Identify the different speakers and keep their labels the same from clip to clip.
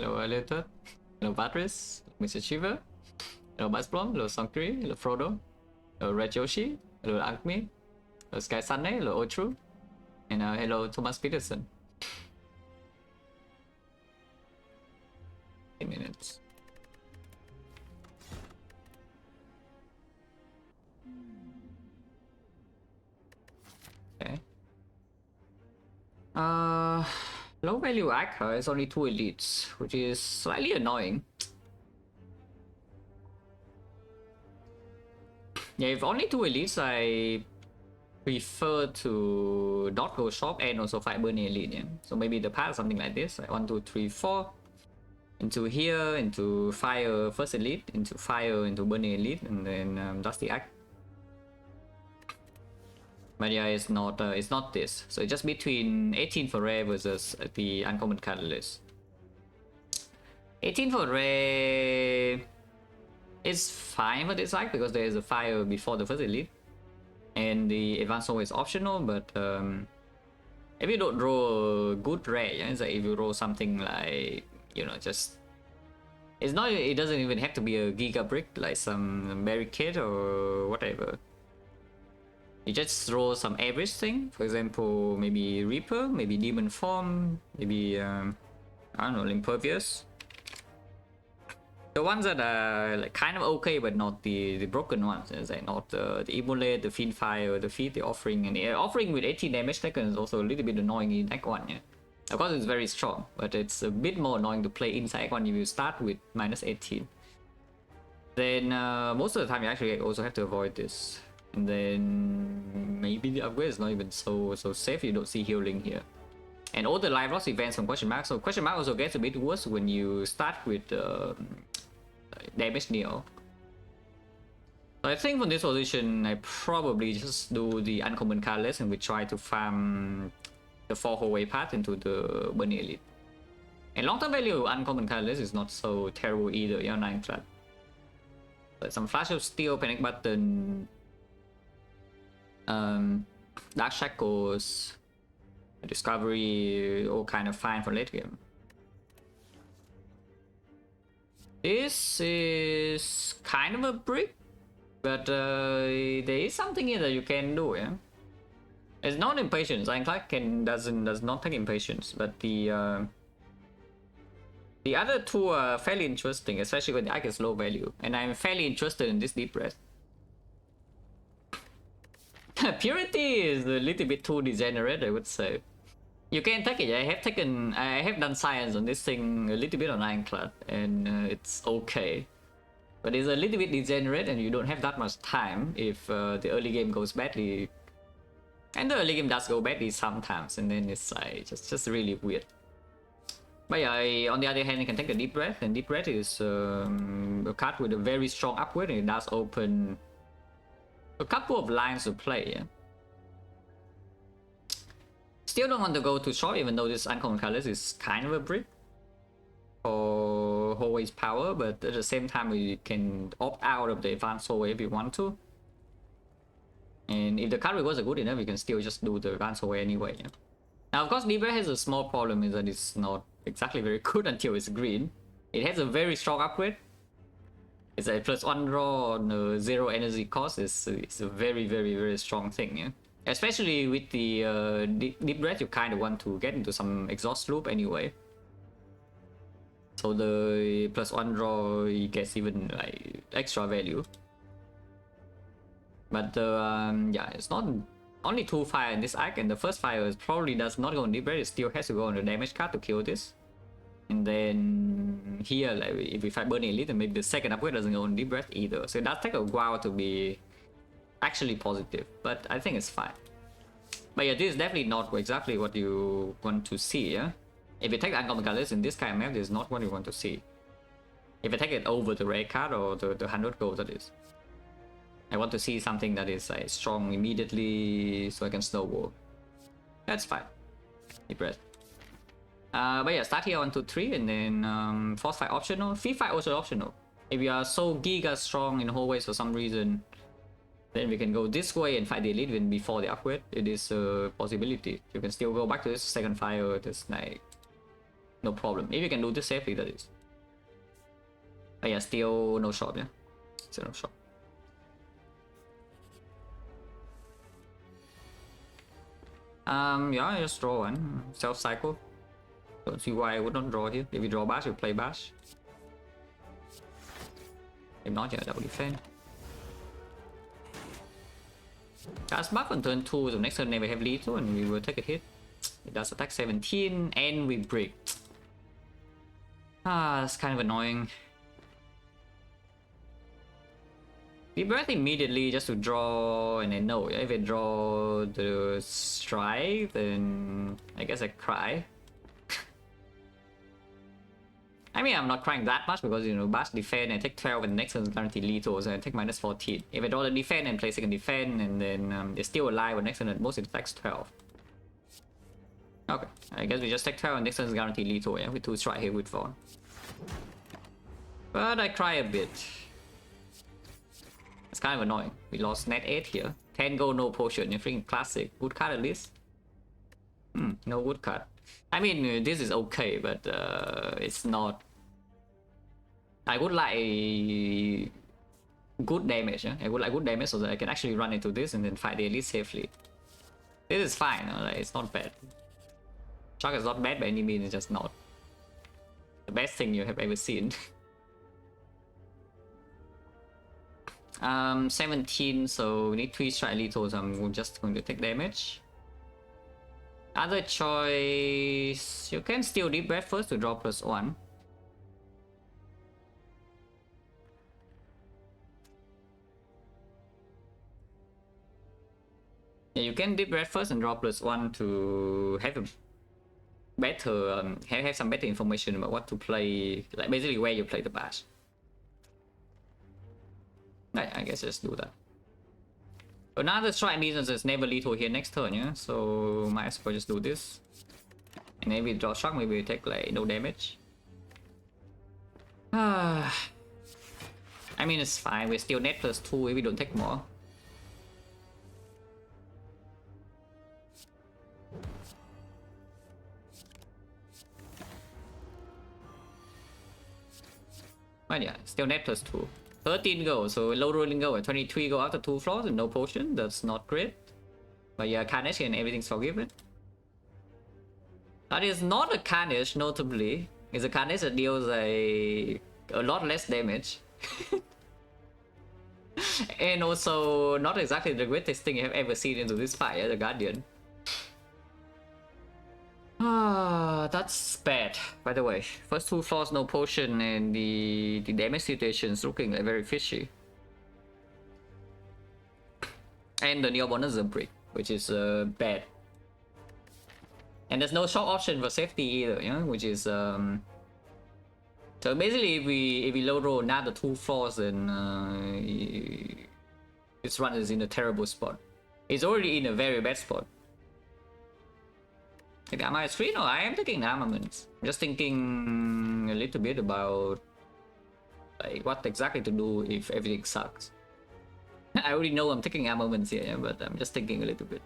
Speaker 1: hello Leotard, hello Vatris, Mr. Shiva, hello Basblom, hello Songkri, hello Frodo, hello Red Yoshi, hello Alchemy, hello Sky Sunday, hello Otru, and hello Thomas Peterson. 8 minutes. Okay. Low value Akka is only 2 elites, which is slightly annoying. Yeah, if only 2 elites, I prefer to not go shop and also fight Burning Elite. Yeah? So maybe the path something like this, like 1, 2, 3, 4. Into here, into fire first elite, into fire, into Burning Elite, and then Dusty Act. But yeah, it's not this. So it's just between 18 for rare versus the uncommon catalyst. 18 for rare is fine for this arc because there is a fire before the first elite, and the advanced soul is optional. But if you don't roll a good rare, yeah, it's like if you roll something like, you know, just it's not. It doesn't even have to be a Giga Brick, like some barricade or whatever. You just throw some average thing, for example, maybe Reaper, maybe Demon Form, maybe I don't know, Impervious. The ones that are like kind of okay, but not the broken ones. It's like not the Immolate, the Fiend Fire, the Feed, the Offering, and the Offering with 18 damage taken is also a little bit annoying in Act 1. Yeah, of course it's very strong, but it's a bit more annoying to play inside Act 1 if you start with minus 18. Then most of the time you actually also have to avoid this. And then maybe the upgrade is not even so safe. You don't see healing here, and all the life loss events from question mark. So question mark also gets a bit worse when you start with damage Neo. So I think from this position, I probably just do the uncommon catalyst and we try to farm the 4 hallway path into the Burning Elite. And long-term value uncommon catalyst is not so terrible either. You're 9 flat. But some Flash of Steel, Panic Button, Dark Shackles, Discovery, all kind of fine for late game. This is kind of a brick, but there is something here that you can do. Yeah, it's not impatience. Ironclad does not take impatience, but the other two are fairly interesting, especially when the Ike is low value, and I'm fairly interested in this Deep Breath. Purity is a little bit too degenerate, I would say. You can take it. I have done science on this thing a little bit on Ironclad, and it's okay. But it's a little bit degenerate, and you don't have that much time if the early game goes badly. And the early game does go badly sometimes, and then it's like just really weird. But yeah, on the other hand, you can take a Deep Breath, and Deep Breath is a card with a very strong upgrade, and it does open a couple of lines to play. Yeah. Still don't want to go too short, even though this uncommon catalyst is kind of a brick for hallway's power, but at the same time we can opt out of the advanced hallway if we want to. And if the card rewards are good enough, we can still just do the advanced hallway anyway. Yeah. Now, of course, Deep Breath has a small problem, is that it's not exactly very good until it's green. It has a very strong upgrade. It's a +1 draw on a 0 energy cost. It's a very strong thing. Yeah. Especially with the Deep Breath, you kind of want to get into some exhaust loop anyway. So the +1 draw gets even like extra value. But yeah, it's not only 2 fire in this arc, and the first fire is probably does not go on Deep Breath. It still has to go on the damage card to kill this. And then here, like if we fight Burning Elite, then maybe the second upgrade doesn't go on Deep Breath either. So it does take a while to be actually positive, but I think it's fine. But yeah, this is definitely not exactly what you want to see. Yeah, if you take the uncommon catalyst in this kind of map, this is not what you want to see. If I take it over the rare card or the 100 gold, that is, I want to see something that is like strong immediately, so I can snowball. That's fine. Deep Breath. But yeah, start here 1, 2, 3, and then force fight optional, free fight also optional. If you are so giga strong in hallways for some reason, then we can go this way and fight the elite even before the upgrade. It is a possibility. You can still go back to this second fire, this like no problem. If you can do this safely, that is. Oh yeah, still no shot, yeah. Still no shot. Yeah, I just draw one. Self-cycle. Don't see why I would not draw here. If you draw bash, you play bash. If not, yeah, double defend. Cast buff on turn 2, so next turn we have lethal and we will take a hit. It does attack 17 and we break. That's kind of annoying. We breath immediately just to draw, and then no, if I draw the strike, then I guess I cry. I mean, I'm not crying that much because, you know, bash defend and take 12 and the next turn is guaranteed lethal, so I take minus 14. If I draw the defend and play second defend and then it's still alive, but next turn at most it attacks 12. Okay, I guess we just take 12 and next turn is guaranteed lethal, yeah, with 2 strike here with Vaughn. But I cry a bit. It's kind of annoying. We lost net 8 here. 10 gold, no potion, you're freaking classic. Good card at least. No good card. I mean, this is okay, but it's not. I would like good damage. Yeah? I would like good damage so that I can actually run into this and then fight the elite safely. This is fine. Like, it's not bad. Shark is not bad by any means. It's just not the best thing you have ever seen. 17. So we need 3 strike lethal. So I'm just going to take damage. Other choice, you can steal deep breath first to draw +1. Yeah, you can deep breath first and draw +1 to have a better, have some better information about what to play, like basically where you play the bash. I guess just do that. Another strike means there's never lethal here next turn, yeah? So might as well just do this. And then we draw shock, maybe we take like no damage. I mean, it's fine, we're still net +2 if we don't take more. But yeah, still net +2. 13 gold, so low rolling gold, 23 gold after 2 floors and no potion. That's not great. But yeah, Carnage and everything's forgiven. That is not a Carnage, notably. It's a Carnage that deals a lot less damage. And also not exactly the greatest thing you have ever seen into this fight, the Guardian. That's bad, by the way. First 2 floors, no potion, and the damage situation is looking like very fishy. And the Neo bonus is a brick, which is bad. And there's no shock option for safety either, you know, which is so basically if we low roll another 2 floors, then this run is in a terrible spot. It's already in a very bad spot. Like, am I free? No, I am taking armaments. I'm just thinking a little bit about like what exactly to do if everything sucks. I already know I'm taking armaments here, but I'm just thinking a little bit.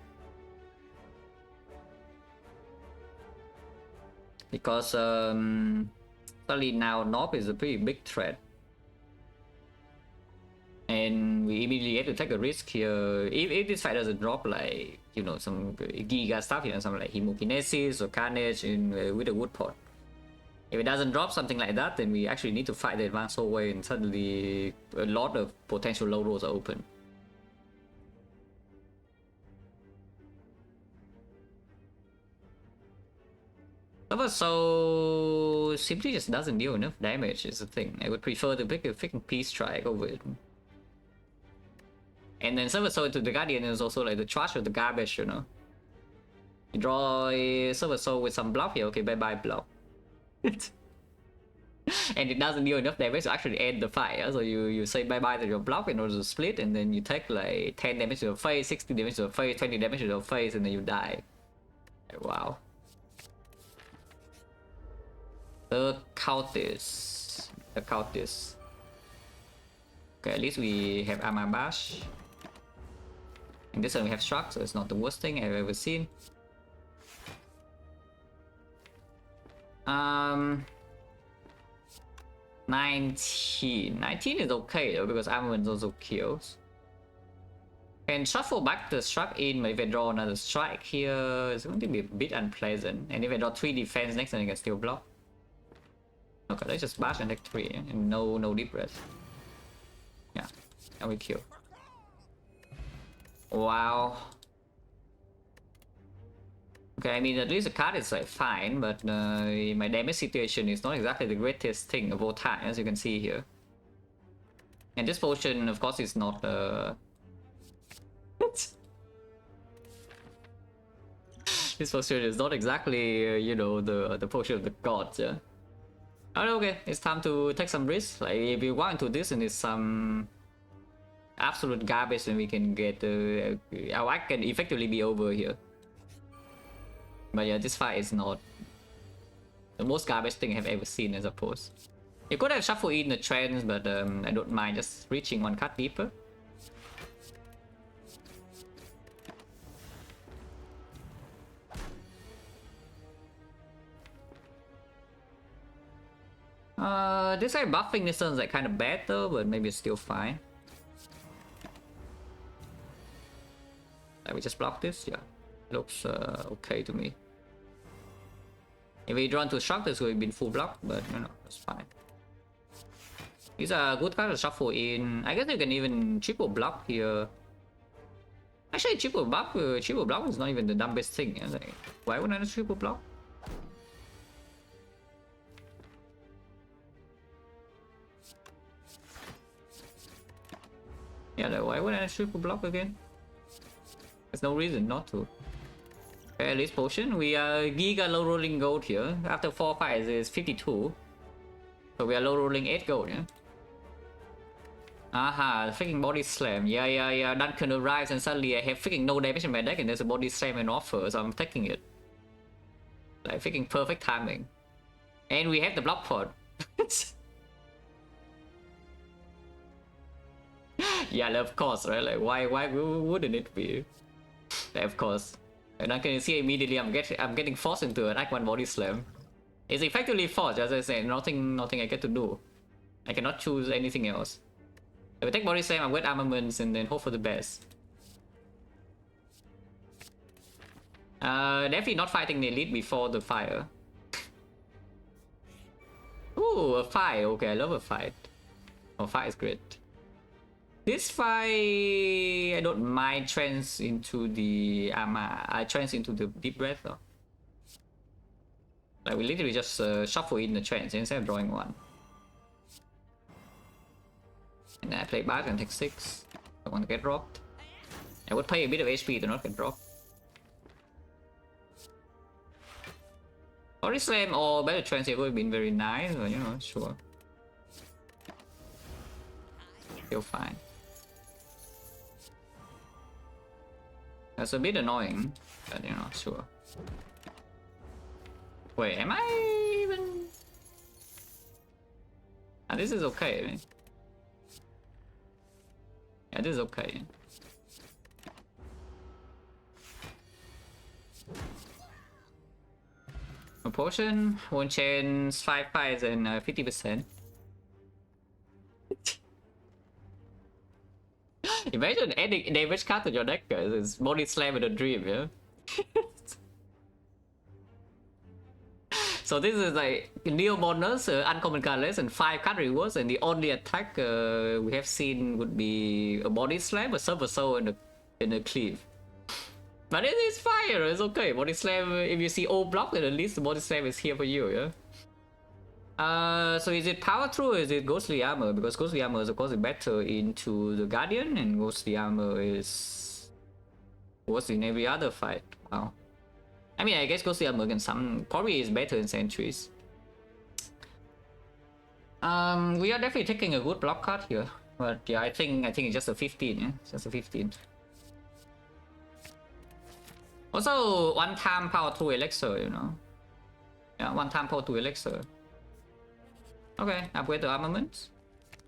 Speaker 1: Because suddenly now Nob is a pretty big threat. And we immediately have to take a risk here. If this fight doesn't drop like, you know, some Giga stuff, you know, something like Hemokinesis or Carnage with a Wood Pot. If it doesn't drop something like that, then we actually need to fight the advanced hallway, and suddenly a lot of potential low rolls are open. So simply just doesn't deal enough damage is the thing. I would prefer to pick a freaking Peace Strike over it. And then Silver Soul to the Guardian is also like the trash of the garbage, you know. You draw a Silver Soul with some bluff here, okay, bye-bye bluff. And it doesn't deal enough damage to actually end the fight, yeah? So you say bye-bye to your bluff in order to split, and then you take like 10 damage to your face, 60 damage to your face, 20 damage to your face, and then you die. Wow. The Cultist. The Cultist. Okay, at least we have Armor Bash. And this one we have Shark, so it's not the worst thing I've ever seen. Um, 19. 19 is okay though because armament also kills. Can shuffle back the struck in, but if I draw another strike here, it's going to be a bit unpleasant. And if I draw 3 defense next, then I can still block. Okay, let's just bash and take 3, and no deep breath. Yeah, and we kill. Wow. Okay, I mean at least the card is like fine, but my damage situation is not exactly the greatest thing of all time, as you can see here. And this potion, of course, is not this potion is not exactly you know, the potion of the gods, yeah. Alright, okay, it's time to take some risks. Like if we want to this and it's some absolute garbage, then we can get our act can effectively be over here. But yeah, this fight is not the most garbage thing I have ever seen, I suppose. You could have shuffled in the trends, but I don't mind just reaching 1 card deeper. This guy buffing this sounds like kind of bad though, but maybe it's still fine. Like we just block this, yeah. Looks okay to me. If we draw into struck, this would have been full block, but you know, that's fine. These are good cards to shuffle in. I guess you can even triple block here. Actually, triple block is not even the dumbest thing. Like, why wouldn't I triple block? Yeah, like, why wouldn't I triple block again? There's no reason not to. Okay, at least potion. We are giga low rolling gold here. After 4 fights is 52. So we are low rolling 8 gold, yeah? Aha, freaking body slam. Yeah. Duncan arrives and suddenly I have freaking no damage in my deck and there's a body slam and offer, so I'm taking it. Like freaking perfect timing. And we have the block pod. Yeah, of course, right? Like why wouldn't it be? Like, of course. And I can see immediately I'm getting forced into an Act 1 body slam. It's effectively forced, as I said, nothing I get to do. I cannot choose anything else. If I take body slam, I get armaments and then hope for the best. Definitely not fighting the elite before the fire. Ooh, a fight. Okay, I love a fight. Oh, fight is great. This fight, I don't mind trends into the I trends into the deep breath though. Like we literally just shuffle in the trends instead of drawing 1. And then I play back and take 6. I want to get dropped. I would pay a bit of HP to not get dropped. Body slam or better trends would have been very nice, but you know, sure. Still fine. That's a bit annoying, but you know, sure. Wait, am I even? Ah, this is okay. I mean. Yeah, this is okay. A potion, 1 chains, 5 fights, and 50%. Imagine adding damage card to your deck, guys. It's body slam in a dream, yeah? So this is like Neo bonus, uncommon card less, and 5 card rewards, and the only attack we have seen would be a body slam, a silver soul, and a cleave. But it is fire, it's okay. Body slam, if you see O block, then at least the body slam is here for you, yeah? So is it power through or is it ghostly armor? Because ghostly armor is of course better into the guardian, and ghostly armor is worse in every other fight. Wow. I mean, I guess ghostly armor can probably is better in sentries. We are definitely taking a good block card here, but yeah, I think it's just a 15. Yeah, it's just a 15. Also, 1-time power through elixir, you know. Yeah, 1-time power through elixir. Okay, upgrade the armaments.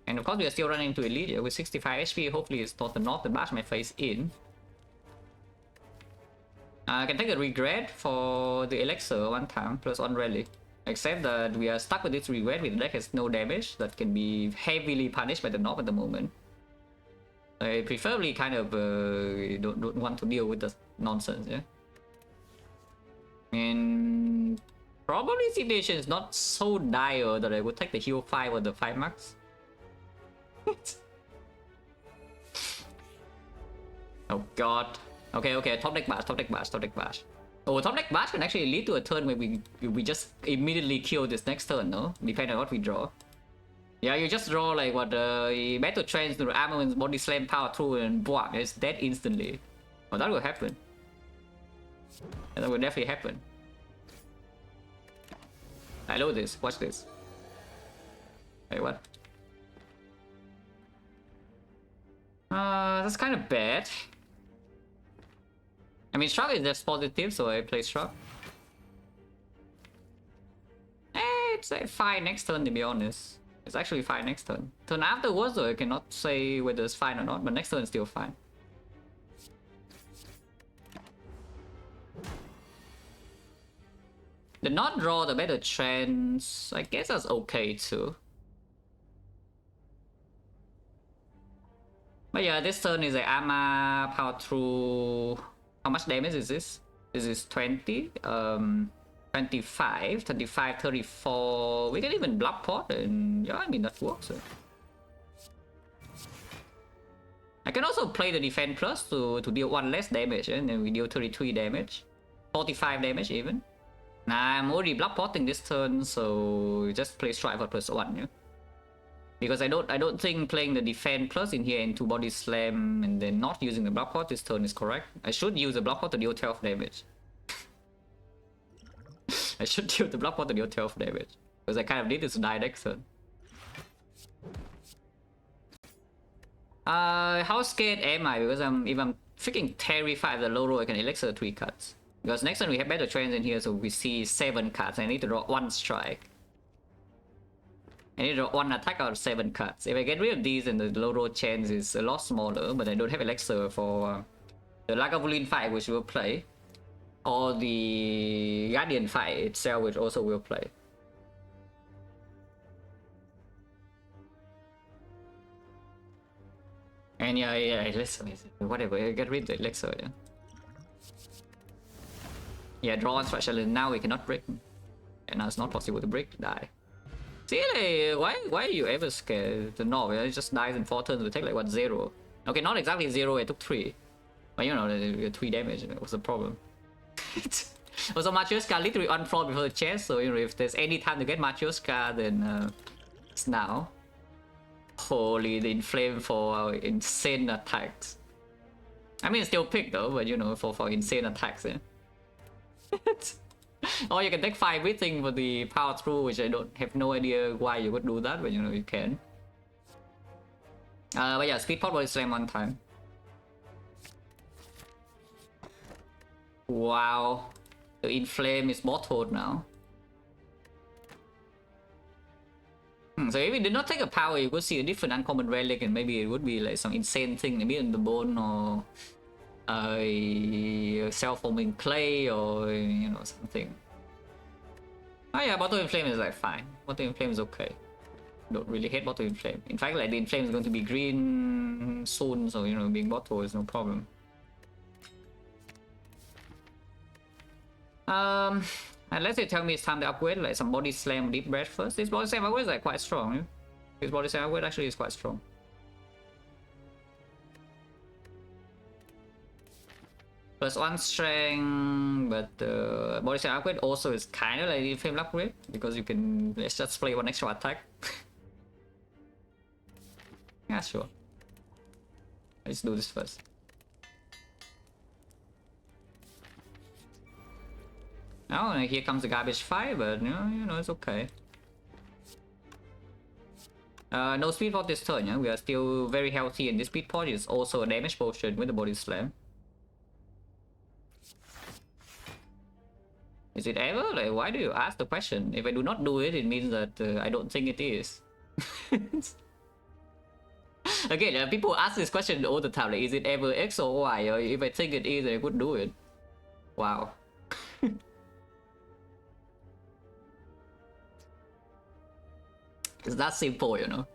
Speaker 1: And of course we are still running into elite, yeah, with 65 HP. Hopefully it's not enough to bash my face in. I can take a regret for the elixir 1 time plus on relic. Except that we are stuck with this regret with the deck has no damage that can be heavily punished by the knob at the moment. I preferably kind of don't want to deal with the nonsense, yeah. And probably situation is not so dire that I would take the heal 5 or the 5 max. Oh god. Okay, top deck bash. Oh, top deck bash can actually lead to a turn where we just immediately kill this next turn, no? Depending on what we draw. Yeah, you just draw like what battle trends to armaments, body slam, power through, and boom, it's dead instantly. Oh, that will happen. Yeah, that will definitely happen. I know this. Watch this. Wait, what? That's kind of bad. I mean, Shrug is just positive, so I play Shrug. It's fine next turn, to be honest. It's actually fine next turn. Turn afterwards, though, I cannot say whether it's fine or not, but next turn is still fine. The not draw, the better trends, I guess that's okay too. But yeah, this turn is like Ama, power through. How much damage is this? This is 20. 25, 34. We can even block pot, and yeah, I mean that works. I can also play the defense plus to deal 1 less damage, and then we deal 33 damage, 45 damage even. Nah, I'm already block potting this turn, so just play strike for +1, yeah. Because I don't think playing the defense plus in here into body slam and then not using the block pot this turn is correct. I should use the block pot to deal 12 damage. I should use the block pot to deal 12 damage. Because I kind of need this to die next turn. How scared am I? Because if I'm freaking terrified of the low roll, I can elixir 3 cards. Because next turn we have better trends in here, so we see 7 cards. I need to draw 1 strike. I need to draw 1 attack out of 7 cards. If I get rid of these, then the low roll chance is a lot smaller, but I don't have elixir for the Lagavulin fight, which will play. Or the Guardian fight itself, which also will play. And yeah, elixir, whatever, get rid of the elixir, yeah. Yeah, draw 1 strike challenge, now we cannot break. And now it's not possible to break, die. See, like, why are you ever scared? The knob, it just dies in 4 turns, we take like what, 0? Okay, not exactly 0, it took 3. But you know, 3 damage, what's the problem? Also, Matryoshka literally unfroze before the chest, so you know, if there's any time to get Matryoshka, then it's now. Holy, the inflame for insane attacks. I mean, it's still pick though, but you know, for insane attacks, yeah. Or you can take 5 everything for the power through, which I don't have no idea why you would do that, but you know, you can. But yeah, speed pot body slam 1 time. Wow, the inflame is bottled now. So if we did not take a power, you could see a different uncommon relic, and maybe it would be like some insane thing, maybe in the bone, or a self-forming clay, or you know, something. Oh yeah, bottle inflame is like fine. Bottle inflame is okay. Don't really hate bottle inflame. In fact, like the inflame is going to be green soon, so you know, being bottle is no problem. Unless they tell me it's time to upgrade, like some body slam deep breath first. This body slam upgrade is like quite strong, yeah? This body slam upgrade actually is quite strong. +1 strength, but body slam upgrade also is kind of like the inflame upgrade, because you can, let's just play 1 extra attack. Yeah, sure. Let's do this first. Oh, and here comes the garbage fire, but you know, it's okay. No speed pot this turn, yeah? We are still very healthy, and this speed pot is also a damage potion with the body slam. Is it ever? Like, why do you ask the question? If I do not do it, it means that I don't think it is. Again, people ask this question all the time, like, is it ever X or Y? Or if I think it is, I would do it. Wow. It's that simple, you know.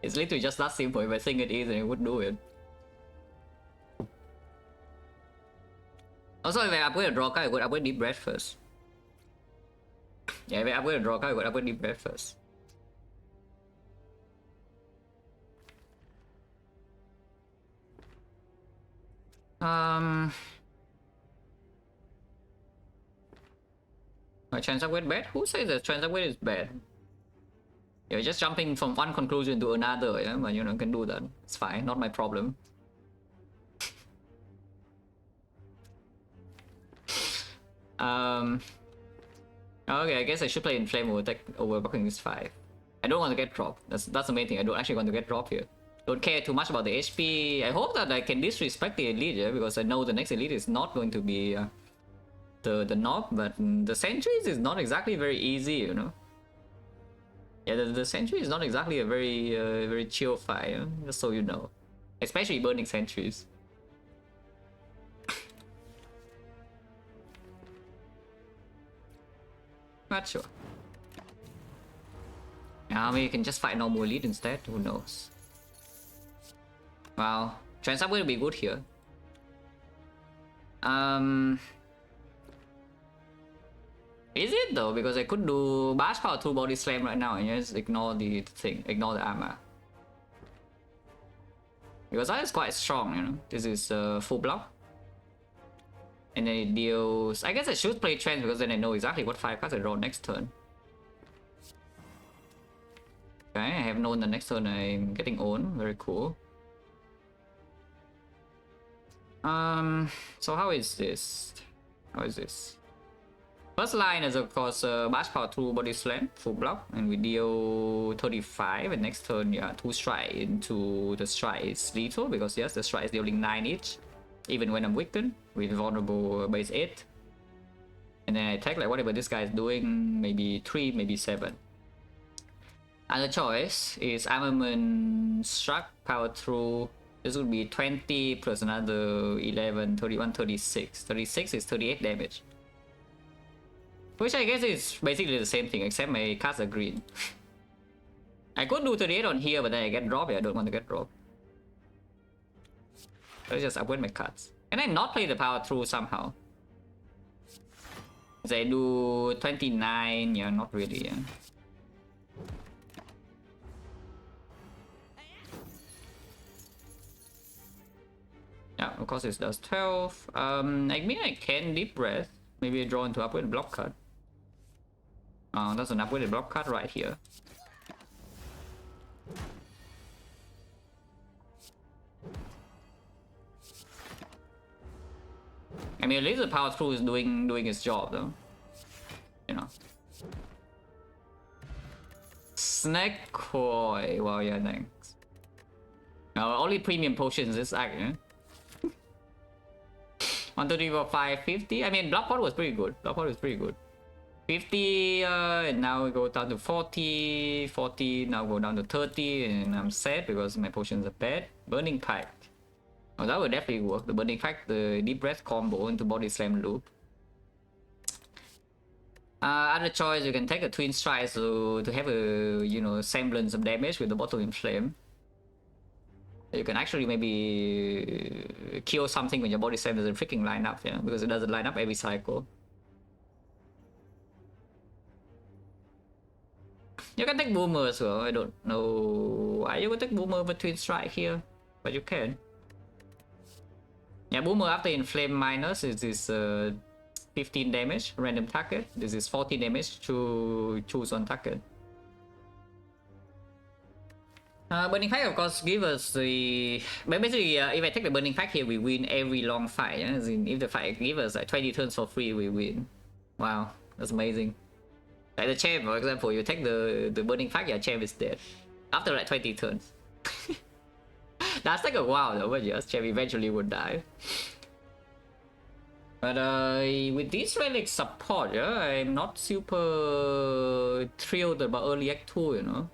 Speaker 1: It's literally just that simple. If I think it is, then it would do it. Also, if I upgrade a draw card, I would upgrade Deep Breath first. Yeah, if I upgrade a draw card, I would upgrade Deep Breath first. My chance upgrade bad? Who says that chance upgrade is bad? You're just jumping from one conclusion to another, yeah, but you know, can do that. It's fine, not my problem. Okay, I guess I should play Inflame over Bucking this 5. I don't want to get dropped. That's the main thing. I don't actually want to get dropped here. Don't care too much about the HP. I hope that I can disrespect the elite, yeah, because I know the next elite is not going to be the knob, but the sentries is not exactly very easy, you know. Yeah, the sentry is not exactly a very chill fight, you know? Just so you know. Especially burning sentries. Not sure. I mean, you can just fight normal elite instead, who knows. Wow, Transub will be good here. Is it though? Because I could do Bash Power 2 Body Slam right now and just ignore the thing, ignore the armor. Because that is quite strong, you know. This is full block. And then it deals... I guess I should play Trance because then I know exactly what 5 cards I draw next turn. Okay, I have known the next turn I'm getting owned. Very cool. So how is this? How is this? First line is of course Bash Power 2 Body Slam, full block, and we deal 35, and next turn, yeah, 2 strike into the strike is lethal, because yes, the strike is dealing 9 each, even when I'm weakened, with vulnerable base 8. And then I attack like whatever this guy is doing, maybe 3, maybe 7. Other choice is Armament Struck, Power Through. This would be 20 plus another 11, 31, 36. 36 is 38 damage. Which I guess is basically the same thing, except my cards are green. I could do 38 on here, but then I get dropped. I don't want to get dropped. Let's just upgrade my cards. Can I not play the Power Through somehow? So I do 29, yeah, not really, yeah. Yeah, of course it does 12. I mean I can Deep Breath. Maybe I draw into upgrade block card. Oh, that's an upgraded block card right here. I mean, at least the Power Through is doing its job, though. You know. Snake Koi. Wow, yeah, thanks. Now, only premium potions this act, yeah? 1, 2, 3, 4, 5, 50. I mean, Block Pot was pretty good. Block Pot was pretty good. 50, and now we go down to 40. 40, now go down to 30, and I'm sad because my potions are bad. Burning Pact. Oh, that would definitely work. The Burning Pact, the Deep Breath combo into Body Slam loop. Other choice, you can take a Twin Strike to have a, you know, semblance of damage with the Bottle in Flame. You can actually maybe kill something when your Body Slam doesn't freaking line up, yeah, because it doesn't line up every cycle. You can take Boomer as well. I don't know why you would take Boomer with Twin Strike here, but you can. Yeah, Boomer after Inflame minus is 15 damage, random target. This is 40 damage to choose on target. Burning Pact of course give us the... But basically, if I take the Burning Pact here, we win every long fight. Yeah? As in, if the fight gives us like 20 turns for free, we win. Wow, that's amazing. Like the champ, for example, you take the Burning Pact, your champ is dead. After like 20 turns. That's like a while though, but yes, champ eventually would die. But with this relic support, yeah, I'm not super thrilled about early Act 2, you know.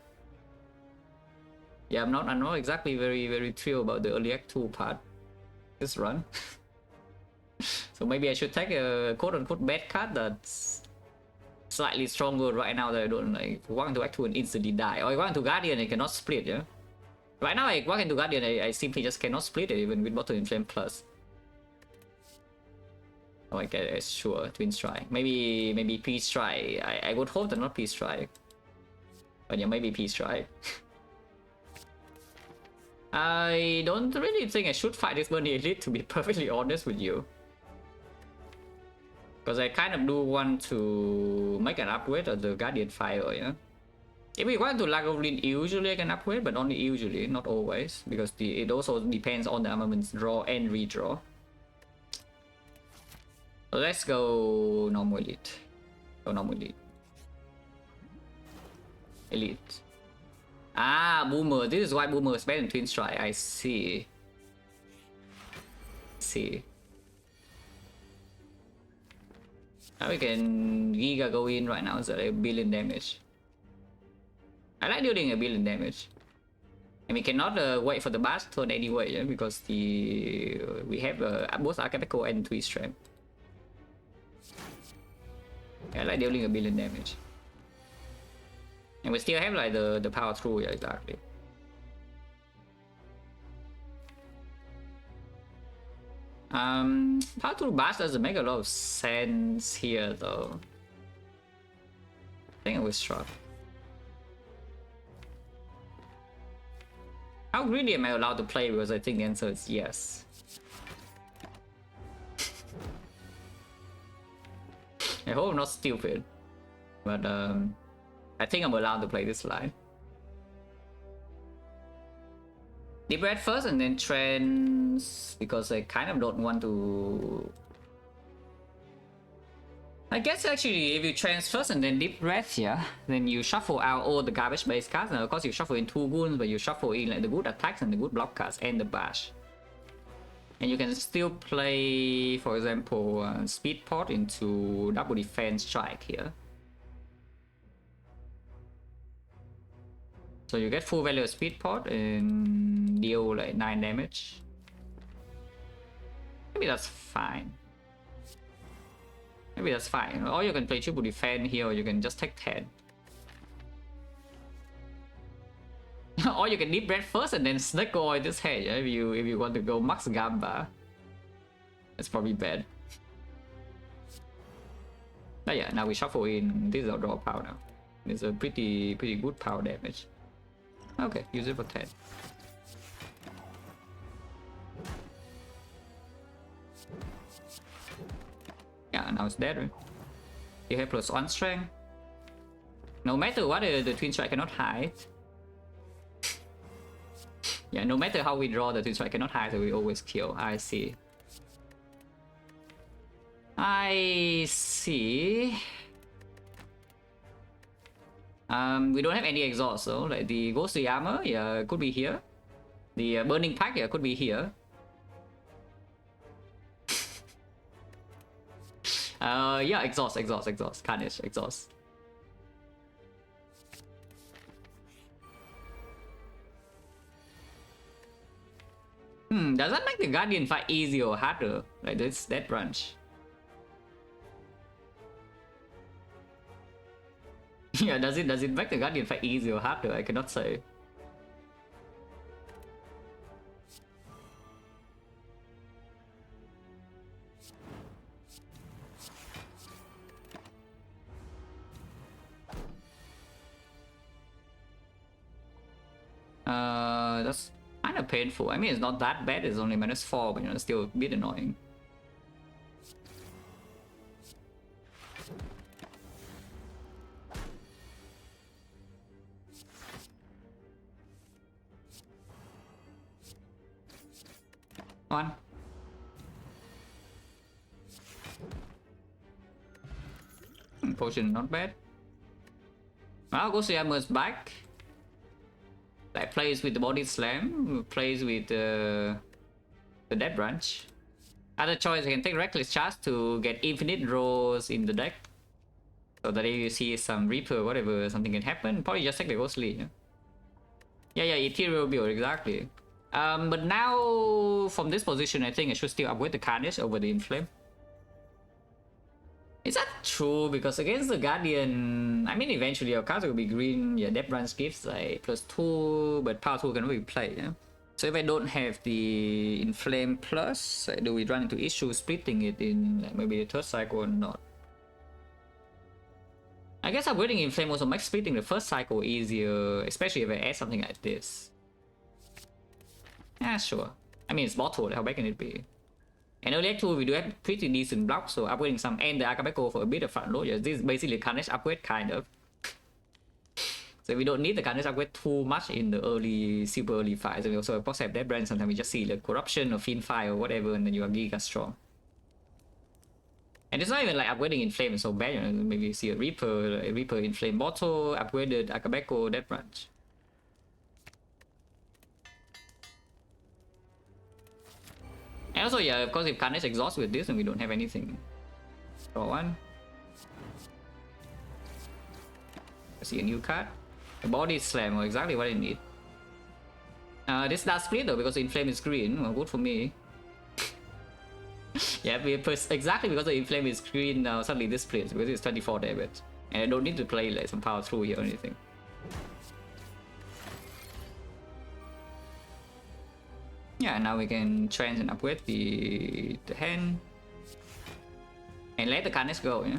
Speaker 1: Yeah, I'm not exactly very thrilled about the early Act 2 part. This run. So maybe I should take a quote-unquote bad card that's slightly stronger right now that I don't like walk into Act 2 and instantly die. Or I walk into Guardian and cannot split, yeah? Right now I walk into Guardian, I simply just cannot split it even with Bottle Inflame Plus. Oh, okay, sure, Twin Strike. Maybe Peace Strike. I would hope that not Peace Strike. But yeah, maybe Peace Strike. I don't really think I should fight this Burning Elite, to be perfectly honest with you. Because I kind of do want to make an upgrade of the Guardian Fire, yeah? If we want to Lagavulin, usually I can upgrade, but only usually, not always. Because it also depends on the armaments draw and redraw. So let's go normal elite. Go normal elite. Elite. Ah, Boomer. This is why Boomer is better than Twin Strike. I see. Now we can Giga go in right now, so a billion damage. I like dealing a billion damage. And we cannot wait for the bash turn anyway, yeah? Because we have both Archipelago and Twin Strength. I like dealing a billion damage. And we still have like the power through, yeah, exactly. Power through bash doesn't make a lot of sense here though. I think I was struck. How greedy am I allowed to play? Because I think the answer is yes. I hope I'm not stupid, but I think I'm allowed to play this line. Deep Red first and then Trends, because I kind of don't want to... I guess actually if you Trends first and then Deep Red, yeah, then you shuffle out all the garbage based cards, and of course you shuffle in 2 goons, but you shuffle in like the good attacks and the good block cards and the bash. And you can still play, for example, Speed Pot into double defense strike here. So you get full value of Speed Pot and deal like 9 damage. Maybe that's fine. Maybe that's fine. Or you can play triple defense here, or you can just take 10. Or you can Deep Red first and then Snake Oil this head, yeah? If you want to go Max Gamba. That's probably bad. But yeah, now we shuffle in. This is our draw power now. It's a pretty good power damage. Okay, use it for 10. Yeah, now it's dead, right? You have +1 strength. No matter what, the Twin Strike cannot hide. Yeah, no matter how we draw, the Twin Strike cannot hide, so we always kill. I see. I see. We don't have any exhaust, so like the Ghostly Armor, yeah, could be here. The Burning Pack, yeah, could be here. Yeah, exhaust, Carnage, exhaust. Does that make the Guardian fight easier or harder? Like that branch. Yeah, does it make the Guardian fight easier or harder? I cannot say. That's kind of painful. I mean, it's not that bad. It's only -4, but you know, it's still a bit annoying. One. Potion not bad. Well, Ghostly Armor is back. Like plays with the Body Slam, plays with the Dead Branch. Other choice, I can take Reckless Charge to get infinite draws in the deck. So that if you see some Reaper, whatever, something can happen, probably just take the Ghostly. Yeah, Ethereal Build, exactly. But now, from this position, I think I should still upgrade the Carnage over the Inflame. Is that true? true, because against the Guardian, I mean, eventually your cards will be green. Yeah, Depth Branch gives like +2, but power 2 can really play. Yeah? So if I don't have the Inflame plus, do we run into issues splitting it in like, maybe the third cycle or not? I guess upgrading Inflame also makes splitting the first cycle easier, especially if I add something like this. Yeah, sure. I mean, it's bottle, how bad can it be? And early act 2, we do have pretty decent blocks, so upgrading some and the Akabeko for a bit of front load. Yes, this is basically a Carnage upgrade, kind of. So we don't need the Carnage upgrade too much in the early, super early fights. And we also of course have that brand. Sometimes we just see the Corruption or Fiend Fire or whatever, and then you are giga strong. And it's not even like upgrading Inflame is so bad, you know, maybe you see a Reaper Inflame bottle, upgraded Akabeko, that branch. And also, yeah, of course, if Carnage exhausts with this, then we don't have anything. Draw one. I see a new card. The Body Slam, or exactly what I need. This does split though, because the Inflame is green. Well, good for me. Yeah, exactly because the Inflame is green now, suddenly this splits, because it's 24 damage. And I don't need to play like some power through here or anything. Yeah, now we can trans and upgrade the hand. And let the Carnage go, yeah?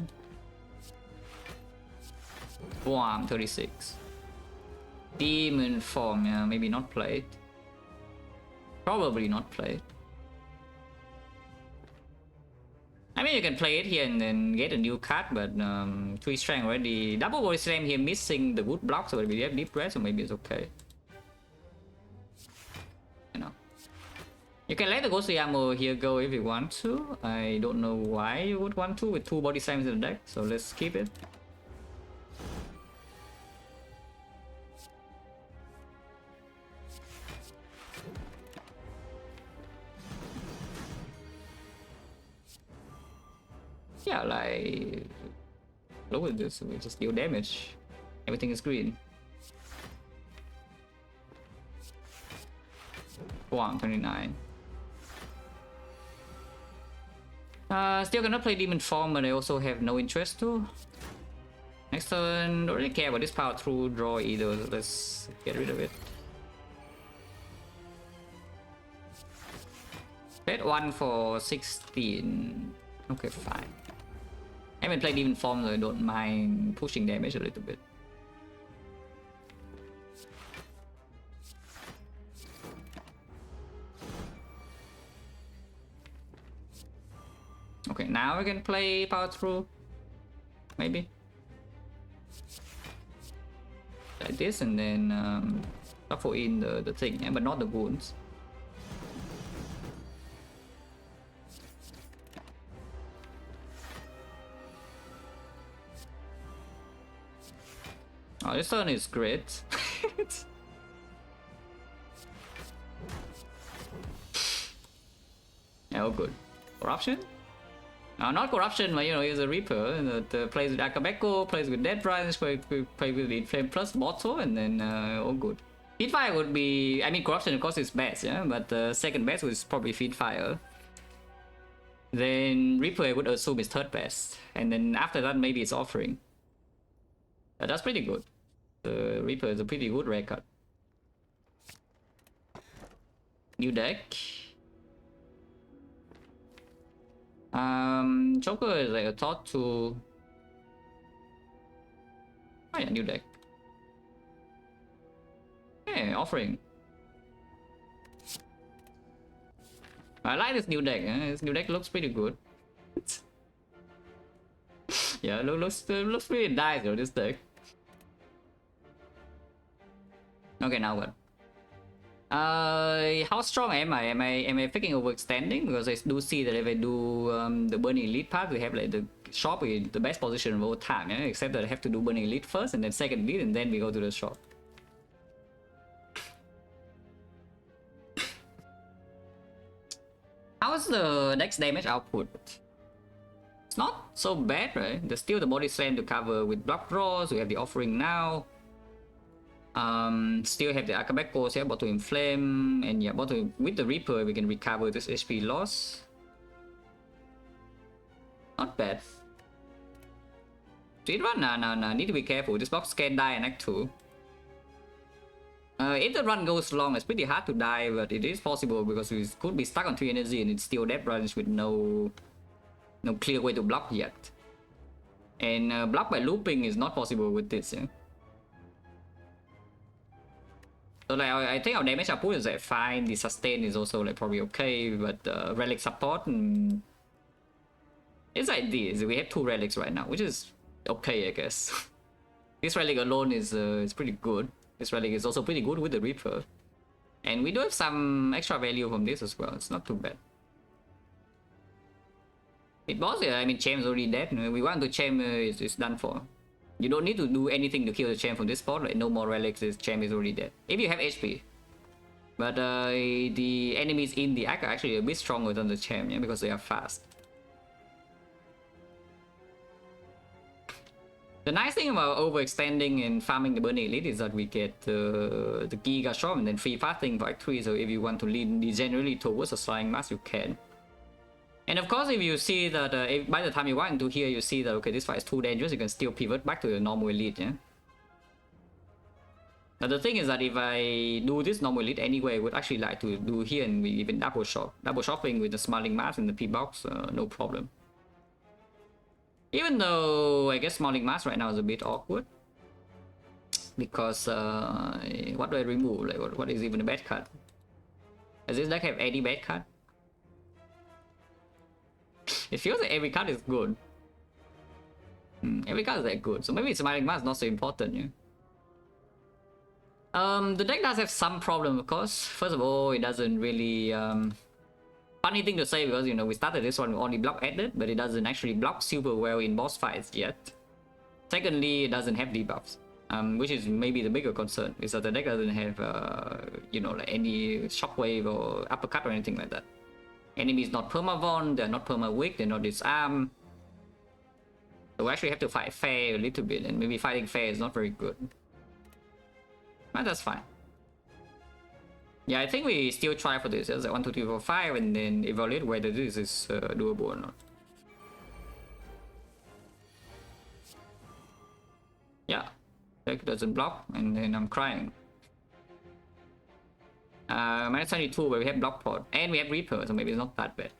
Speaker 1: Wow, 36. Demon form, yeah, maybe not played. Probably not played. I mean, you can play it here and then get a new card, but 3 strength already. Double Body Slam here, missing the good blocks, so we have deep breath, so maybe it's okay. You know. You can let the Ghostly Armor here go if you want to. I don't know why you would want to with 2 Body Slams in the deck, so let's keep it. Yeah, like look at this, we just deal damage. Everything is green. Wow, 29. Still gonna play Demon Form, but I also have no interest to. Next turn, don't really care about this power through draw either. Let's get rid of it. Bet 1 for 16. Okay, fine. I haven't played Demon Form, so I don't mind pushing damage a little bit. Okay, now we can play power through. Maybe. Like this, and then shuffle in the thing, yeah, but not the wounds. Oh, this turn is great. Yeah, oh good. Corruption? Not Corruption, but you know, he's a Reaper that plays with Akabeko, plays with Dead Branch, plays with the Inflame plus bottle, and then all good. Feed Fire would be, I mean, Corruption of course is best, yeah, but the second best was probably Feed Fire. Then Reaper I would assume is third best, and then after that maybe it's Offering. That's pretty good. The Reaper is a pretty good record. New deck. Joker is like a thought to. Oh yeah, new deck. Yeah, Offering. I like this new deck. This new deck looks pretty good. Yeah, looks pretty nice though, this deck. Okay, now what? How strong am I? Am I freaking overextending? Because I do see that if I do the Burning Elite part, we have like the shop in the best position of all time, yeah? Except that I have to do Burning Elite first and then second elite, and then we go to the shop. How's the next damage output? It's not so bad, right? There's still the Body Slam to cover with block draws. We have the Offering now. Still have the Akabeko, so about to Inflame, and yeah, with the Reaper we can recover this HP loss. Not bad. Speed run? Nah. Need to be careful. This box can die in Act 2. If the run goes long, it's pretty hard to die, but it is possible because we could be stuck on 3 energy and it's still death runs with no clear way to block yet. And block by looping is not possible with this. Yeah? So like I think our damage output is like fine. The sustain is also like probably okay, but relic support it's like this. We have 2 relics right now, which is okay, I guess. This relic alone is pretty good. This relic is also pretty good with the Reaper. And we do have some extra value from this as well. It's not too bad. It was, I mean, Cham's already dead. We want to Cham is done for. You don't need to do anything to kill the Cham from this spot. Like, no more relics, this Cham is already dead. If you have HP. But the enemies in the Act are actually a bit stronger than the Cham, yeah, because they are fast. The nice thing about overextending and farming the Burning Elite is that we get the Giga Shop and then free fasting for Act 3, so if you want to lean generally towards a Flying Mass, you can. And of course, if you see that, if by the time you want to here, you see that, okay, this fight is too dangerous, you can still pivot back to the normal Elite, yeah? Now the thing is that if I do this normal Elite anyway, I would actually like to do here and we even double shop. Double shopping with the Smiling Mass and the P-Box, no problem. Even though I guess Smiling Mask right now is a bit awkward. Because what do I remove? Like what is even a bad card? Does this deck have any bad card? It feels like every card is good. Every card is that good. So maybe Smiling Mask is not so important, yeah. The deck does have some problem, of course. First of all, it doesn't really funny thing to say because, you know, we started this one with only block added, but it doesn't actually block super well in boss fights yet. Secondly, it doesn't have debuffs, which is maybe the bigger concern, is that the deck doesn't have, you know, like any shockwave or uppercut or anything like that. Enemies not perma-von, they're not perma-weak, they're not disarm. So we actually have to fight fair a little bit, and maybe fighting fair is not very good. But that's fine. Yeah, I think we still try for this. It's like 1, 2, 3, 4, 5, and then evaluate whether this is doable or not. Yeah, deck doesn't block, and then I'm crying. Minus 22, where we have block pod, and we have Reaper, so maybe it's not that bad.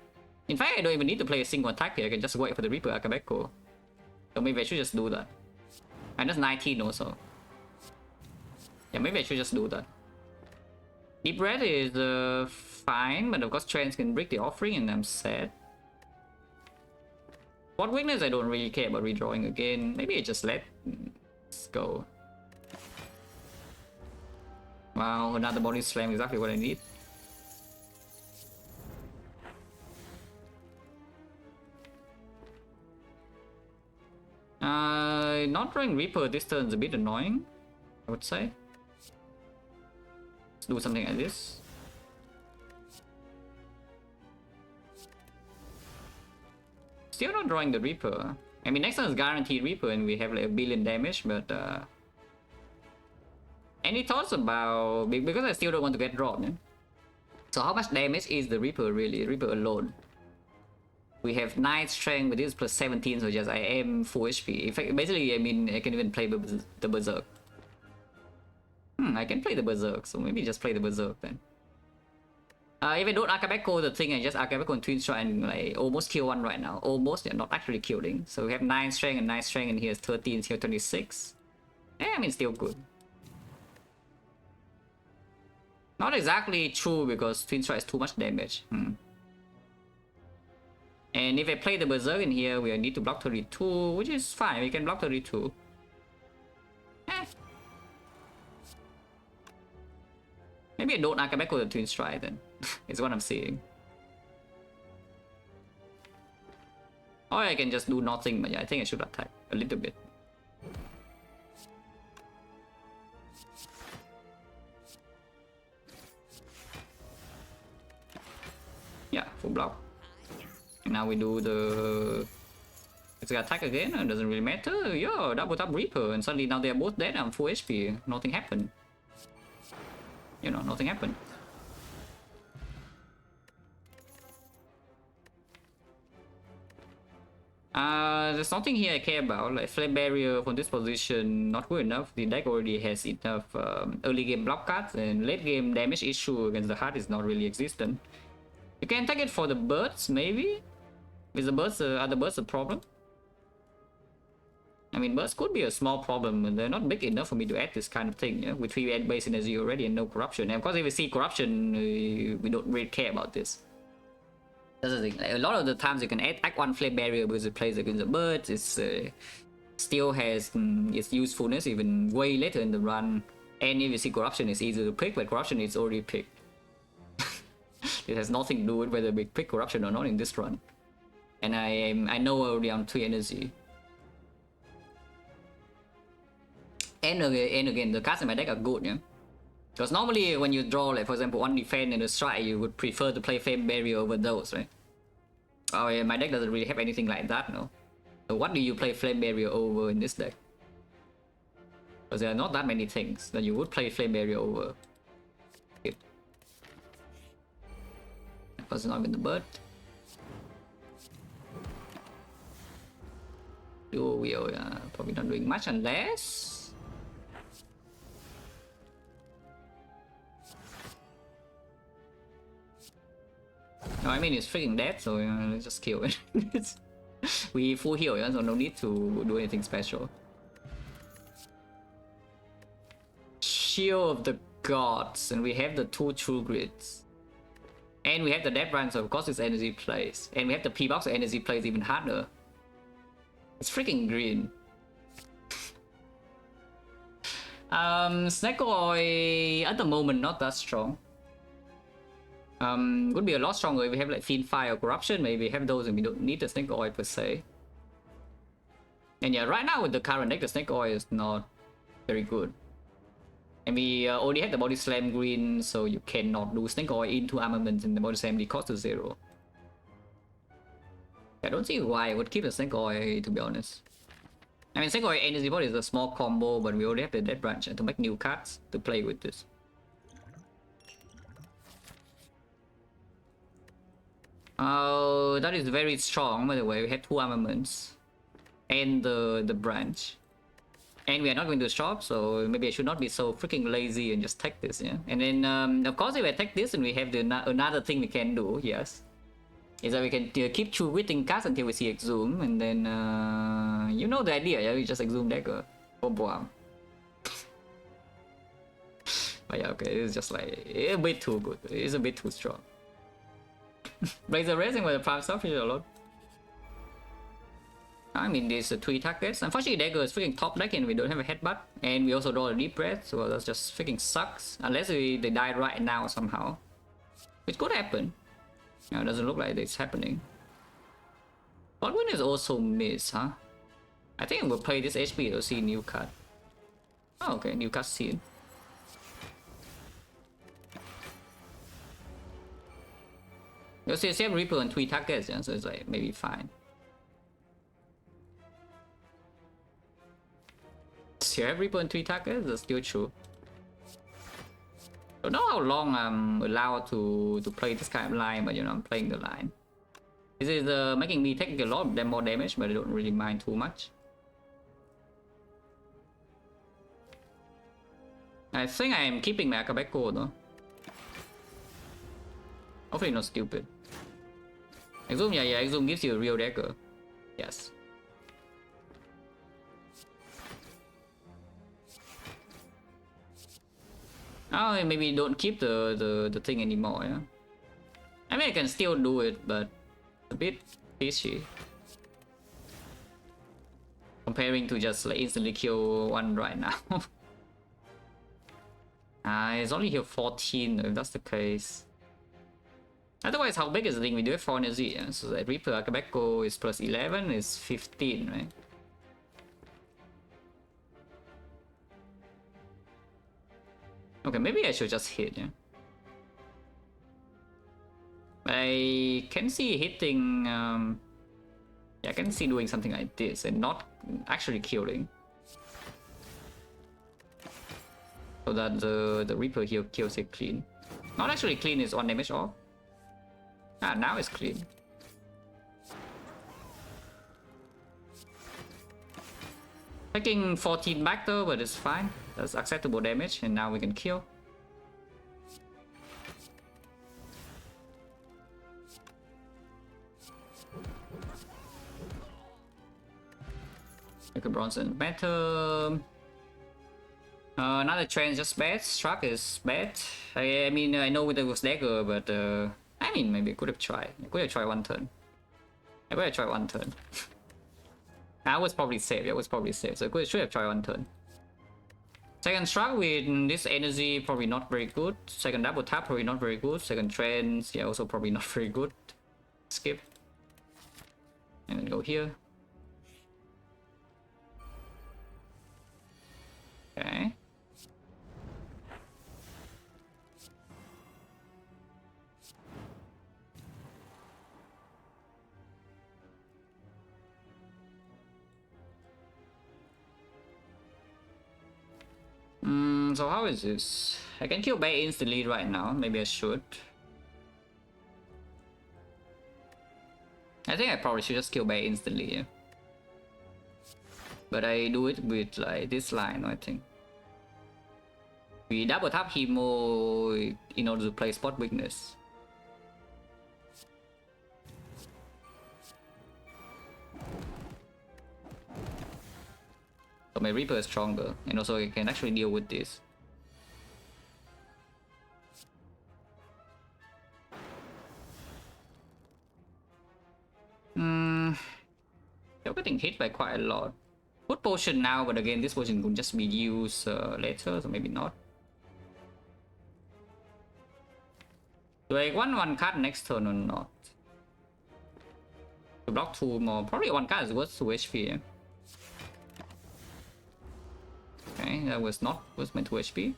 Speaker 1: In fact, I don't even need to play a single attack here. I can just wait for the Reaper Akabeko. So maybe I should just do that. Minus 19 also. Yeah, maybe I should just do that. Deep Red is fine, but of course Trends can break the offering and I'm sad. What weakness I don't really care about redrawing again. Maybe I just let's go. Wow, another body slam, exactly what I need. Not drawing Reaper this turn is a bit annoying, I would say. Let's do something like this. Still not drawing the Reaper. I mean, next turn is guaranteed Reaper and we have like 1 billion damage, but any thoughts about... because I still don't want to get dropped, yeah? So how much damage is the Reaper really? Reaper alone. We have 9 strength, but this is plus 17, so just I am full HP. In fact, basically, I mean, I can even play the Berserk. I can play the Berserk, so maybe just play the Berserk then. If I don't Akabeko the thing, I just Akabeko and Twin Strike and like almost kill one right now. Almost, yeah, not actually killing. So we have 9 strength and 9 strength, and here's 13, here 26. Yeah, I mean, still good. Not exactly true because Twin Strike is too much damage. And if I play the Berserk in here, we need to block 32, which is fine. We can block 32. Maybe I don't Akabeko the Twin Strike then. Is what I'm seeing. Or I can just do nothing, but yeah, I think I should attack a little bit. Yeah, full block. And now we do the... It's gonna attack again, it doesn't really matter. Yo, double tap Reaper, and suddenly now they're both dead, I'm full HP. Nothing happened. You know, nothing happened. There's nothing here I care about. Like flame barrier from this position, not good enough. The deck already has enough early game block cards, and late game damage issue against the heart is not really existent. You can take it for the birds, maybe. Is the birds are the birds a problem? I mean, birds could be a small problem, but they're not big enough for me to add this kind of thing. Yeah? With 3 base energy already and no corruption. And of course, if we see corruption, we don't really care about this. That's the thing. Like, a lot of the times you can add 1 flame barrier because it plays against the birds. It's still has its usefulness even way later in the run. And if you see corruption, it's easy to pick, but corruption is already picked. It has nothing to do with whether we pick corruption or not in this run. And I know already on 3 energy. And again, the cards in my deck are good, yeah. Because normally when you draw, like for example, 1 defense and a strike, you would prefer to play flame barrier over those, right? Oh yeah, my deck doesn't really have anything like that, no. So what do you play flame barrier over in this deck? Because there are not that many things that you would play flame barrier over. Okay. Because it's not even the bird. Dual wheel, probably not doing much unless... No, I mean it's freaking dead, so let's just kill it. We full heal, yeah, so no need to do anything special. Shield of the Gods, and we have the 2 True Grids. And we have the Death Run, so of course it's energy plays. And we have the P-Box, so energy plays even harder. It's freaking green. Snake Oil at the moment not that strong. Would be a lot stronger if we have like Fiend Fire or Corruption. Maybe we have those and we don't need the Snake Oil per se. And yeah, right now with the current deck, the Snake Oil is not very good. And we already have the Body Slam green, so you cannot do Snake Oil into armaments and the Body Slam cost to 0. I don't see why I would keep the Snake Oil, to be honest. I mean, Snake Oil Energy Body is a small combo, but we already have the Death Branch to make new cards to play with this. Oh, that is very strong, by the way. We have 2 armaments and the branch. And we are not going to shop, so maybe I should not be so freaking lazy and just take this, yeah? And then, of course, if I take this and we have another thing we can do, yes, is that we can keep witting cards until we see Exhume, and then, you know the idea, yeah? We just Exhume dagger. Boom, boom. But yeah, okay, it's just like, a bit too good. It's a bit too strong. Razor Racing with the prime stuff is a lot. I mean, there's 3 targets. Unfortunately, dagger is freaking top deck and we don't have a headbutt. And we also draw a deep breath, so that just freaking sucks. Unless they die right now somehow. Which could happen. It doesn't look like it's happening. Godwin is also miss, huh? I think we'll play this HP to see new card. Oh, okay, new card seen. You'll see same Reaper on 3 targets, yeah, so it's like maybe fine. So you have Reaper on 3 targets, that's still true. I don't know how long I'm allowed to play this kind of line, but you know, I'm playing the line. This is making me take a lot more damage, but I don't really mind too much. I think I am keeping my Akabeko though. Hopefully not stupid. Exhume, yeah, Exhume gives you a real dagger. Yes. Oh, maybe don't keep the thing anymore, yeah? I mean, I can still do it, but a bit fishy. Comparing to just like instantly kill 1 right now. It's only here 14 if that's the case. Otherwise, how big is the thing? We do have 4 energy, yeah? So that Reaper Akabeko is plus 11, is 15, right? Okay, maybe I should just hit, yeah? I can see hitting... yeah, I can see doing something like this and not actually killing. So that the Reaper here kills it clean. Not actually clean, is 1 damage off. Ah, now it's clean. Taking 14 back though, but it's fine. That's acceptable damage, and now we can kill. Like a Bronson better. Another trend just bad. Struck is bad. I mean, I know it was dagger, but I mean, maybe I could have tried. I could have tried one turn. I could have tried one turn. I was probably safe. I was probably safe. So I should have tried one turn. Second struck with this energy, probably not very good. Second double tap, probably not very good. Second trend, yeah, also probably not very good. Skip. And then go here. Okay. So how is this? I can kill Bay instantly right now. Maybe I should. I think I probably should just kill Bay instantly, yeah. But I do it with like this line, I think. We double tap Hemo in order to play spot weakness. So my Reaper is stronger, and also I can actually deal with this. You're getting hit by quite a lot. Put potion now, but again, this potion could just be used later, so maybe not. Do I want one card next turn or not? To block 2 more, probably one card is worth 2 HP. Yeah? Okay, that was not worth my 2 HP.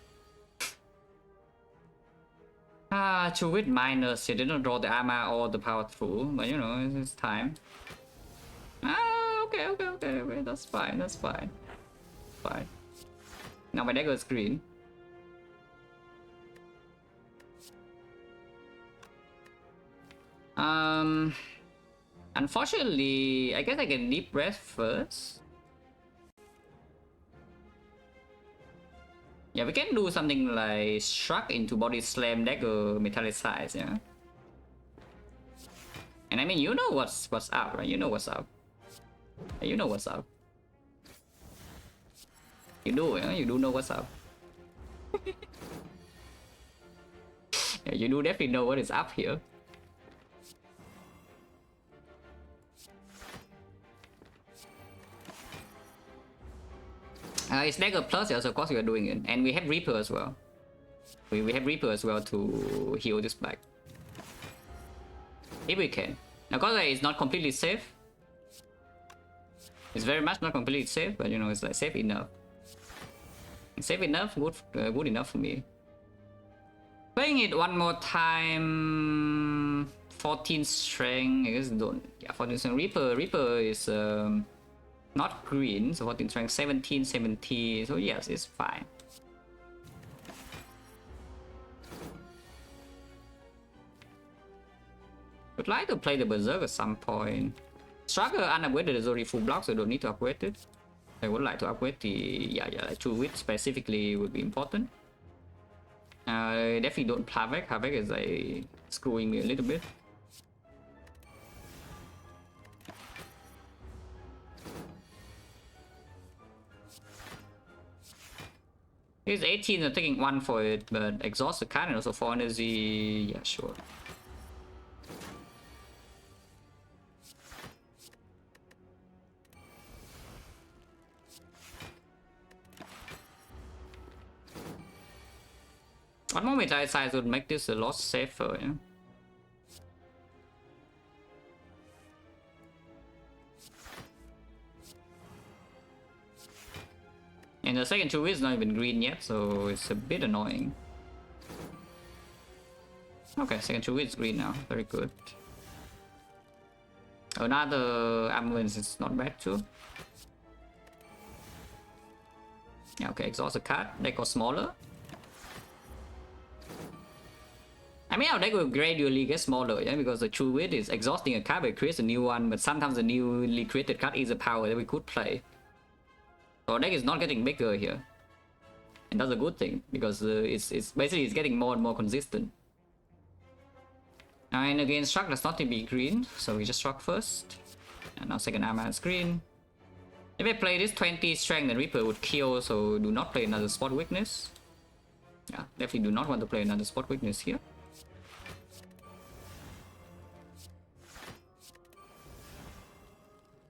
Speaker 1: Two with minus, you didn't draw the armor or the power through, but you know, it's time. Okay, that's fine, that's fine. Fine. Now my dagger is green. Unfortunately, I guess I can deep breath first. Yeah, we can do something like struck into body slam dagger metallicize, yeah. And I mean, you know what's up, right? You know what's up. You know what's up. You do, yeah? You do know what's up. Yeah, you do definitely know what is up here. It's dagger plus, yeah, so of course we are doing it. And we have Reaper as well. We have Reaper as well to heal this back. If we can. Now, of course, it's not completely safe. It's very much not completely safe, but you know, it's like safe enough. It's safe enough, good enough for me. Playing it one more time. 14 strength, I guess don't. Yeah, 14 strength. Reaper is not green, so 14 strength, 17, 70. So yes, it's fine. Would like to play the Berserk at some point. Struggle unupgraded is already full block, so I don't need to upgrade it. I would like to upgrade the like True Wit specifically would be important. Definitely don't Havoc. Havoc is like screwing me a little bit. He's 18, so taking 1 for it, but exhaust the card and also 4 energy. Yeah, sure. One more metal size would make this a lot safer, yeah. And the second two is not even green yet, so it's a bit annoying. Okay, second two is green now, very good. Another ambulance is not bad too. Yeah, okay, exhaust the card, they got smaller. I mean, our deck will gradually get smaller, yeah, because the true wit is exhausting a card, but it creates a new one, but sometimes the newly created card is a power that we could play. So our deck is not getting bigger here. And that's a good thing, because it's basically it's getting more and more consistent. And again, struck does not to be green, so we just struck first. And now second armor has green. If I play this 20 strength, then Reaper would kill, so do not play another spot weakness. Yeah, definitely do not want to play another spot weakness here.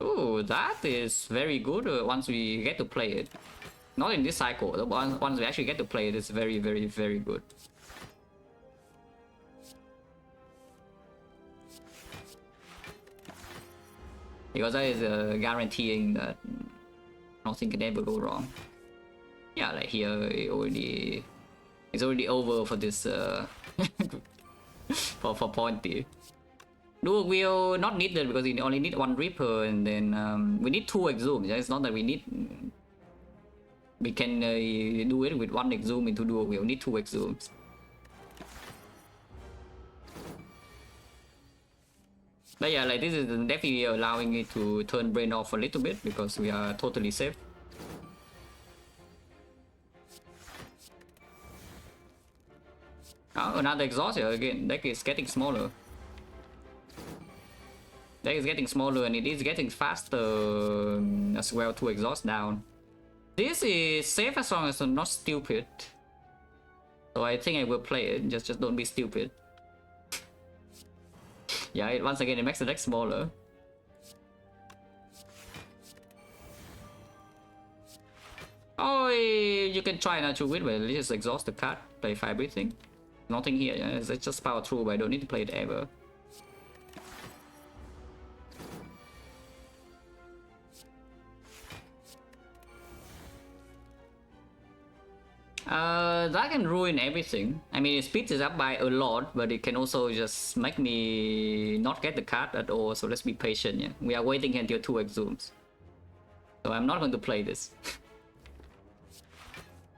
Speaker 1: Oh, that is very good once we get to play it. Not in this cycle, but once we actually get to play it, it's very, very, very good. Because that is guaranteeing that nothing can ever go wrong. Yeah, like here, it's already over for this for Pointy. Dual wheel not needed because we only need one Reaper, and then we need 2 exhumes. It's not that we need. We can do it with 1 exhume into dual wheel. We need 2 exhumes. But yeah, like this is definitely allowing it to turn brain off a little bit because we are totally safe. Oh, another exhaust here again. Deck is getting smaller. Deck is getting smaller and it is getting faster as well to exhaust down. This is safe as long as I'm not stupid. So I think I will play it. Just don't be stupid. Yeah, once again it makes the deck smaller. Oh, you can try not to win, but let's just exhaust the card. Play 5 breathing. Nothing here, yeah? It's just power through, but I don't need to play it ever. That can ruin everything. I mean, it speeds it up by a lot, but it can also just make me not get the card at all, so let's be patient, yeah? We are waiting until 2 exhumes. So I'm not going to play this.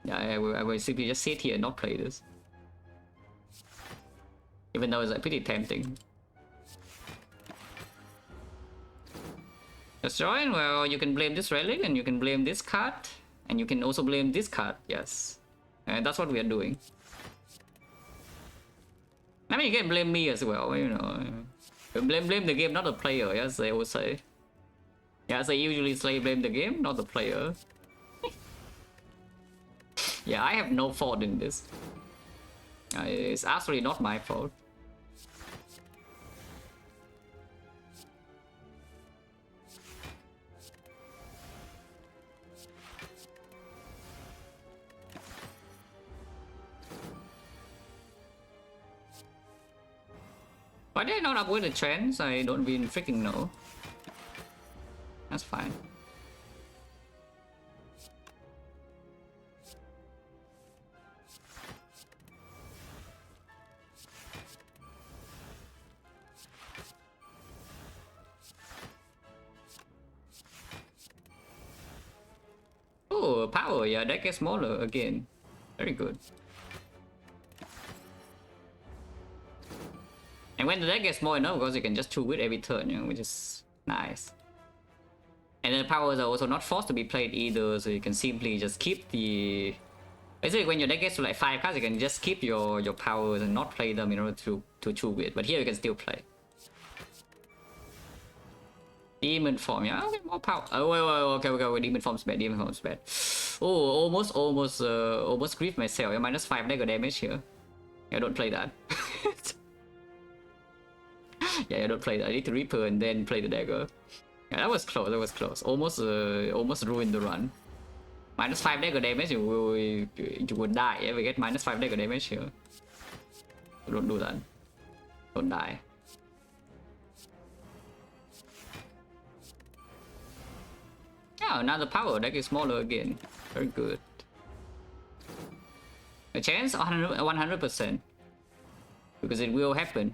Speaker 1: Yeah, I will simply just sit here and not play this. Even though it's like pretty tempting. Just join? Well, you can blame this relic, and you can blame this card, and you can also blame this card, yes. And that's what we are doing. I mean, you can blame me as well, you know. Blame the game, not the player, yes, they would say. Yes, they usually say blame the game, not the player. Yeah, I have no fault in this. It's absolutely not my fault. Why did I not upgrade the trends? I don't even freaking know. That's fine. Oh, power, yeah, that gets smaller again. Very good. And when the deck gets small enough, because you can just chew it every turn, you know, which is nice. And then powers are also not forced to be played either, so you can simply just keep the... Basically, when your deck gets to like 5 cards, you can just keep your powers and not play them in order to chew it. But here you can still play. Demon form, yeah, okay, more power. Oh, wait, okay, demon form's bad, demon form's bad. Oh, almost grief myself. Yeah, minus 5 dagger damage here. Yeah, don't play that. Yeah, I don't play that. I need to Reaper and then play the dagger. Yeah, that was close, that was close. Almost ruined the run. Minus 5 dagger damage, you will die. Yeah, we get minus 5 dagger damage here. Don't do that. Don't die. Yeah, another power deck is smaller again. Very good. A chance 100%. Because it will happen.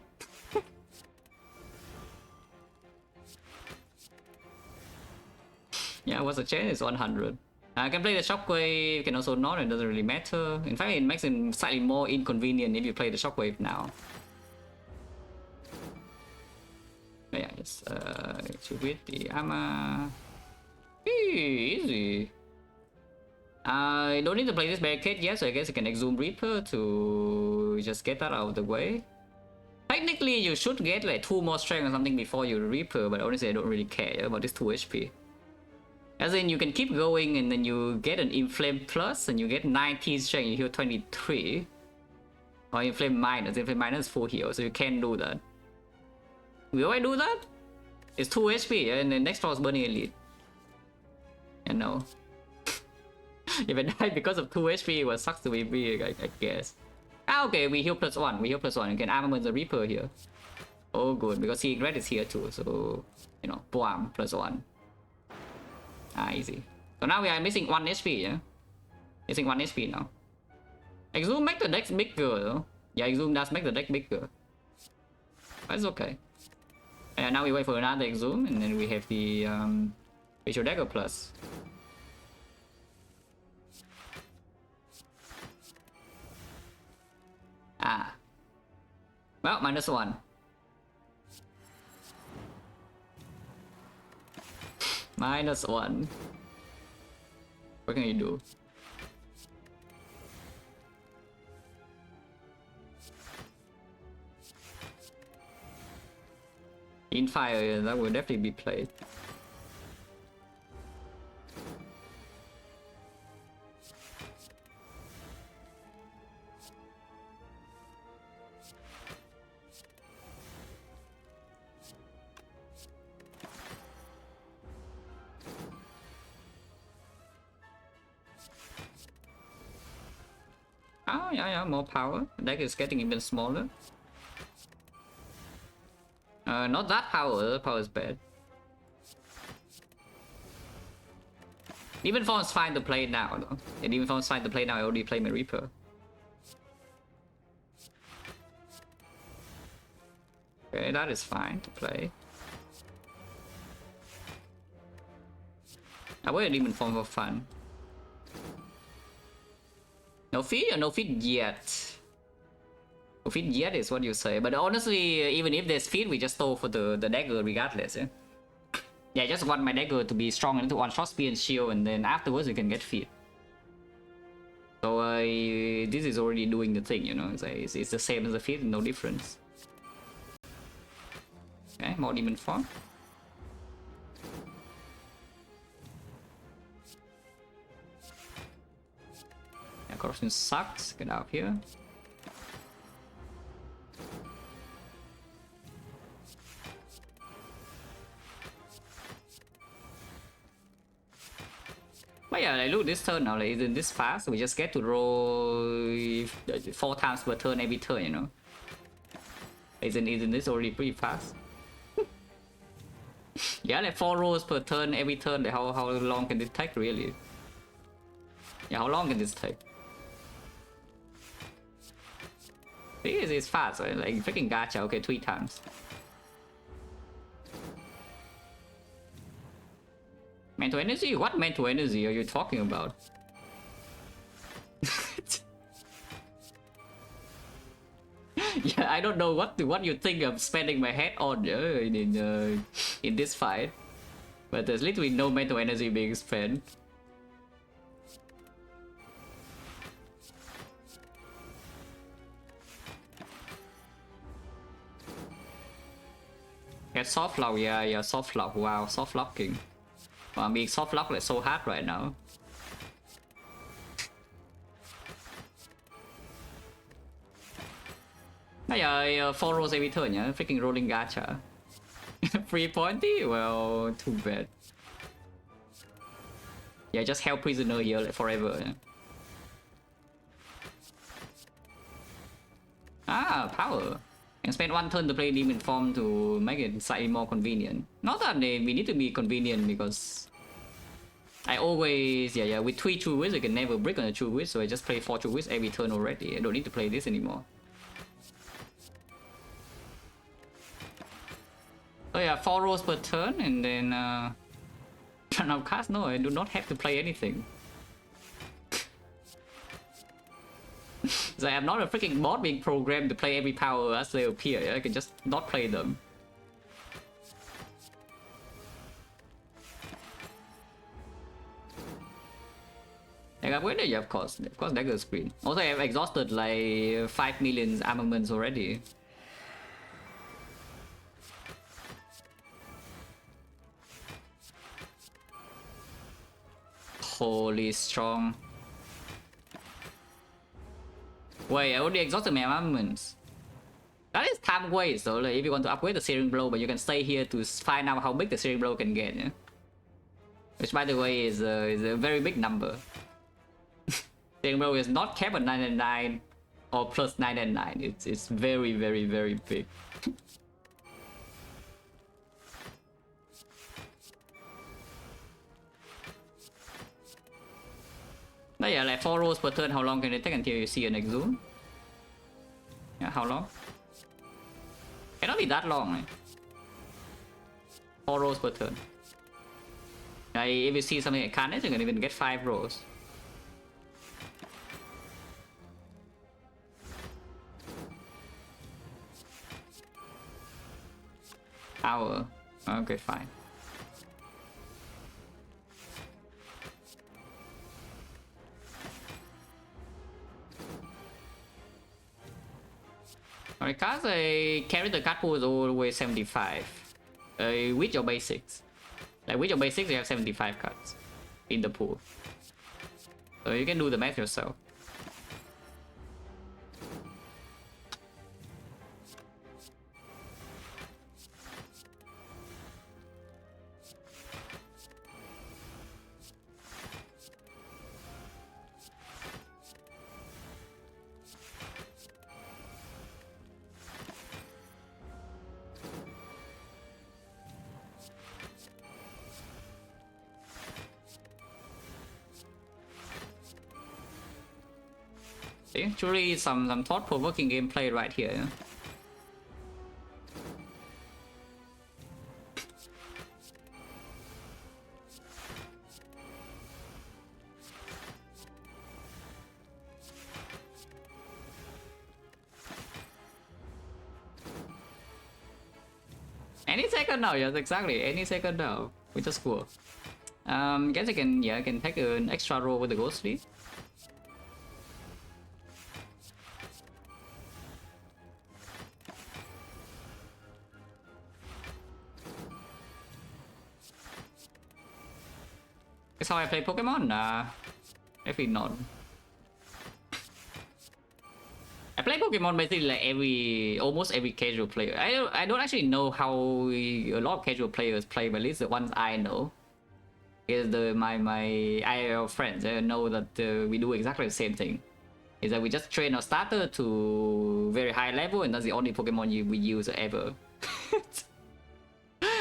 Speaker 1: Yeah, what's the chance? It's 100. I can play the Shockwave, can also not, it doesn't really matter. In fact, it makes it slightly more inconvenient if you play the Shockwave now. But yeah, just shoot with the armor. Easy. I don't need to play this barricade yet, so I guess I can Exhume Reaper to just get that out of the way. Technically, you should get like 2 more strength or something before you Reaper, but honestly, I don't really care about this 2 HP. As in, you can keep going and then you get an Inflame Plus and you get 19 strength, you heal 23. Or Inflame Minus. Inflame Minus is full heal, so you can do that. Will I do that? It's 2 HP and then next draw is Burning Elite. And no. If I die because of 2 HP, it sucks to be me, I guess. Ah, okay, we heal +1. We heal +1. You can armament the Reaper here. Oh, good, because Secret is here too, so you know, boom, +1. Ah, easy. So now we are missing 1 HP, yeah? Missing 1 HP now. Exhume make the deck bigger, though. Yeah, Exhume does make the deck bigger. But it's okay. And now we wait for another Exhume, and then we have the Visual Dagger Plus. Ah. Well, -1. -1. What can you do? In fire, that will definitely be played. Oh, yeah, more power. The deck is getting even smaller. Not that power. The power is bad. Even Form's fine to play now, though. And even Form's fine to play now, I already play my Reaper. Okay, that is fine to play. I wear a Demon Form for fun. No feed or no feed yet? No feed yet is what you say, but honestly, even if there's feed, we just stole for the dagger regardless, yeah? Yeah, I just want my dagger to be strong enough to one-shot spear and shield, and then afterwards you can get feed. So this is already doing the thing, you know, it's the same as the feed, no difference. Okay, more Demon Form. Yeah, corruption sucks, get out here. But yeah, like, look, this turn now, like, isn't this fast? We just get to roll 4 times per turn every turn, you know? Isn't this already pretty fast? Yeah, like 4 rolls per turn every turn. Like, how long can this take, really? Yeah, how long can this take? This is fast, right? Like, freaking gacha, okay, 3 times. Mental energy? What mental energy are you talking about? Yeah, I don't know what you think I'm spending my head on in this fight, but there's literally no mental energy being spent. Yeah, soft lock, yeah, soft lock. Wow, soft locking. Well, I'm being soft locked like so hard right now. Yeah, 4 rolls every turn, yeah. Freaking rolling gacha. Free pointy? Well, too bad. Yeah, just held prisoner here like forever. Yeah. Ah, power. And spend 1 turn to play Demon Form to make it slightly more convenient. Not that we need to be convenient because I always, yeah, with 3 True Wits, I can never break on a True Wit, so I just play 4 True Wits every turn already. I don't need to play this anymore. So yeah, 4 rolls per turn, and then turn out cast. No, I do not have to play anything. So I'm not a freaking bot being programmed to play every power as they appear. I can just not play them. Like upgraded, yeah, of course dagger screen. Also, I have exhausted like 5 million armaments already. Holy strong. Wait, I already exhausted my armaments. That is time waste though, like, if you want to upgrade the searing blow, but you can stay here to find out how big the searing blow can get, yeah? Which by the way is a very big number. Searing blow is not capped at 999 or plus 999. It's very big. But yeah, like 4 rolls per turn, how long can it take until you see an exhume? Yeah, how long? Cannot be that long, eh? 4 rolls per turn. Like, if you see something like Carnage, you can even get 5 rolls. Hour. Okay, fine. Alright, cards, I carry the card pool is always 75. With your basics. Like with your basics, you have 75 cards in the pool. So you can do the math yourself. See, truly some thought-provoking gameplay right here. Yeah? Any second now, yes, exactly. Any second now, which is cool. Guess I can take an extra roll with the ghostly. That's how I play Pokemon? Nah, maybe not. I play Pokemon basically like almost every casual player. I don't actually know how a lot of casual players play, but at least the ones I know is my IRL friends. I know that we do exactly the same thing. Is that we just train our starter to very high level, and that's the only Pokemon we use ever.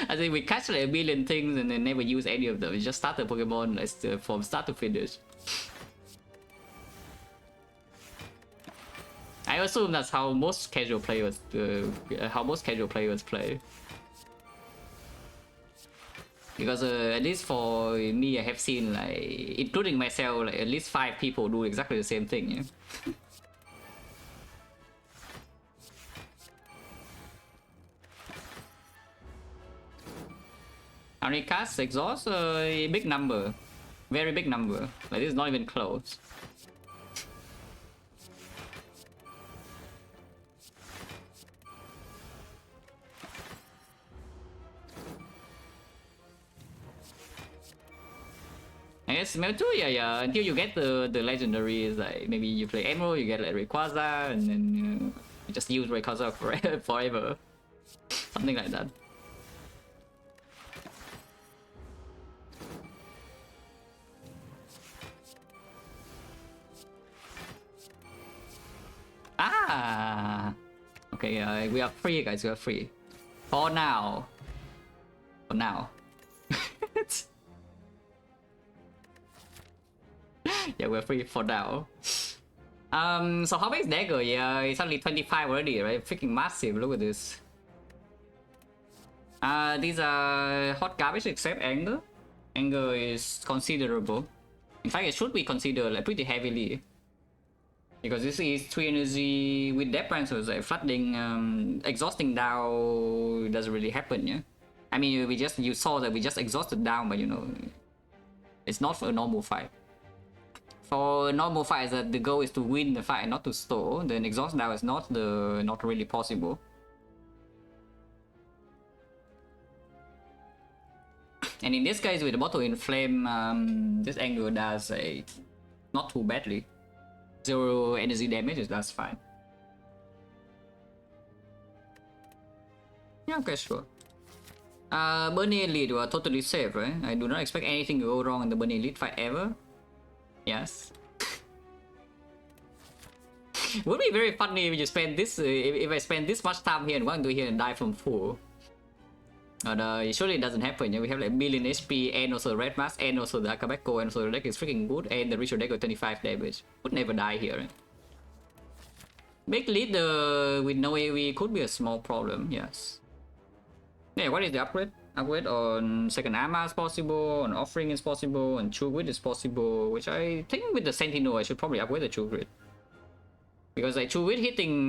Speaker 1: I think we catch like a billion things and then never use any of them. We just start the Pokemon from start to finish. I assume that's how most casual players play. Because at least for me, I have seen like, including myself, like at least 5 people do exactly the same thing. Yeah? How many casts? Exhaust? A big number. Very big number. Like, this is not even close. I guess Mel 2, yeah. Until you get the legendaries, like maybe you play Emerald, you get like Rayquaza, and then you just use Rayquaza forever. Something like that. Ah! Okay, we are free, guys. We are free. For now. For now. Yeah, we're free for now. So how big is Dagger? Yeah, it's only 25 already, right? Freaking massive. Look at this. These are hot garbage except Anger. Anger is considerable. In fact, it should be considered like pretty heavily. Because this is 3 energy with depth transfers, like flooding, exhausting down doesn't really happen, yeah? I mean, you saw that we just exhausted down, but you know, it's not for a normal fight. for normal fights that the goal is to win the fight, not to stall, then exhaust now is not really possible. And in this case, with the bottle in flame, this angle does not too badly. 0 energy damage, that's fine. Yeah, okay, sure. Bunny Elite were totally safe, right? I do not expect anything to go wrong in the Bunny Elite fight ever. Yes. Would be very funny if you spend this, if I spend this much time here and want to here and die from full. But it surely doesn't happen. Yeah? We have like billion HP and also red mask and also the Akabeko and also the deck is freaking good and the ritual deck with 25 damage. Would never die here. Right? Big lead with no AoE could be a small problem, yes. Yeah, what is the upgrade? Upgrade on second armor is possible, on offering is possible, and true grid is possible, which I think with the Sentinel I should probably upgrade the true grid. Because like true grid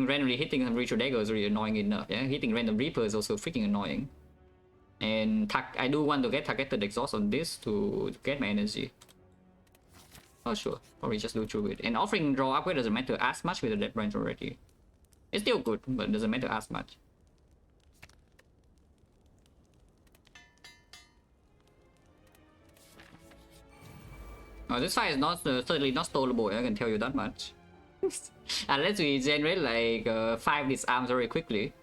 Speaker 1: randomly hitting some ritual dagger is really annoying enough, yeah? Hitting random reaper is also freaking annoying. And I do want to get targeted exhaust on this to get my energy. Oh sure, probably just do true grid. And offering draw upgrade doesn't matter as much with the dead branch already. It's still good, but doesn't matter as much. Oh, this fight is not certainly not stallable, I can tell you that much. Unless we generate like 5 disarms very quickly.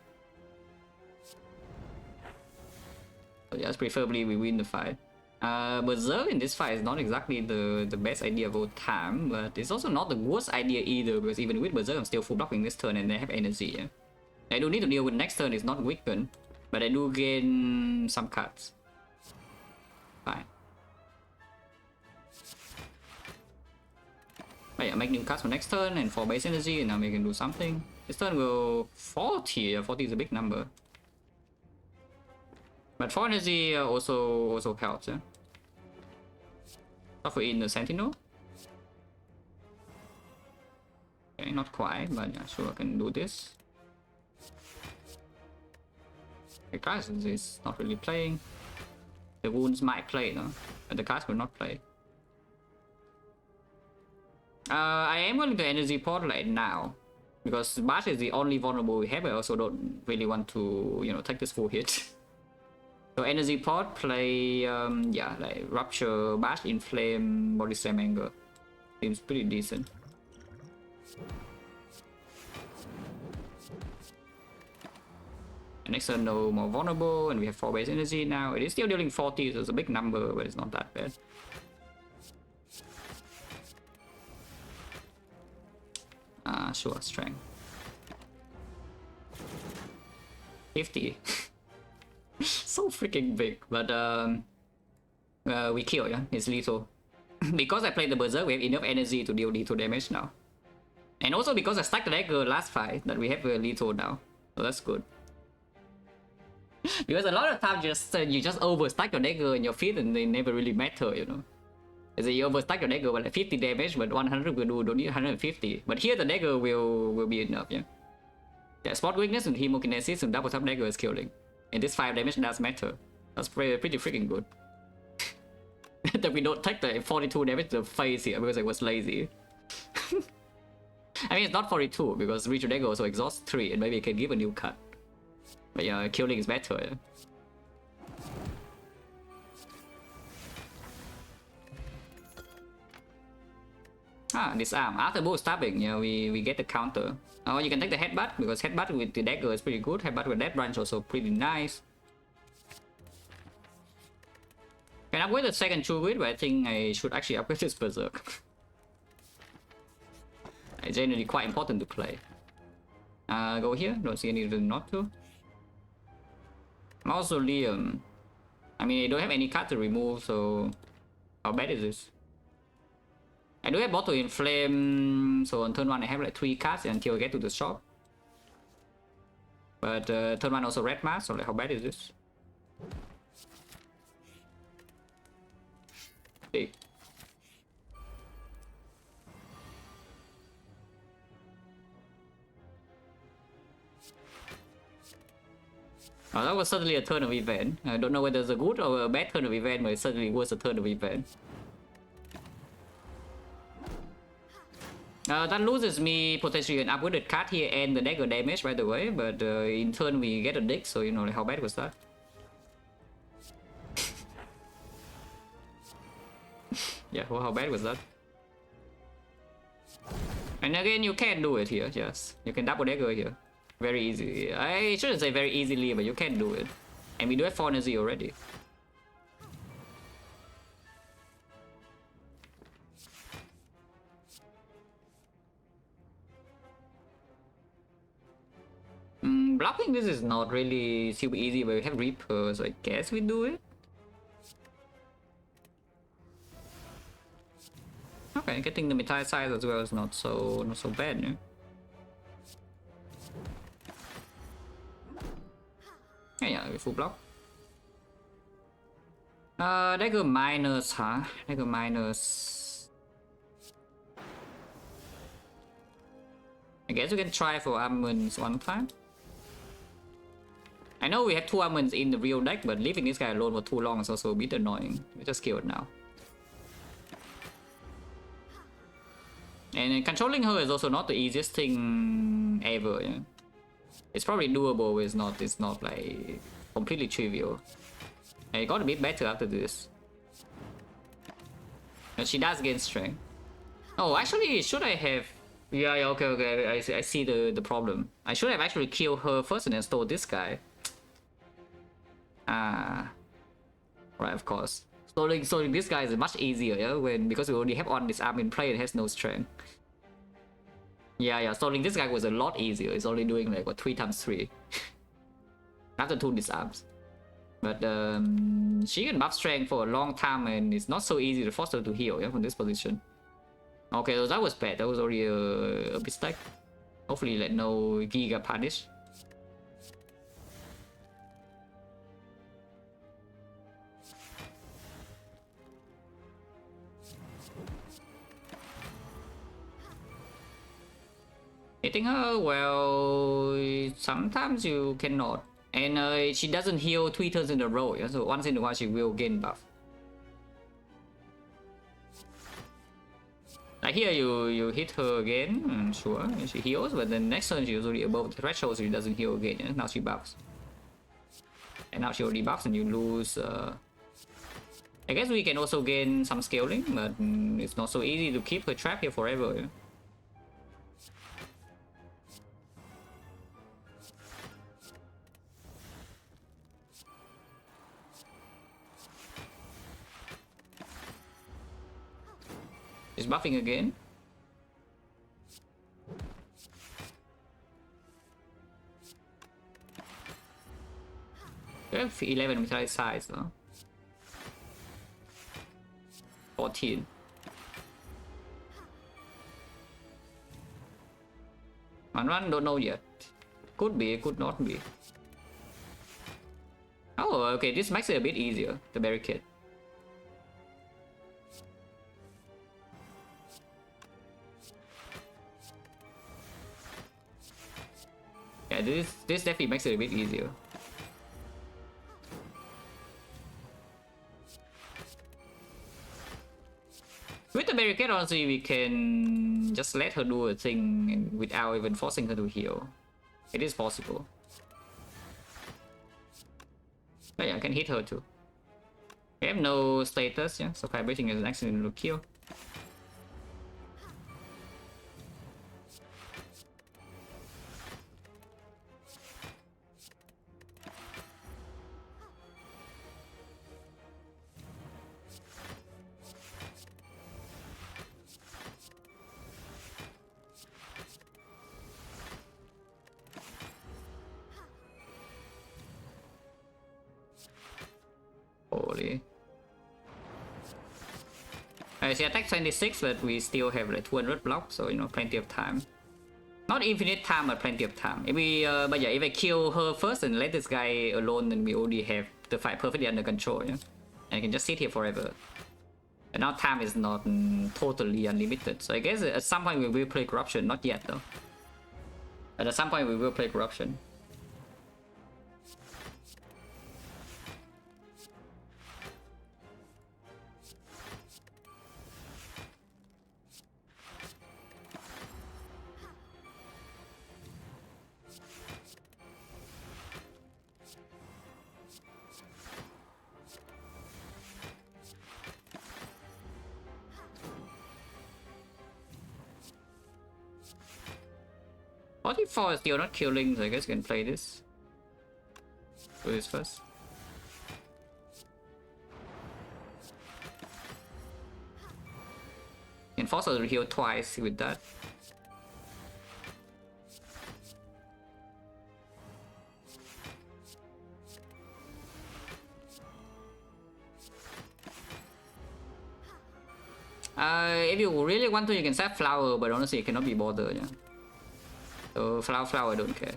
Speaker 1: So yes, preferably we win the fight. Berserk in this fight is not exactly the best idea of all time, but it's also not the worst idea either, because even with Berserk I'm still full blocking this turn and they have energy. Yeah? I do need to deal with next turn, it's not weakened, but I do gain some cuts. Fine. But yeah, make new cuts for next turn and 4 base energy, and now we can do something. This turn will 40. 40 is a big number. But 4 energy also helps. Yeah? Offer in the Sentinel. Okay, not quite, but yeah, sure I can do this. The class is not really playing. The wounds might play, no? But the class will not play. I am going to energy port right now because Bash is the only vulnerable we have. I also don't really want to, you know, take this full hit. So energy port, play, yeah, like rupture, Bash, inflame, body slam, anger. Seems pretty decent. And next turn, no more vulnerable, and we have 4 base energy now. It is still dealing 40, so it's a big number, but it's not that bad. Sure, strength. 50. So freaking big, but we kill, yeah, it's lethal. Because I played the Berserk, we have enough energy to deal lethal damage now. And also because I stacked the dagger last fight, that we have lethal now. So that's good. Because a lot of times you just overstack your dagger in your feet and they never really matter, you know. So you overstack your dagger with like 50 damage, but 100 will do, don't need 150. But here the dagger will be enough, yeah. Yeah, spot weakness and hemokinesis and double tap dagger is killing. And this 5 damage does matter. That's pretty freaking good. That we don't take the 42 damage to the face here because I was lazy. I mean, it's not 42 because Ritual Dagger also exhausts 3 and maybe I can give a new cut. But yeah, killing is better. Yeah. Disarm. After bow stabbing, yeah, we get the counter. Oh, you can take the headbutt because headbutt with the dagger is pretty good. Headbutt with that branch also pretty nice. Can upgrade the second true grid, but I think I should actually upgrade this Berserk. It's generally quite important to play. Go here. Don't see any reason not to. Mausoleum. I mean, I don't have any card to remove, so how bad is this? I do have Bottle in Flame, so on turn 1 I have like 3 cards until I get to the shop. But turn 1 also Red Mask, so like how bad is this? Big. Oh, that was certainly a turn of event. I don't know whether it's a good or a bad turn of event, but it certainly was a turn of event. That loses me potentially an upgraded card here and the dagger damage, by the way, but in turn we get a dick, so you know, like, how bad was that? Yeah, well, how bad was that? And again, you can do it here, yes. You can double dagger here. Very easy. I shouldn't say very easily, but you can do it. And we do have 4 energy already. Blocking this is not really super easy, but we have Reaper, so I guess we do it. Okay, getting the Metal size as well is not so bad, no? Yeah, we full block. Dagger minus, huh? Dagger minus. I guess we can try for armaments one time. I know we have 2 armaments in the real deck, but leaving this guy alone for too long is also a bit annoying. We just kill it now. And controlling her is also not the easiest thing ever. Yeah? It's probably doable, it's not like completely trivial. And it got a bit better after this. And she does gain strength. Oh, actually, should I have... Yeah, okay, I see the problem. I should have actually killed her first and then stole this guy. Right, of course. Stoling this guy is much easier, yeah? Because we already have on this arm in play and has no strength. Yeah, stoling this guy was a lot easier. It's only doing like, what, 3 times 3. After 2 disarms. But she can buff strength for a long time and it's not so easy to force her to heal, yeah, from this position. Okay, so that was bad. That was already a mistake. Hopefully, like, no Giga punish. Hitting her, well, sometimes you cannot. And she doesn't heal 3 turns in a row, yeah? So once in a while she will gain buff. Like here you hit her again, sure, she heals, but then next turn she's already above the threshold, so she doesn't heal again, yeah? Now she buffs. And now she already buffs and you lose... I guess we can also gain some scaling, but it's not so easy to keep her trapped here forever, yeah? She's buffing again. We have 11 metal size, though. 14. Run, don't know yet. Could be, could not be. Oh, okay, this makes it a bit easier, the barricade. Yeah, this definitely makes it a bit easier. With the barricade, honestly, we can just let her do a thing without even forcing her to heal. It is possible. But yeah, I can hit her too. We have no status, yeah, so fibrating is an accidental kill. Holy. She attacked 26, but we still have like 200 blocks, so you know, plenty of time. Not infinite time, but plenty of time. If we, but yeah, if I kill her first and let this guy alone, then we already have the fight perfectly under control, yeah? And I can just sit here forever. And now time is not totally unlimited, so I guess at some point we will play corruption. Not yet though. But at some point we will play corruption. 44 is still not killing, so I guess you can play this. Do this first. Can force her to heal twice with that. If you really want to, you can set flower, but honestly, it cannot be bothered. Yeah. So flower, I don't care.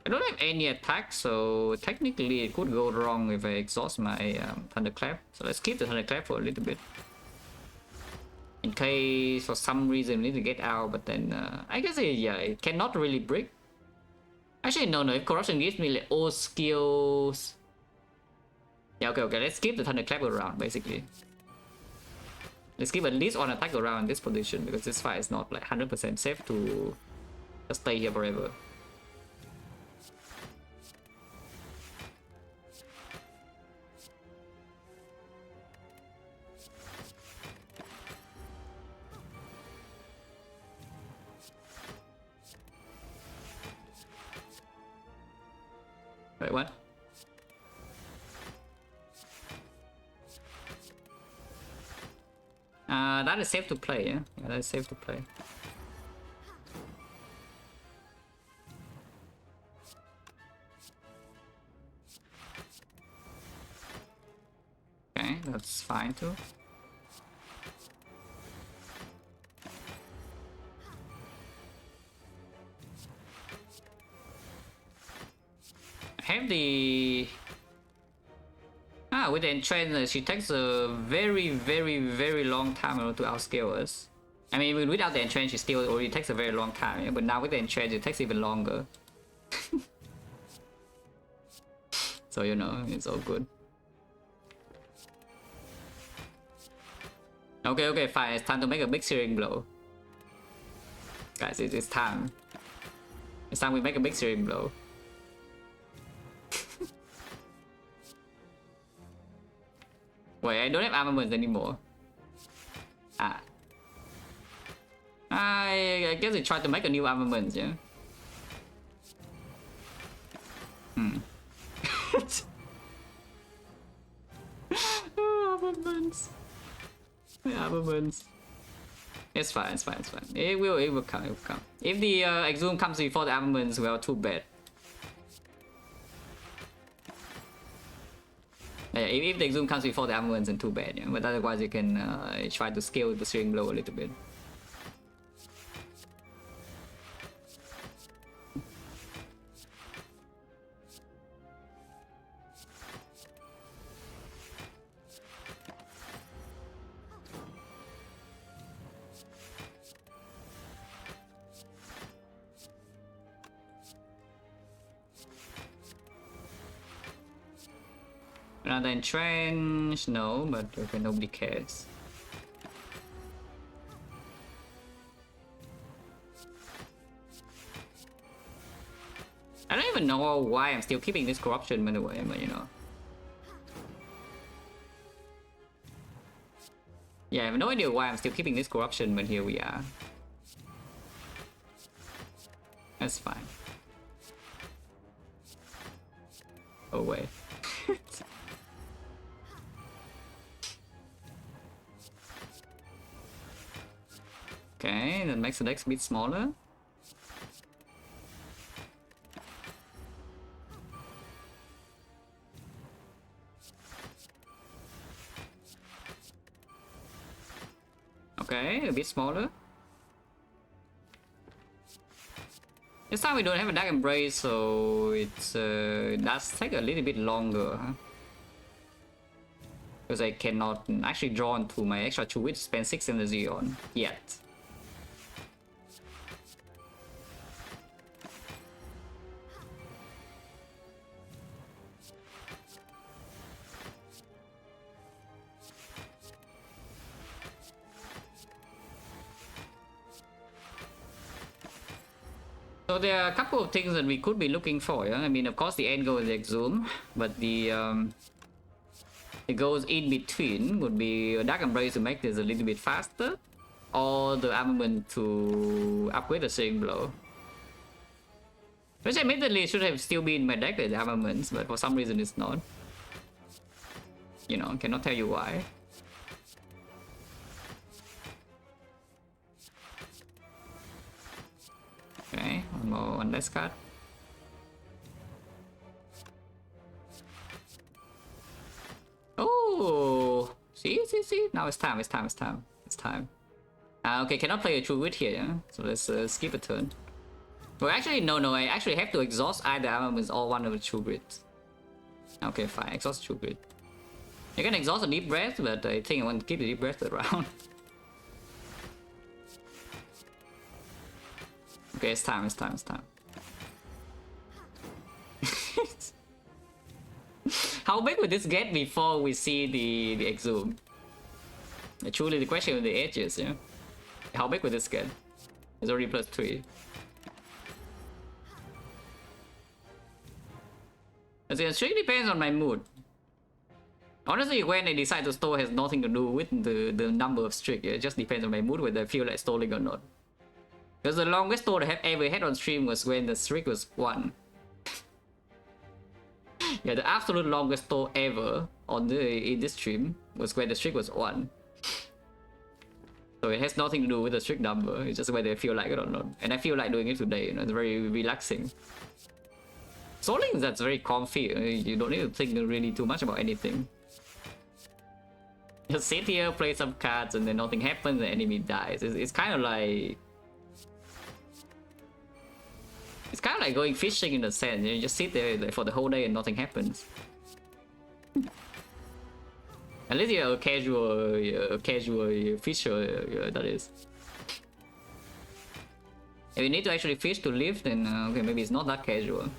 Speaker 1: I don't have any attack, so technically it could go wrong if I exhaust my Thunderclap. So let's keep the Thunderclap for a little bit. In case for some reason we need to get out, but then I guess it cannot really break. Actually, no, if Corruption gives me like all skills... Yeah, okay, let's keep the Thunderclap around, basically. Let's keep at least one attack around in this position, because this fight is not like 100% safe to just stay here forever. Wait, what? That is safe to play, yeah? Yeah, that is safe to play. Okay, that's fine too. I have the... with the entrance, she takes a very long time to outscale us. I mean, without the entrance, she still already takes a very long time, yeah? But now with the entrance, it takes even longer. So, you know, it's all good. Okay, fine. It's time to make a big searing blow. Guys, it's time. It's time we make a big searing blow. Wait, I don't have armaments anymore. I guess I tried to make a new armament, yeah? Armaments. Armaments. It's fine. It will come, If the exhume comes before the armaments, well, too bad. Yeah, if the exhume comes before the armaments, then too bad, yeah? But otherwise you can try to scale the searing blow a little bit. Another entrench, no, but okay, nobody cares. I don't even know why I'm still keeping this corruption, by the way, but you know. Yeah, I have no idea why I'm still keeping this corruption, but here we are. That's fine. Oh wait. Okay, that makes the deck a bit smaller. Okay, a bit smaller. This time we don't have a Dark Embrace, so it's it does take a little bit longer, huh? Because I cannot actually draw onto my extra 2 which spend 6 energy on yet. So there are a couple of things that we could be looking for. Yeah? I mean, of course, the end goal is exhume, but the it goes in between would be a Dark Embrace to make this a little bit faster, or the armament to upgrade the Searing Blow. Which admittedly should have still been in my deck with armaments, but for some reason it's not. You know, cannot tell you why. Okay, one less card. Oh, see. Now it's time. Okay, cannot play a True Wit here, yeah? So let's skip a turn. Well, actually, no, I actually have to exhaust either armaments or one of the True Grit. Okay, fine, exhaust True Grit. You can exhaust a Deep Breath, but I think I want to keep the Deep Breath around. Okay, it's time. How big would this get before we see the exhume? Truly the question of the edges, yeah? How big would this get? It's already +3. It strictly depends on my mood. Honestly, when I decide to stall has nothing to do with the number of streak. It just depends on my mood whether I feel like stalling or not. Because the longest stall I have ever had on stream was when the streak was 1. Yeah, the absolute longest stall ever in this stream was when the streak was 1. So it has nothing to do with the streak number. It's just whether I feel like it or not. And I feel like doing it today. You know, it's very relaxing. Stalling, that's very comfy. You don't need to think really too much about anything. Just sit here, play some cards, and then nothing happens, the enemy dies. It's kind of like... It's kind of like going fishing in a sense. You just sit there for the whole day and nothing happens. Unless you're a casual fisher, that is. If you need to actually fish to live, then okay, maybe it's not that casual.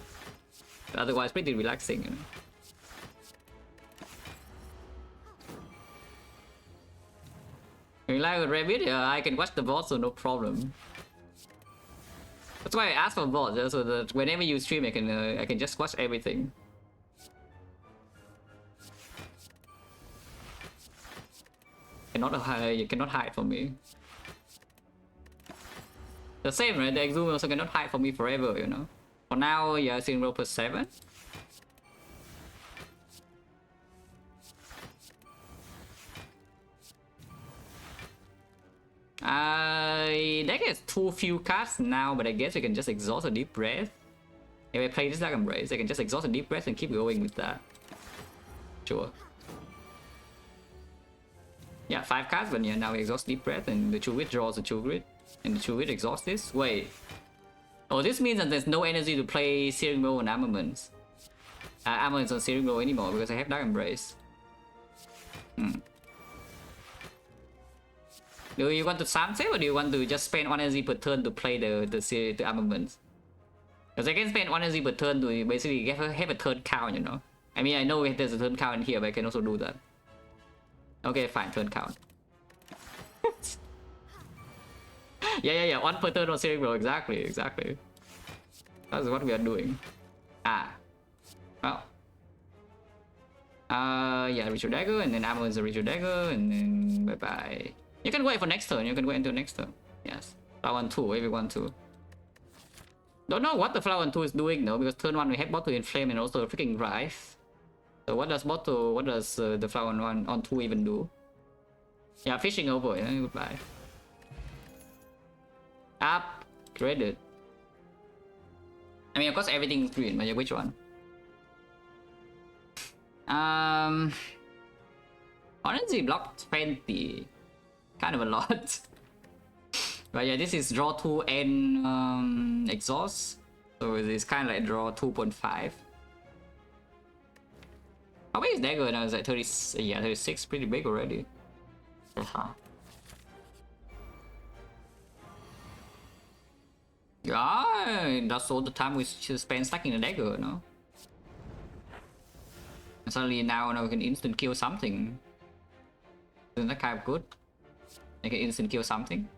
Speaker 1: But otherwise, pretty relaxing, you know. Like with Rabbit, I can watch the bots, so no problem. That's why I asked for bots, so that whenever you stream, I can just watch everything. You cannot hide from me. The same, right? The Exhume also cannot hide from me forever, you know. For now, yeah, Searing Blow +7. Deck has too few cards now, but I guess we can just exhaust a Deep Breath. If I play this Dark Embrace, I can just exhaust a Deep Breath and keep going with that. Sure. Yeah, 5 cards, but yeah, now we exhaust Deep Breath and the True Wit draws a True Grit. And the True Wit exhausts this. Wait. Oh, this means that there's no energy to play Searing Blow and Armaments. Armaments on Searing Blow anymore because I have Dark Embrace. Do you want to sunset or do you want to just spend 1 energy per turn to play the armaments? Because I can spend 1 energy per turn to basically have a turn count, you know. I mean, I know there's a turn count in here, but I can also do that. Okay, fine, turn count. yeah, 1 per turn on Searing Blow, exactly. That's what we are doing. Well. Yeah, Ritual Dagger, and then Armaments a Ritual Dagger, and then bye-bye. You can wait for next turn, you can wait until next turn. Yes. Flower 2, if you want to. Don't know what the Flower 2 is doing though, because turn 1 we have Bottle Inflame and also freaking Rise. So what does the Flower 1 on 2 even do? Yeah, fishing over, yeah, goodbye. Upgraded. I mean, of course everything is green, but which one? Honestly, block 20. Kind of a lot. But yeah, this is draw 2 and exhaust. So it's kind of like draw 2.5. How big is Dagger now? It's like 30, yeah, 36, pretty big already. Yeah, that's all the time we should spend stacking the Dagger, no? And suddenly now we can instant kill something. Isn't that kind of good? I can instant kill something.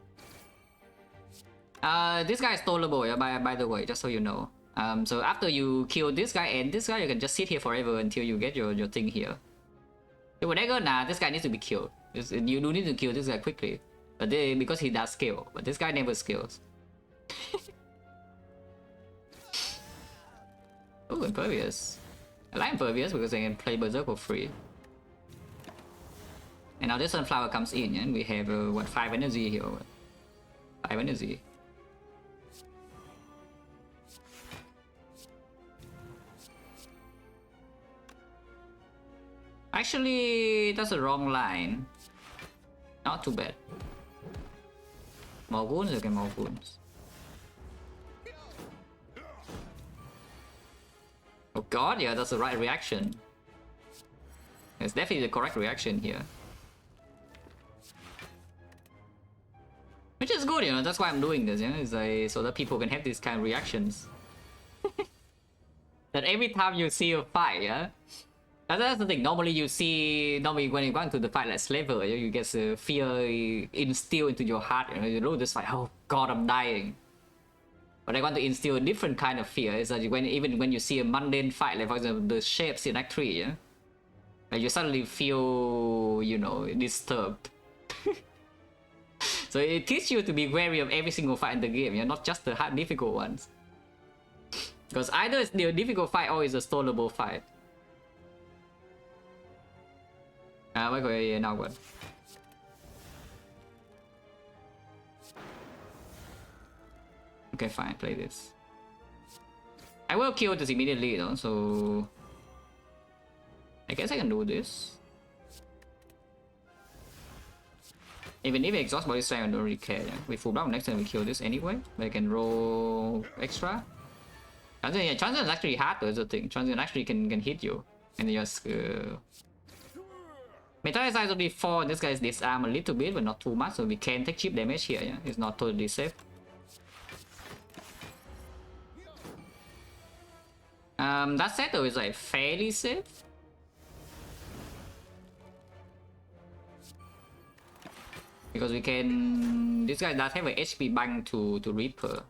Speaker 1: This guy is stoleable, yeah, by the way, just so you know. So after you kill this guy and this guy, you can just sit here forever until you get your thing here. So whatever, nah, this guy needs to be killed. You do need to kill this guy quickly. But because he does scale, but this guy never scales. Oh, Impervious. I like Impervious because I can play Berserk for free. And now this Sunflower comes in, and we have, what, 5 energy here? 5 energy. Actually, that's the wrong line. Not too bad. More wounds, okay, more wounds. Oh god, yeah, that's the right reaction. It's definitely the correct reaction here. Which is good, you know, that's why I'm doing this, you know, is like, so that people can have these kind of reactions. That every time you see a fight, yeah? That's the thing, normally when you go into the fight like Slaver, you get fear instilled into your heart, you know, you know this fight, oh god, I'm dying. But I want to instill a different kind of fear, is that even when you see a mundane fight, like for example the shapes in Act 3, yeah? Like you suddenly feel, you know, disturbed. So it teaches you to be wary of every single fight in the game, yeah? Not just the hard difficult ones. Because either it's the difficult fight or it's a stoleable fight. Mới gọi nào quên. Okay, fine, play this. I will kill this immediately though, so I guess I can do this. Even if I exhaust body strength, I don't really care. Yeah? We full block next time we kill this anyway, but I can roll extra. Transient is actually hard though, is the thing. Transient actually can hit you. And then just Metal size only 4, this guy's disarm a little bit, but not too much, so we can take cheap damage here, yeah? It's not totally safe. That set though is like fairly safe. Because we can... This guy does have an HP bang to Reaper.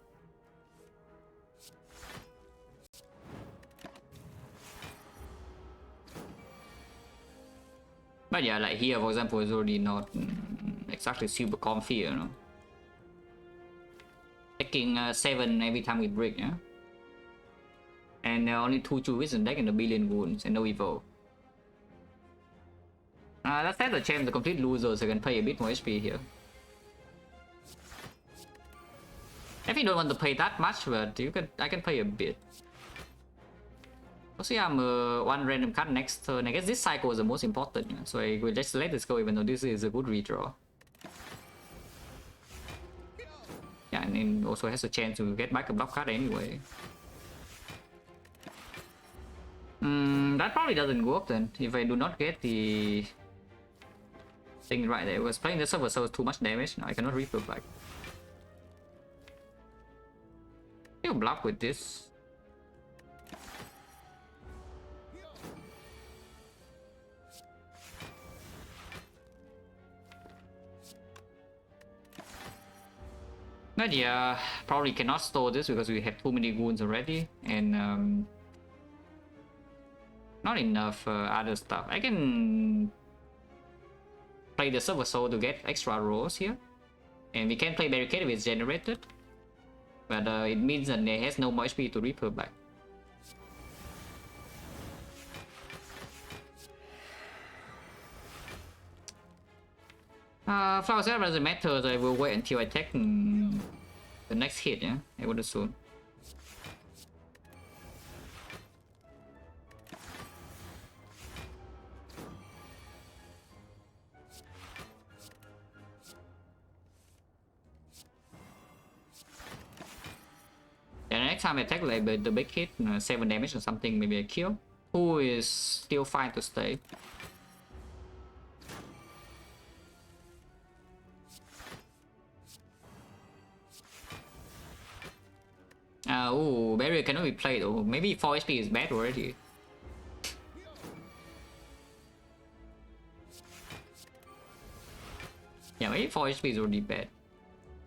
Speaker 1: But yeah, like here, for example, is already not exactly super comfy, you know. Taking 7 every time we break, yeah. And only 2 Chuvis in deck and a billion wounds and no evil. Let's have the chance to complete loser so I can pay a bit more HP here. If you don't want to pay that much, but I can pay a bit. See, I'm one random card next turn. I guess this cycle is the most important, yeah? So I will just let this go even though this is a good redraw. Yeah, and then also has a chance to get back a block card anyway. That probably doesn't work then, if I do not get the thing right there. I was playing the server so too much damage, now I cannot refill back. You block with this. But yeah, probably cannot store this because we have too many wounds already, and not enough other stuff. I can play the Silver Soul to get extra rolls here, and we can play Barricade if it's generated, but it means that it has no more HP to Reaper back. Flower Setup doesn't matter, so I will wait until I take the next hit, yeah? I would assume. And next time I attack like the big hit, 7 damage or something, maybe I kill. Who is still fine to stay. Oh, barrier cannot be played. Oh, maybe 4 HP is bad already. Yeah, maybe 4 HP is already bad.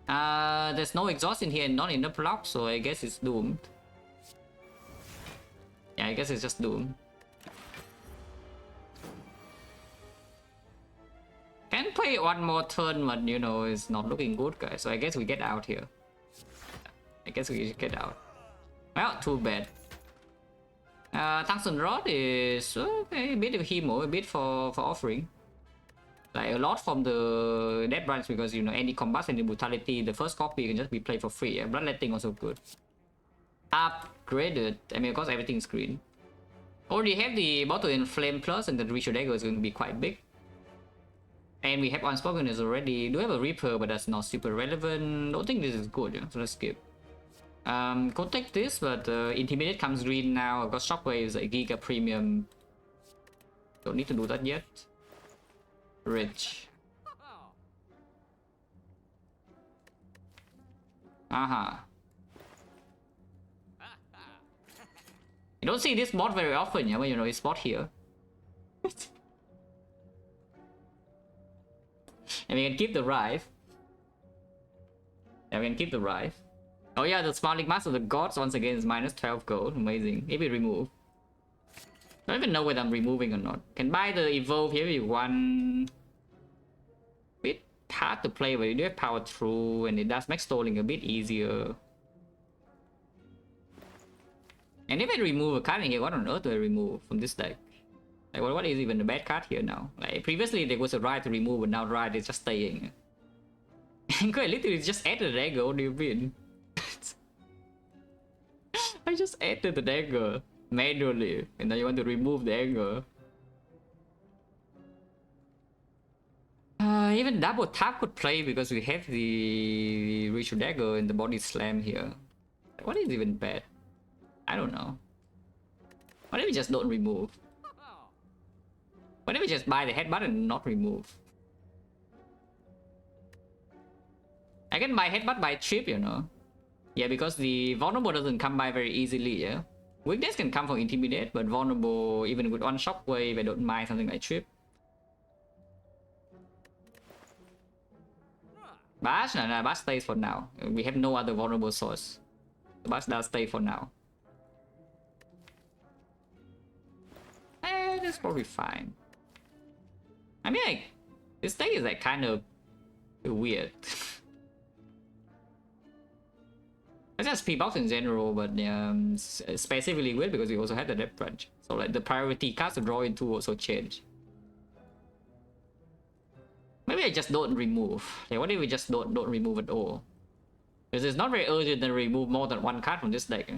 Speaker 1: There's no exhaust in here and not in the block, so I guess it's doomed. Yeah, I guess it's just doomed. Can play one more turn, but you know, it's not looking good, guys. So I guess we get out here. I guess we get out. Well, too bad. Tungsten Rod is okay, a bit of Hemo, a bit for offering. Like a lot from the Death Branch because you know any combust and the brutality, the first copy can just be played for free. Yeah? Bloodletting also good. Upgraded. I mean, of course, everything's green. Already have the Bottle and Flame Plus, and the Ritual Dagger is going to be quite big. And we have Unspokenness already. Do have a Reaper, but that's not super relevant. Don't think this is good, yeah? So let's skip. Could take this, but Intimidate comes green now. I've got Shockwaves, a Giga Premium. Don't need to do that yet. Rich. You don't see this bot very often, yeah, but you know it's bot here. And we can keep the Rive. And we can keep the Rive. Oh yeah, the Smiling Mask of the Gods once again is minus 12 gold. Amazing. Maybe remove. I don't even know whether I'm removing or not. Can buy the Evolve here if you want. Bit hard to play, but you do have Power Through, and it does make stalling a bit easier. And if I remove a card in here, what on earth do I remove from this deck? Like, what is even the bad card here now? Like, previously there was a right to remove, but now right is just staying. And quite literally just added the dagger, what do you mean? I just added the dagger manually, and now you want to remove the dagger. Even double tap could play because we have the Ritual Dagger and the Body Slam here. What is even bad? I don't know. What if we just don't remove? What if we just buy the headbutt and not remove? I can buy headbutt by chip, you know. Yeah, because the vulnerable doesn't come by very easily, yeah. Weakness can come from Intimidate, but vulnerable, even with one Shockwave, I don't mind something like chip. Bash? No, Bash stays for now. We have no other vulnerable source. The Bash does stay for now. That's probably fine. I mean, like, this thing is like kind of weird. It's just P-Box in general, but specifically weird because we also had the Death Branch. So like the priority cards to draw into also change. Maybe I just don't remove. Like, what if we just don't remove at all? Because it's not very urgent to remove more than one card from this deck.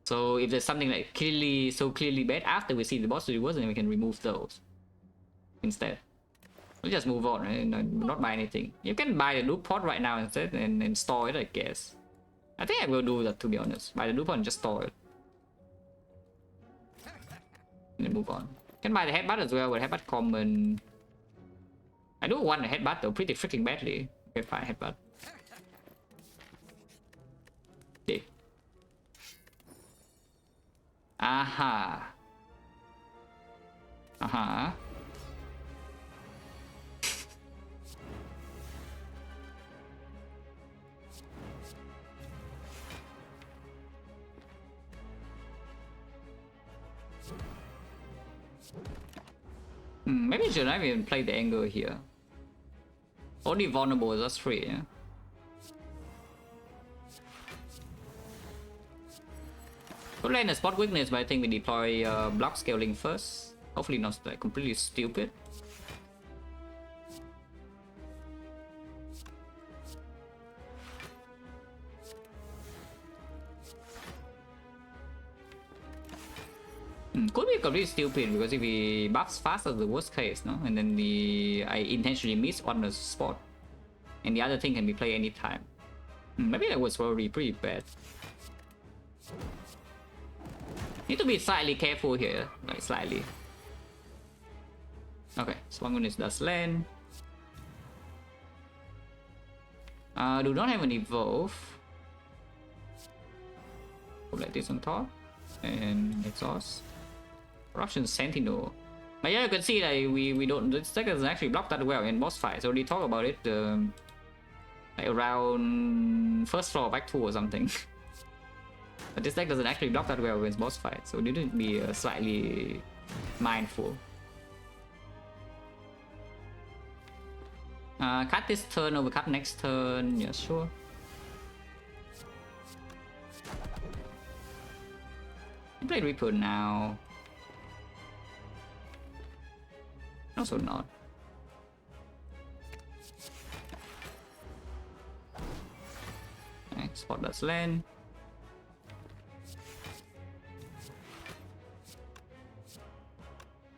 Speaker 1: So if there's something like clearly bad after we see the boss rewards, then we can remove those instead. We'll just move on, right? Not buy anything. You can buy the loot pot right now instead and store it, I guess. I think I will do that, to be honest. Buy the loot pot and just store it. And then move on. You can buy the headbutt as well, but headbutt common. I do want a headbutt though, pretty freaking badly. Okay, fine, headbutt. Okay. Aha. Aha. Maybe should I even play the angle here? Only vulnerable is just free, yeah? Could land a spot weakness, but I think we deploy block scaling first. Hopefully not like completely stupid. Could be completely stupid because if he buffs fast, that's the worst case, no? And then I intentionally miss on the spot, and the other thing can be played anytime. Maybe that was probably pretty bad. Need to be slightly careful here, like slightly. Okay, Swanguness does land. Do not have an evolve. Put like this on top, and exhaust. Corruption Sentinel. But yeah, you can see that we don't. This deck doesn't actually block that well in boss fights. So we talk about it. like around first floor back 2 or something. But this deck doesn't actually block that well against boss fight, so you need to be slightly mindful. Cut this turn, overcut next turn, yeah, sure. You play Reaper now. Also not. Okay, Spotless land.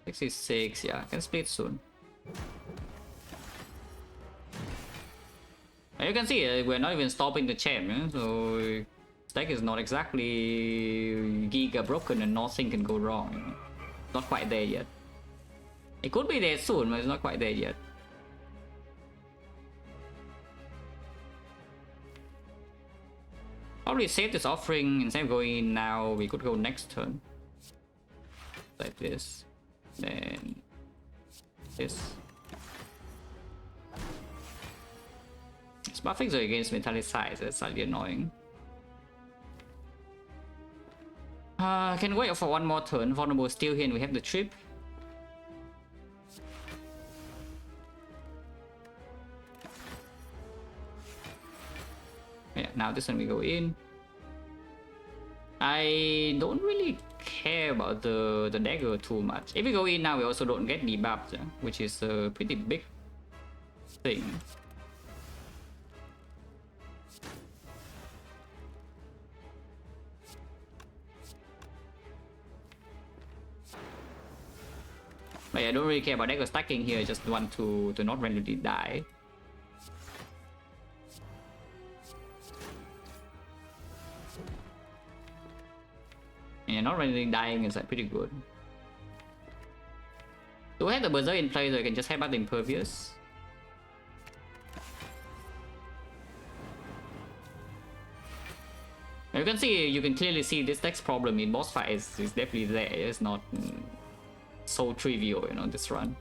Speaker 1: $66, yeah, can split soon. And you can see we're not even stopping the champ, yeah? So this deck is not exactly giga broken and nothing can go wrong. You know? Not quite there yet. It could be there soon, but it's not quite there yet. Probably save this offering instead of going in now. We could go next turn. Like this. Then this. Buffings are against metallic size, that's slightly annoying. Can wait for one more turn. Vulnerable still here and we have the trip. Yeah, now this one we go in. I don't really care about the dagger too much. If we go in now, we also don't get debuffs, yeah? Which is a pretty big thing. But yeah, I don't really care about dagger stacking here. I just want to not randomly die. And not randomly dying is like pretty good. Do I have the Berserk in play so I can just headbutt the Impervious? You can clearly see this deck's problem in boss fight is definitely there. It's not so trivial, you know, this run.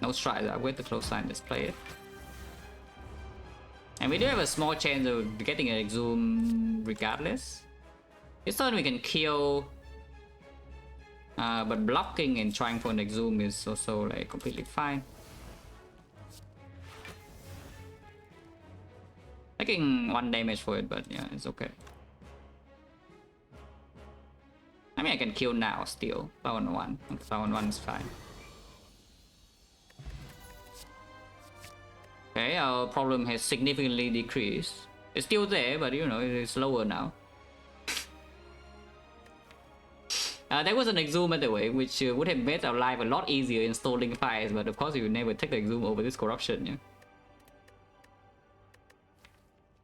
Speaker 1: No stride, I wait the close line, let's play it. And we do have a small chance of getting an Exhume regardless. This turn we can kill, but blocking and trying for an Exhume is also like completely fine. Taking 1 damage for it, but yeah, it's okay. I mean, I can kill now still. Power on 1. Power on 1 is fine. Okay, our problem has significantly decreased. It's still there, but you know, it's lower now. There was an Exhume by the way, which would have made our life a lot easier in stalling fights, but of course you never take the Exhume over this corruption, yeah?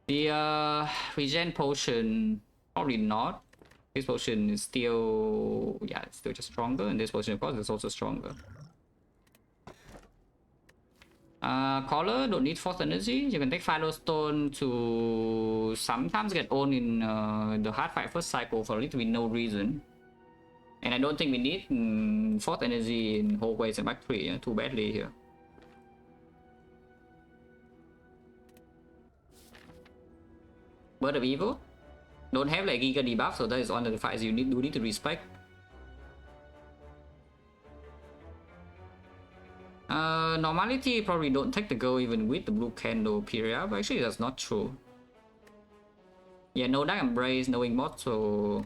Speaker 1: The regen potion, probably not. This potion is still, yeah, it's still just stronger, and this potion of course is also stronger. Collar, don't need force energy. You can take Philostone to sometimes get owned in the hard fight first cycle for literally no reason. And I don't think we need force energy in hallways and back 3, yeah, too badly here. Bird of Evil. Don't have like Giga debuff, so that is one of the fights you need to respect. Normality probably don't take the go even with the blue candle period, but actually that's not true. Yeah, no Dark Embrace, no Inkbot, so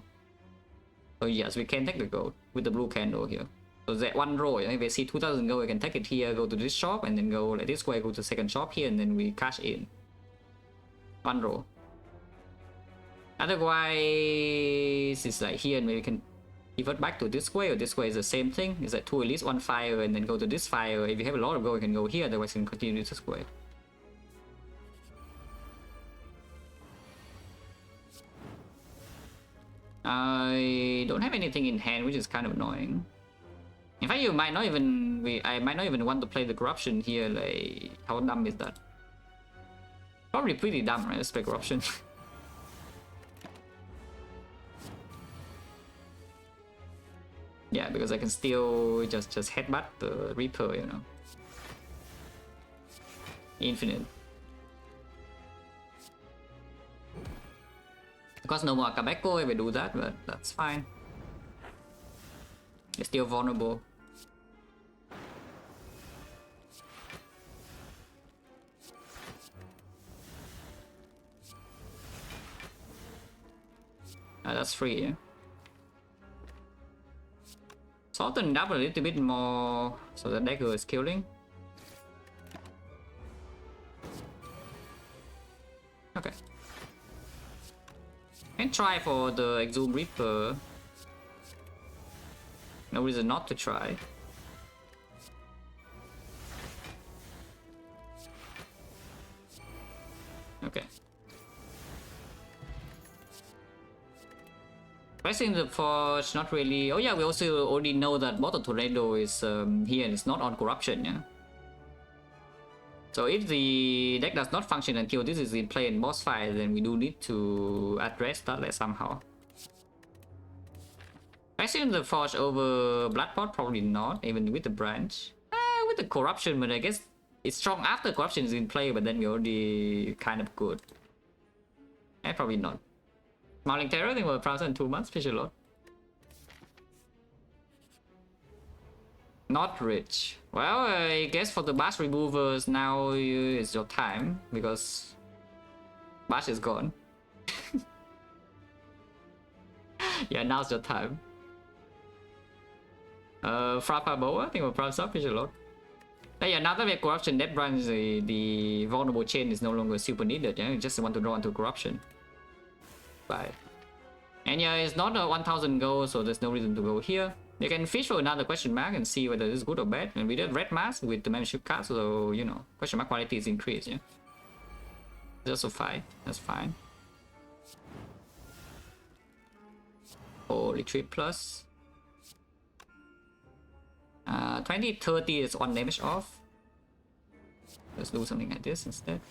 Speaker 1: yes, we can take the gold with the blue candle here. So that one row, if we see 2000 gold, we can take it here, go to this shop, and then go like this way, go to the second shop here, and then we cash in. One row. Otherwise, it's like here, and maybe we can pivot back to this way, or this way is the same thing. It's like 2 elites, 1 fire, and then go to this fire. If you have a lot of gold, you can go here, otherwise you can continue this way. I don't have anything in hand, which is kind of annoying. In fact, you might not even I might not even want to play the corruption here. Like, how dumb is that? Probably pretty dumb, right? Let's play corruption. Yeah, because I can still just headbutt the Reaper, you know. Infinite. Of course, no more Kabeko if we do that, but that's fine. It's still vulnerable. That's free, yeah. Soften up a little bit more so the dagger is killing. Okay. Can try for the Exhume Reaper. No reason not to try. Okay. Pressing the Forge, not really. Oh yeah, we also already know that Bottle Tornado is here and it's not on Corruption, yeah? So if the deck does not function until this is in play in boss fight, then we do need to address that somehow. Pressing the Forge over Bloodpot, probably not, even with the branch. With the Corruption, but I guess it's strong after Corruption is in play, but then we're already kind of good. Probably not. Smiling Terror, I think we're browser in 2 months, fish a lot. Not rich. Well, I guess for the Bash removers now it's your time, because Bash is gone. Yeah, now's your time. Frappa Boa, I think we're browser fish a lot. Yeah, now that we have Corruption Death Branch, the vulnerable chain is no longer super needed, yeah? You just want to draw into Corruption. Bye. And yeah, it's not a 1000 gold, so there's no reason to go here. You can fish for another question mark and see whether it's good or bad. And we did red mask with the membership card, so you know, question mark quality is increased, yeah. It's also fine. That's fine. Holy 3 plus. 20-30 is 1 damage off. Let's do something like this instead.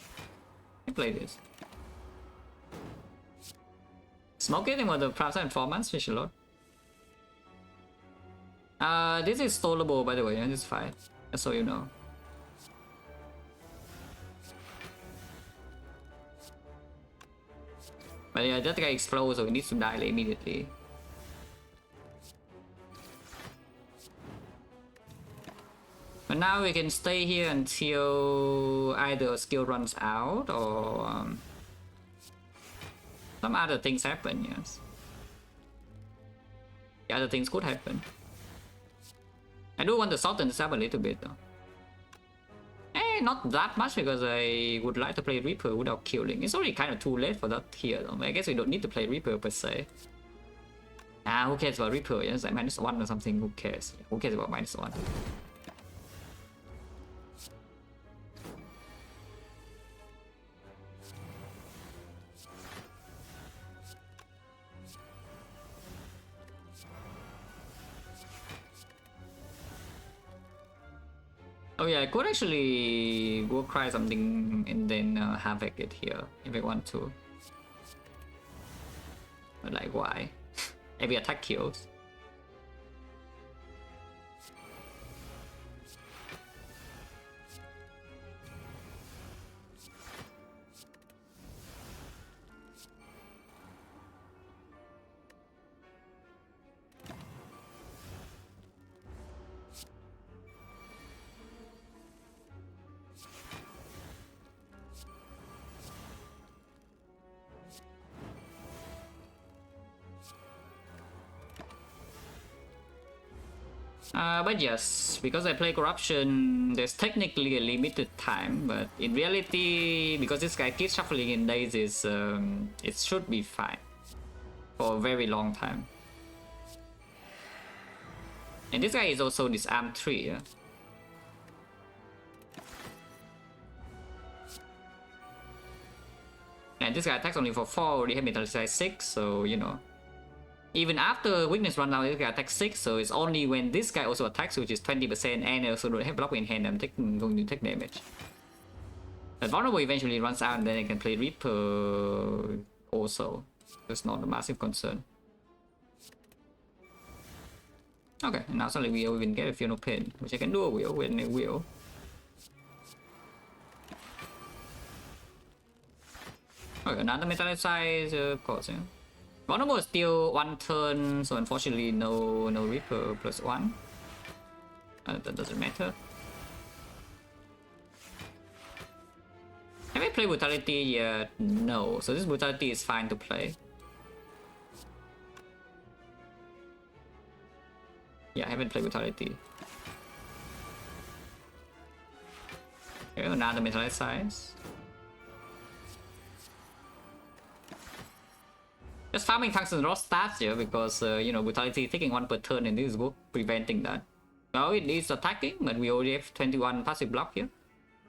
Speaker 1: I play this. Smoke it for the Prowser in 4 months, fish a lot. This is stallable by the way, this is fine. Just so you know. But yeah, that guy explodes, so he needs to die like, immediately. But now we can stay here until either skill runs out or some other things happen, yes. The other things could happen. I do want to soften this up a little bit though. Not that much because I would like to play Reaper without killing. It's already kind of too late for that here though. I guess we don't need to play Reaper per se. Who cares about Reaper? Yes, like -1 or something, who cares? Who cares about -1? Oh yeah, I could actually go cry something and then havoc it here if I want to. But like, why? Every attack kills. But yes, because I play Corruption, there's technically a limited time, but in reality, because this guy keeps shuffling in daisies, it should be fine for a very long time. And this guy is also disarmed 3, yeah? And this guy attacks only for 4, already have metallized 6, so you know. Even after weakness run down, this guy attacks 6, so it's only when this guy also attacks, which is 20%, and I also don't have block in hand, I'm going to take damage. But vulnerable eventually runs out, and then I can play Reaper also. That's not a massive concern. Okay, now suddenly we even get a Funeral Pain, which I can do a wheel when I will. another metallicize, of course. Yeah. Vulnerable is still 1 turn, so unfortunately no Reaper plus 1. That doesn't matter. Have I played Brutality yet? No, so this Brutality is fine to play. Yeah, I haven't played Brutality. Okay, another metallicize. Just farming tungsten rod stats here because, you know, Brutality taking 1 per turn and this is good, preventing that. Well, it is attacking, but we already have 21 passive block here.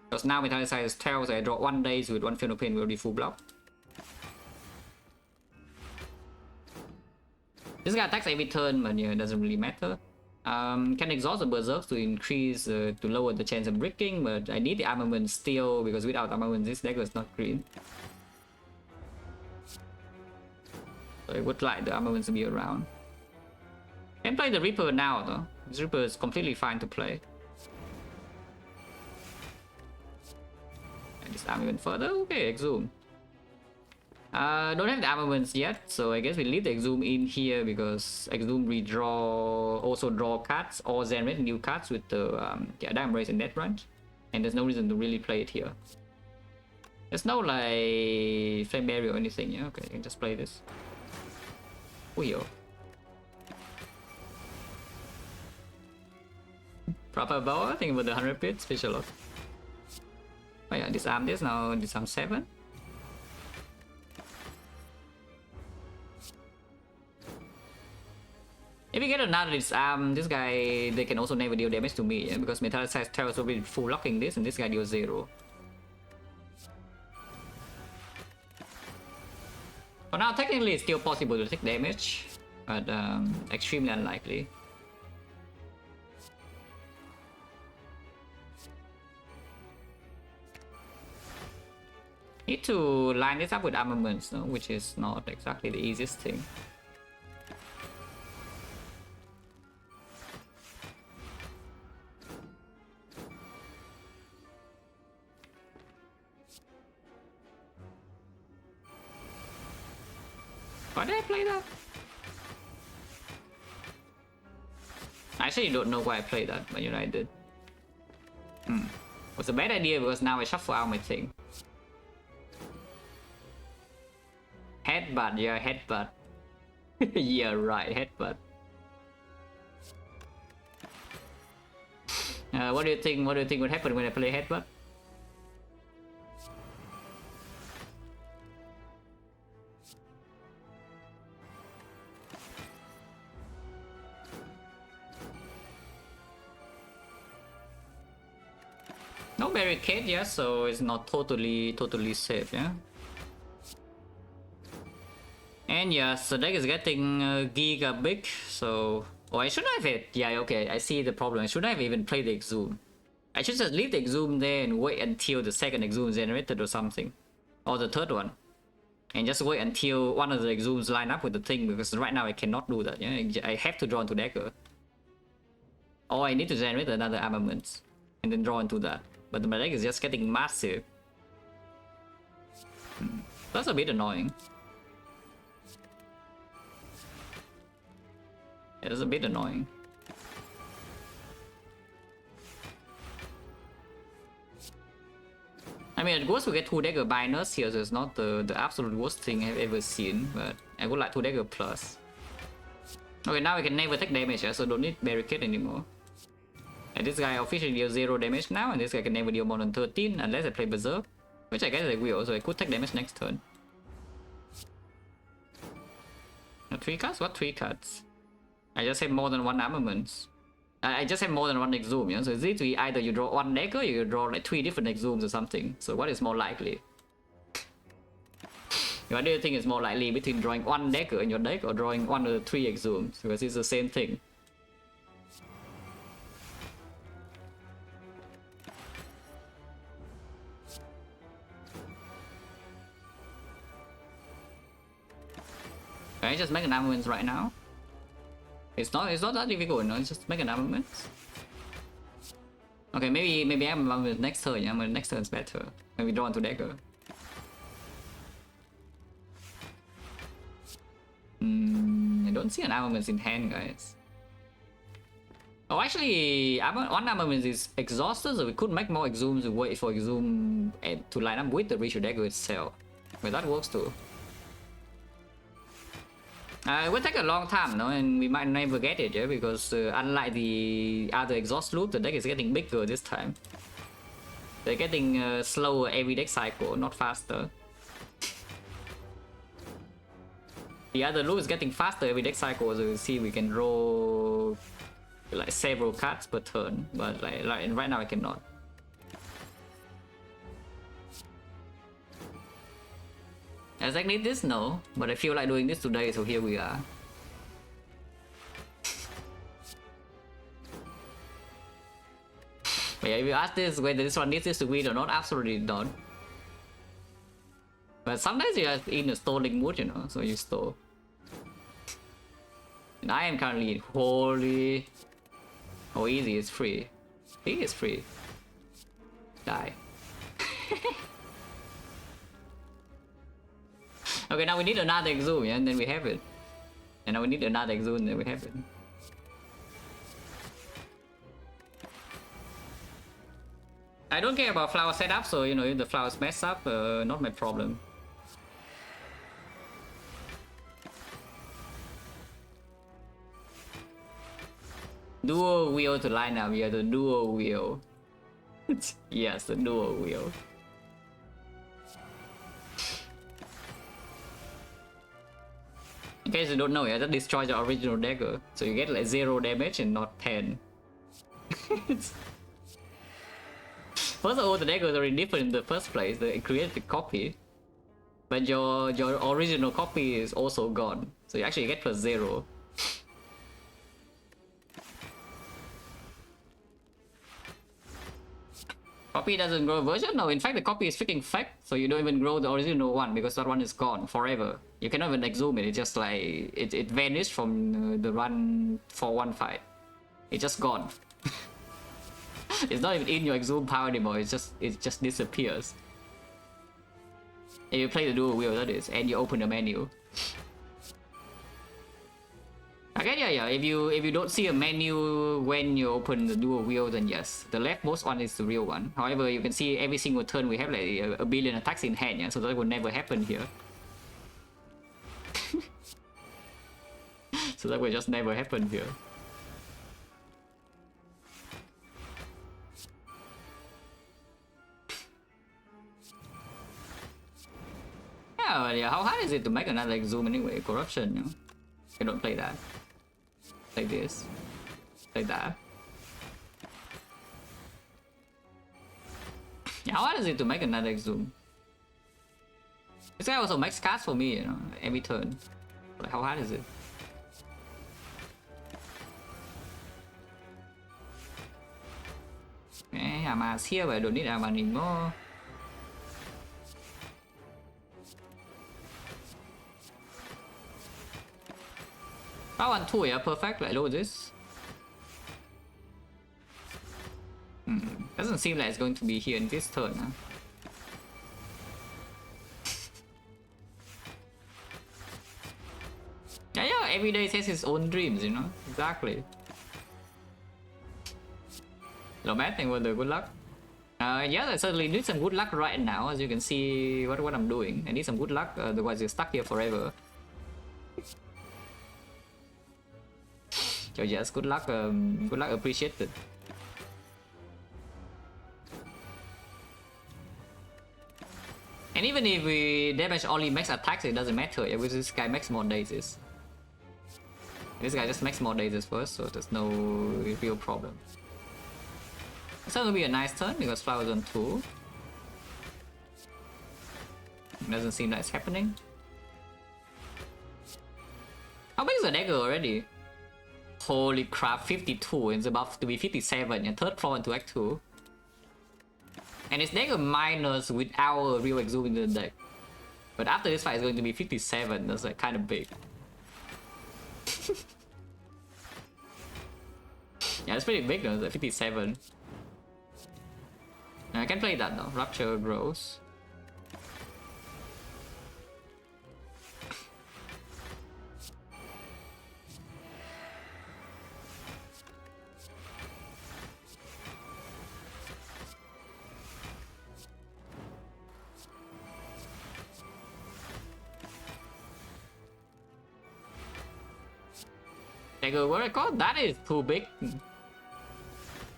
Speaker 1: Because now metallicize is 12, so I draw 1 days with 1 Final Pain will be full block. This guy attacks every turn, but yeah, it doesn't really matter. Can exhaust the berserks to increase, to lower the chance of bricking, but I need the armament still because without armament this deck is not green. So I would like the armaments to be around. Can play the Reaper now though. This Reaper is completely fine to play. And this armament further. Okay, exhume. Don't have the armaments yet, so I guess we leave the exhume in here because exhume redraw, also draw cards or generate new cards with the Diamond Race and Death Branch, and there's no reason to really play it here. There's no like Flame Barrier or anything. Yeah, okay, I can just play this. Wheel. Proper bow, I think with the 100 bits, special lot. Oh yeah, disarm this now, disarm 7. If you get another disarm, this guy, they can also never deal damage to me, yeah? Because metallicize Terrors will be full locking this and this guy deals 0. For now, technically it's still possible to take damage, but extremely unlikely. Need to line this up with armaments, no? Which is not exactly the easiest thing. Why did I play that? I actually don't know why I played that, but you know I did. It was a bad idea because now I shuffle out my thing. Headbutt, yeah, headbutt. Yeah, right, headbutt. What do you think? What do you think would happen when I play headbutt? No barricade, yeah, so it's not totally safe, yeah. And yes, the deck is getting giga big, so... Oh, I shouldn't have it. Yeah, okay, I see the problem. I shouldn't have even played the exhume. I should just leave the exhume there and wait until the second exhume is generated or something. Or the third one. And just wait until one of the exhumes line up with the thing, because right now I cannot do that, yeah. I have to draw into dagger. Or I need to generate another armament. And then draw into that. But my deck is just getting massive. That's a bit annoying. It is a bit annoying. I mean, at worst we get 2 dagger binders here, so it's not the absolute worst thing I've ever seen, but I would like 2 dagger plus. Okay, now we can never take damage, so don't need barricade anymore. And this guy officially deals 0 damage now, and this guy can never deal more than 13 unless I play Berserk, which I guess I will, so I could take damage next turn. 3 cards? What 3 cards? I just have more than 1 armament. I just have more than 1 exhume, you know? So it's literally either you draw 1 dagger or you draw like 3 different exhumes or something. So what is more likely? What do you think is more likely between drawing 1 dagger in your deck or drawing 1 or 3 exhumes? Because it's the same thing. Can I just make an armament right now? It's not that difficult, no? It's just make an armament. Okay, maybe I'm armament next turn, yeah? Next turn is better. Maybe draw into dagger. don't see an armaments in hand, guys. Oh, actually, one armament is exhausted, so we could make more exhumes and wait for exhume and to line up with the ritual dagger itself. But that works too. It will take a long time, no, and we might never get it, yeah, because unlike the other exhaust loop, the deck is getting bigger this time. They're getting slower every deck cycle, not faster. The other loop is getting faster every deck cycle, so you see we can roll like several cards per turn, but like right now I cannot. Does I need this? No, but I feel like doing this today, so here we are. But yeah, if you ask this whether this one needs this to win or not, absolutely not. But sometimes you are in a stalling mood, you know, so you stall. And I am currently in holy. Oh, easy is free. He is free. Die. Okay, now we need another exhume, yeah, and then we have it. And now we need another exhume, and then we have it. I don't care about flower setup, so you know, if the flowers mess up, not my problem. Dual wheel to line up, yeah, the dual wheel. Yes, the dual wheel. In case you don't know, yeah, that destroys the original dagger, so you get like 0 damage and not 10. First of all, the dagger is already different in the first place. They created the copy, but your original copy is also gone, so you actually get +0. Copy doesn't grow version? No, in fact the copy is freaking fake, so you don't even grow the original one because that one is gone forever. You cannot even exhume it, it's just like, it vanished from the run for one fight. It's just gone. It's not even in your exhume power anymore, it just disappears. If you play the dual wheel, that is, and you open the menu. Okay, yeah. If you don't see a menu when you open the dual wheel, then yes, the leftmost one is the real one. However, you can see every single turn we have like a billion attacks in hand, yeah, so that will never happen here. So that will just never happen here. Yeah, but yeah, how hard is it to make another exhume anyway? Corruption, you know? You don't play that. Like this. Like that. Yeah, how hard is it to make another exhume? This guy also makes cards for me, you know, every turn. Like, how hard is it? Okay, Ama's here, but I don't need Ama anymore. Power 1-2, yeah, perfect. Like, look at this. Doesn't seem like it's going to be here in this turn, huh? Yeah, every day has his own dreams, you know? Exactly. Hello, Matt, thank you for the good luck. Yeah, I certainly need some good luck right now, as you can see what I'm doing. I need some good luck, otherwise you're stuck here forever. So yes, good luck appreciated. And even if we damage only max attacks, it doesn't matter, yeah, because this guy makes more dazes. This guy just makes more dazes first, so there's no real problem. It's gonna be a nice turn because flowers on 2. Doesn't seem like it's happening. How big is the dagger already? Holy crap, 52, it's about to be 57, yeah, third floor into Act 2. And it's dagger minus with our real exhume in the deck. But after this fight, it's going to be 57, that's like kind of big. Yeah, it's pretty big though, it's like 57. I can play that though, Rupture grows. Dagger what I got? That is too big.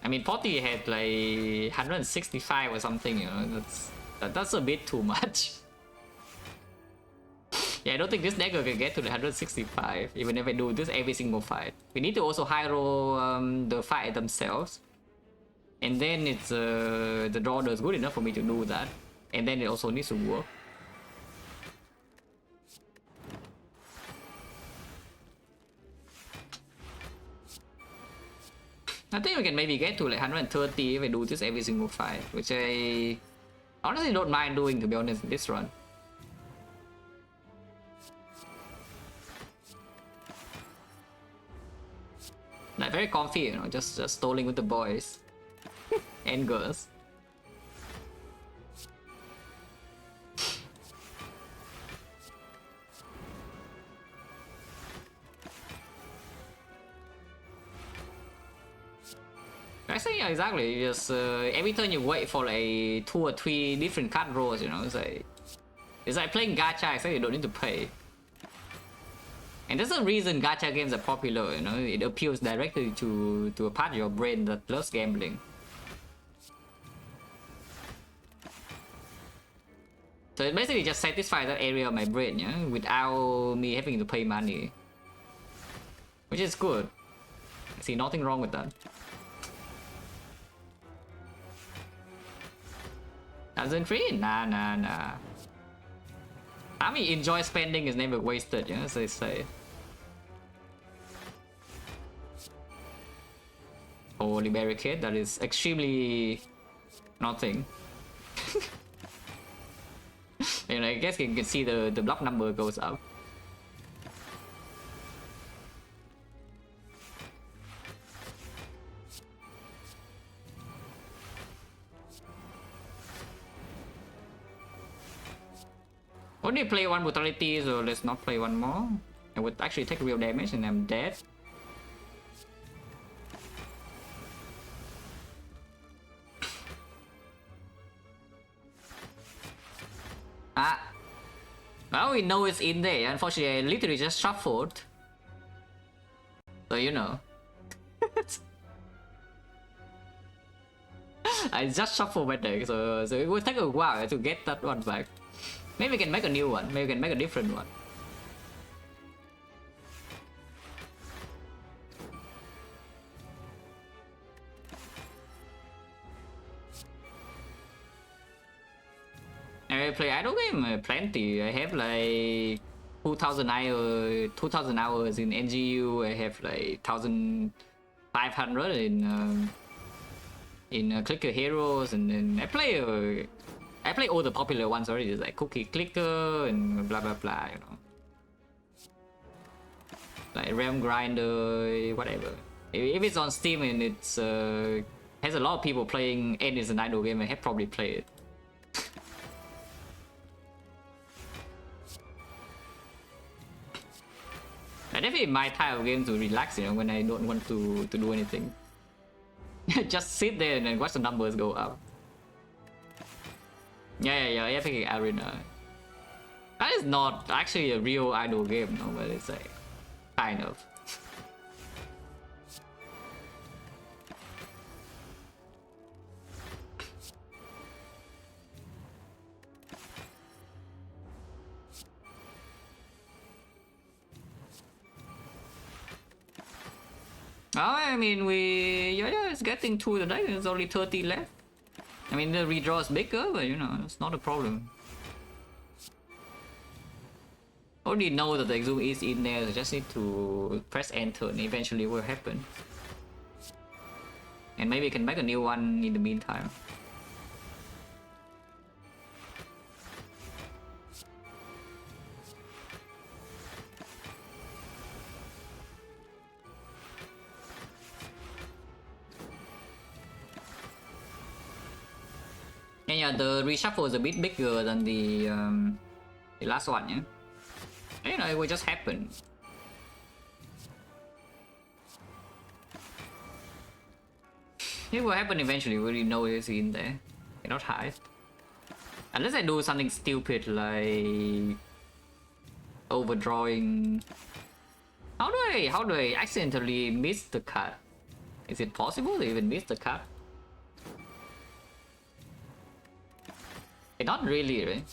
Speaker 1: I mean, Potty had like 165 or something, you know. That's a bit too much. Yeah, I don't think this dagger can get to the 165, even if I do this every single fight. We need to also high roll the fight themselves. And then it's the draw is good enough for me to do that. And then it also needs to work. I think we can maybe get to like 130 if I do this every single fight, which I honestly don't mind doing, to be honest, in this run. Like very comfy, you know, just stalling with the boys and girls. Actually, yeah, exactly. You just every turn you wait for like 2 or 3 different card rolls. You know, it's like playing gacha. Except you don't need to pay. And that's the reason gacha games are popular. You know, it appeals directly to a part of your brain that loves gambling. So it basically just satisfies that area of my brain, yeah, without me having to pay money, which is good. I see nothing wrong with that. Thousand free? Nah. I mean, enjoy spending is never wasted, you know, as they say. Holy barricade, that is extremely nothing. You know, I guess you can see the block number goes up. Only play one brutality, so let's not play one more. I would actually take real damage and I'm dead. Well, we know it's in there. Unfortunately, I literally just shuffled. So, you know. I just shuffled my deck, so it will take a while to get that one back. Maybe we can make a new one. Maybe we can make a different one. I play idle game plenty. I have like 2,000 hours in NGU. I have like 1,500 in Clicker Heroes, and then I play all the popular ones already, like Cookie Clicker and blah blah blah, you know, like Realm Grinder, whatever. If it's on Steam and it's has a lot of people playing and it's an idle game, I have probably played it. I definitely my type of game to relax, you know, when I don't want to do anything. Just sit there and then watch the numbers go up. Yeah, Epic Arena. That is not actually a real idle game, no, but it's like kind of. Oh, I mean, yeah, it's getting to the day. There's only 30 left. I mean, the redraw is bigger, but you know, it's not a problem. Already know that the Exum is in there, so just need to press enter and eventually it will happen. And maybe we can make a new one in the meantime. And yeah, the reshuffle is a bit bigger than the last one, yeah? You know, it will just happen. It will happen eventually. We already know it's in there. Cannot hide. Unless I do something stupid like overdrawing How do I accidentally miss the cut? Is it possible to even miss the cut? Not really, right?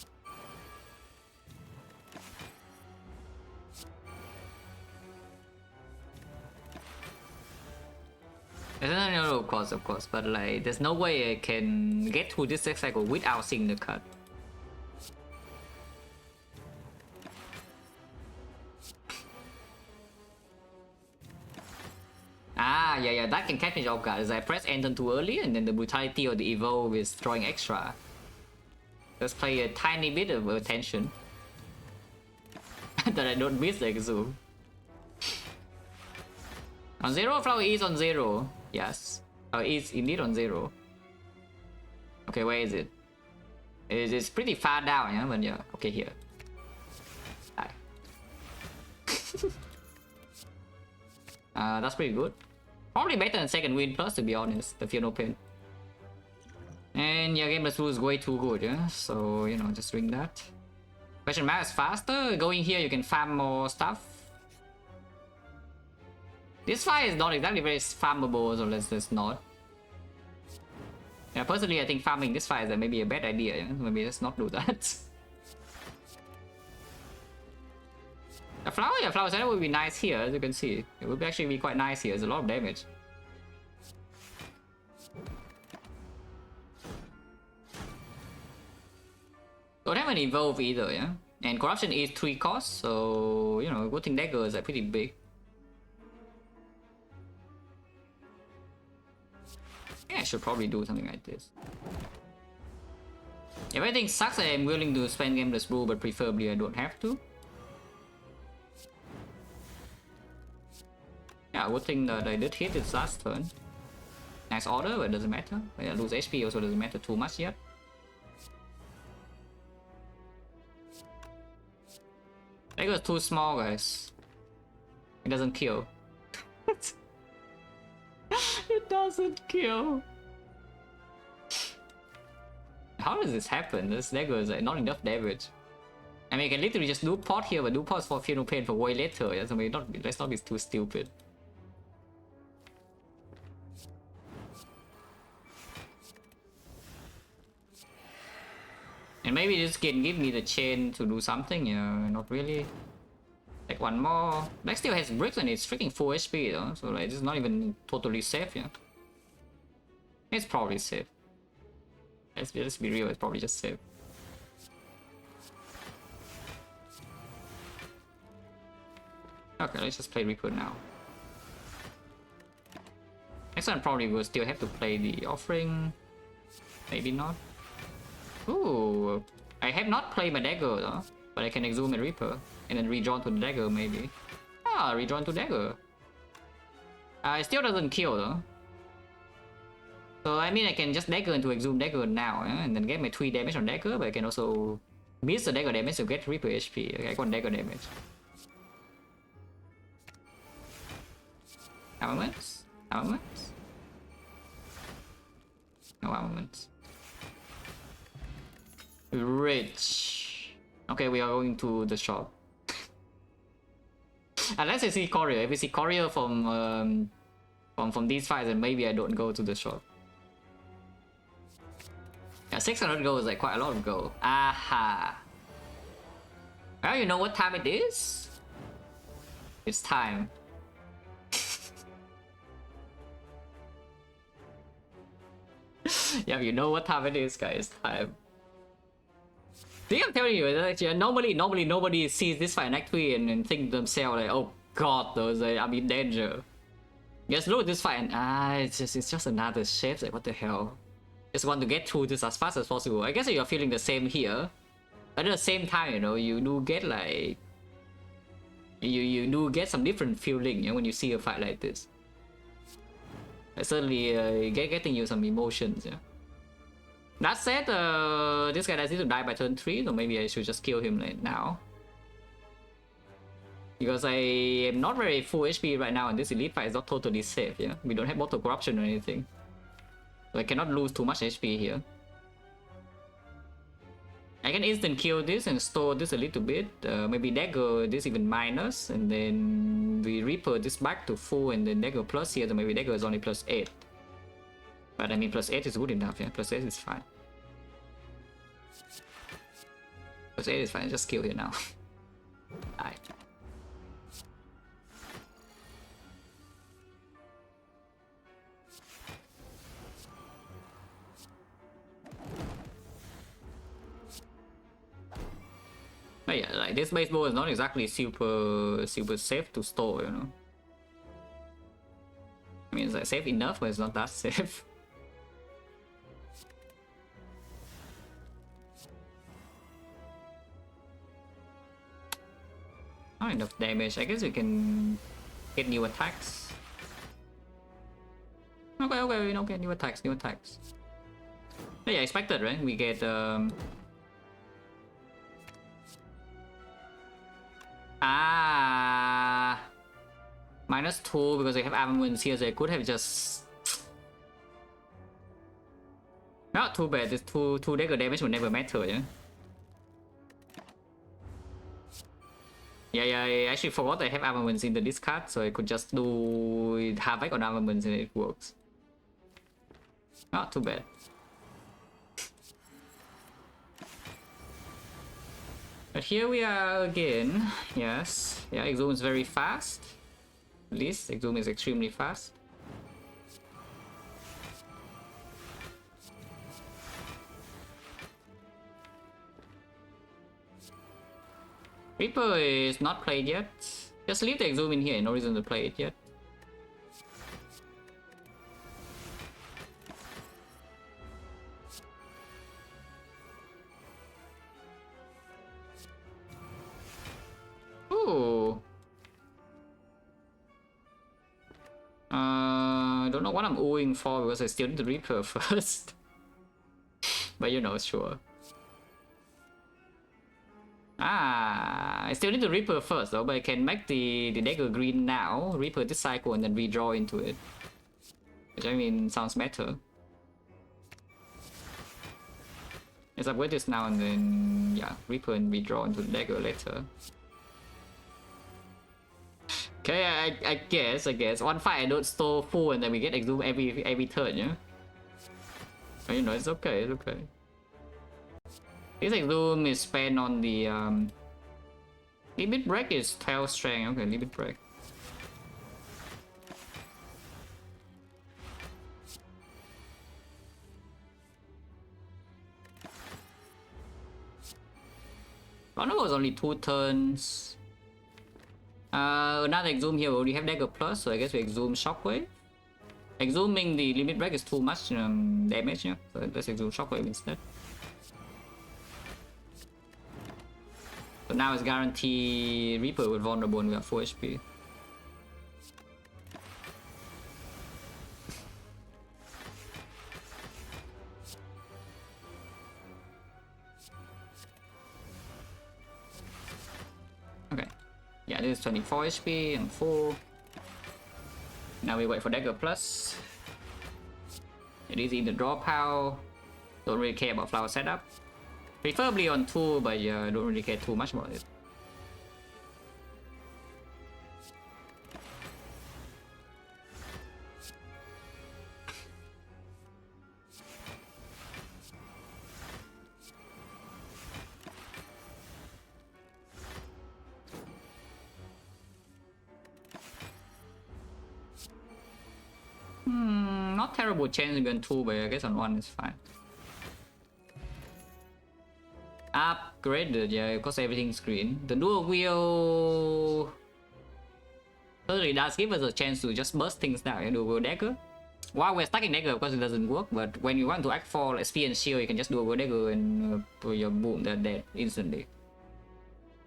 Speaker 1: No, of course, but like, there's no way I can get through this cycle without seeing the cut. Ah, yeah, that can catch me off guard. As I press enter too early, and then the brutality or the evolve is throwing extra. Just play a tiny bit of attention that I don't miss the exhume. On 0, flower is on 0. Yes. Is indeed on 0. Okay, where is it? It's pretty far down, yeah? But yeah, okay, here. Die. That's pretty good. Probably better than second win plus, to be honest. The Fear No Pain. And yeah, gameless rule is way too good, yeah? So, you know, just doing that. Question mark is faster. Going here, you can farm more stuff. This fight is not exactly very farmable, so let's just not. Yeah, personally, I think farming this fight is maybe a bad idea. Yeah? Maybe let's not do that. A flower, yeah, flower center would be nice here, as you can see. It would actually be quite nice here. There's a lot of damage. Don't have an evolve either, yeah? And corruption is 3 costs, so, you know, good thing daggers are pretty big. Yeah, I should probably do something like this. If everything sucks, I am willing to spend gameless rule, but preferably I don't have to. Yeah, good thing that I did hit its last turn. Nice order, but it doesn't matter. I lose HP also doesn't matter too much yet. That was too small, guys. It doesn't kill. It doesn't kill. How does this happen? This dagger is like not enough damage. I mean, I can literally just do pot here, but do pots for Fear No Pain for way later. Yeah? So maybe let's not be too stupid. And maybe this can give me the chain to do something, yeah, not really. Like one more. Black still has bricks and it's freaking full HP though, so like it's not even totally safe, yeah. It's probably safe. Let's be real, it's probably just safe. Okay, let's just play Reaper now. Next one probably will still have to play the offering. Maybe not. Ooh, I have not played my dagger though, but I can exhume a Reaper and then rejoin to the dagger maybe. Ah, rejoin to dagger. It still doesn't kill though. So I mean I can just dagger into exhume dagger now, and then get my 3 damage on dagger, but I can also miss the dagger damage to get Reaper HP. Okay, I got dagger damage. Armaments? Armaments? No armaments. Rich. Okay, we are going to the shop. Unless I see courier. If we see courier from these fights, then maybe I don't go to the shop. Yeah, 600 gold is like quite a lot of gold. Aha. Well, you know what time it is? It's time. Yeah, you know what time it is, guys. Time. See, I'm telling you, actually, normally nobody sees this fight in Act 3 and think to themselves like, oh god, I'm in danger. Just look at this fight and it's just another shape. Like, what the hell? Just want to get through this as fast as possible. I guess you're feeling the same here. But at the same time, you know, you do get like you do get some different feeling, you know, when you see a fight like this. It's certainly getting you some emotions, yeah. That said, this guy does need to die by turn 3, so maybe I should just kill him like now. Because I am not very full HP right now, and this elite fight is not totally safe, yeah? We don't have mortal corruption or anything. So I cannot lose too much HP here. I I can instant kill this and store this a little bit. Maybe dagger this even minus, and then we reaper this back to full, and then dagger plus here. So maybe dagger is only +8. But I mean, +8 is good enough. Yeah, +8 is fine. +8 is fine. Just kill here now. Die. But yeah, like this baseball is not exactly super safe to store, you know. I mean, it's like safe enough, but it's not that safe. Not enough damage. I guess we can get new attacks. Okay, new attacks. But yeah, expected, right? We get -2 because they have armaments here, so they could have just... Not too bad, this 2 dagger damage would never matter, yeah? Yeah, I actually forgot I have armaments in the discard, so I could just do havoc on armaments and it works. Not too bad. But here we are again. Yes. Yeah, Exhume is very fast. At least Exhume is extremely fast. Reaper is not played yet. Just leave the Exhume in here, no reason to play it yet. Ooh. I don't know what I'm oohing for because I still need the Reaper first. But you know, sure. I still need the Reaper first though, but I can make the dagger green now, Reaper this cycle, and then redraw into it. Which I mean, sounds better. Let's upgrade this now and then, yeah, Reaper and redraw into the dagger later. Okay, I guess. One fight I don't store full and then we get Exhume every turn, yeah? But you know, it's okay, This Exhume is spent on the limit break is 12 strength. Okay, limit break. Vulnerable is only 2 turns. Another Exhume here, we already have dagger plus, so I guess we Exhume shockwave. Exhuming the limit break is too much damage, yeah? So let's Exhume shockwave instead. So now it's guaranteed Reaper with vulnerable and we have 4 HP. Okay. Yeah, this is 24 HP and 4. Now we wait for dagger plus. It is in the draw pile. Don't really care about flower setup. Preferably on 2, but yeah, I don't really care too much about it. Not terrible chance on 2, but I guess on 1 is fine. Upgraded, yeah, because everything's green. The dual wheel totally does give us a chance to just burst things down. Yeah, dual wheel dagger. While we're stacking dagger, of course it doesn't work, but when you want to act for like spear and shield, you can just dual wheel dagger and boom, they're dead instantly.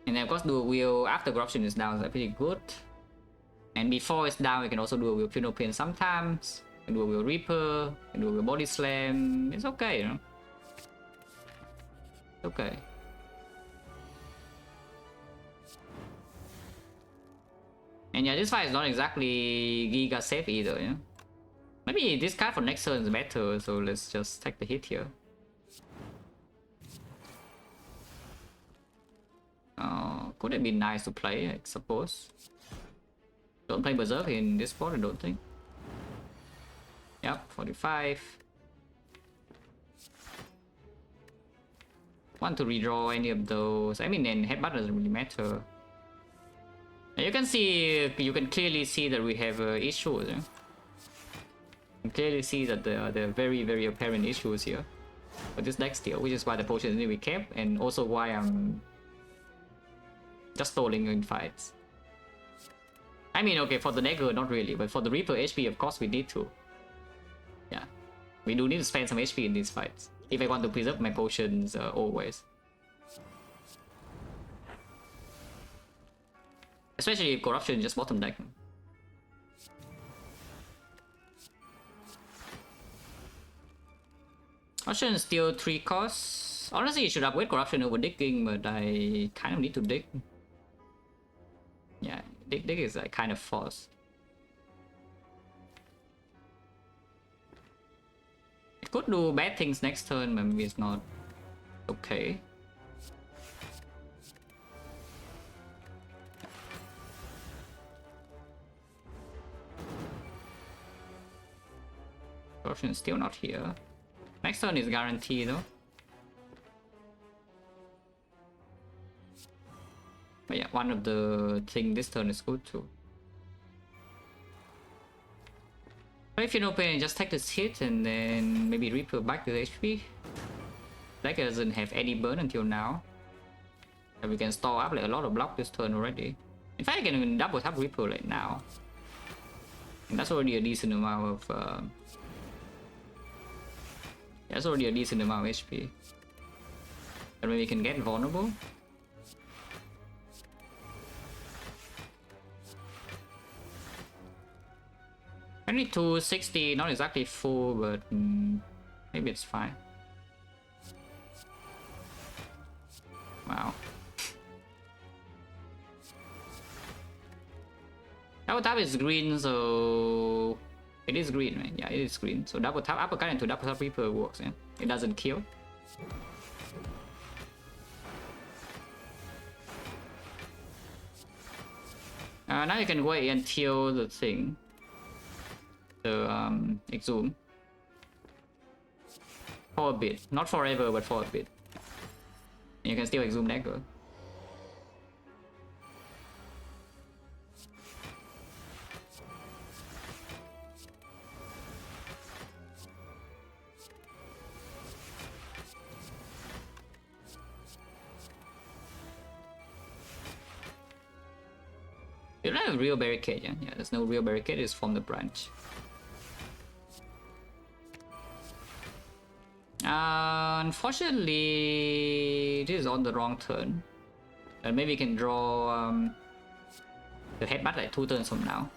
Speaker 1: And then of course dual wheel after corruption is down is pretty good. And before it's down, you can also dual wheel funeral pin sometimes. And dual wheel reaper, and dual wheel body slam. It's okay, you know. Okay. And yeah, this fight is not exactly giga safe either, yeah? Maybe this card for next turn is better, so let's just take the hit here. Could have been nice to play, I suppose. Don't play Berserk in this spot, I don't think. Yep, 45. Want to redraw any of those. I mean, and headbutt doesn't really matter. You can see, you can clearly see that we have issues. Yeah? You can clearly see that there are very, very apparent issues here with this deck still, which is why the potions need to be kept, and also why I'm just stalling in fights. I mean, okay, for the dagger, not really, but for the Reaper HP, of course, we need to. Yeah, we do need to spend some HP in these fights if I want to preserve my potions always. Especially if corruption is just bottom deck. Corruption is still 3 costs. Honestly, you should upgrade corruption over digging, but I kind of need to dig. Yeah, dig is like kind of forced. It could do bad things next turn, but maybe it's not okay. Corruption is still not here. Next turn is guaranteed though. But yeah, one of the things this turn is good too. But if you know pain, just take this hit and then maybe Reaper back to the HP. Like it doesn't have any burn until now. And we can store up like a lot of block this turn already. In fact, I can even double tap Reaper right now. And that's already a decent amount of that's already a decent amount of HP. And maybe we can get vulnerable. Only 260, not exactly full, but maybe it's fine. Wow. Double tap is green, so it is green, right? Yeah, it is green. So double tap uppercut into double tap Reaper works. Yeah, it doesn't kill. Now you can wait until the thing. The exhume for a bit, not forever, but for a bit. And you can still exhume dagger. You don't have a real barricade, yeah? Yeah, there's no real barricade, it's from the branch. Unfortunately, this is on the wrong turn. And maybe we can draw the headbutt like 2 turns from now.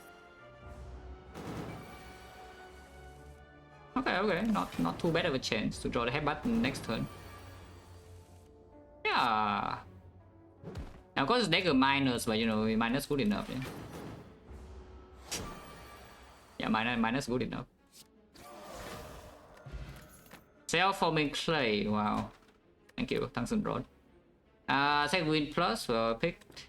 Speaker 1: Okay, not too bad of a chance to draw the headbutt next turn. Yeah. Now, of course, it's dagger minus, but you know, minus good enough. Yeah, yeah, minus good enough. Self-forming clay, wow. Thank you, tungsten rod. Second win plus, well picked.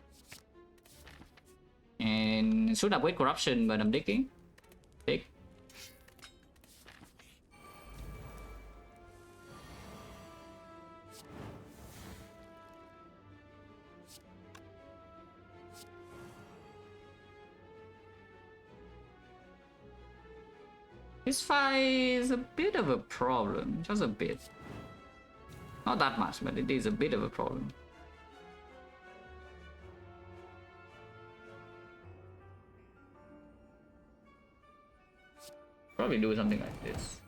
Speaker 1: And should upgrade corruption, but I'm digging. Pick. This fight is a bit of a problem, just a bit. Not that much, but it is a bit of a problem. Probably do something like this.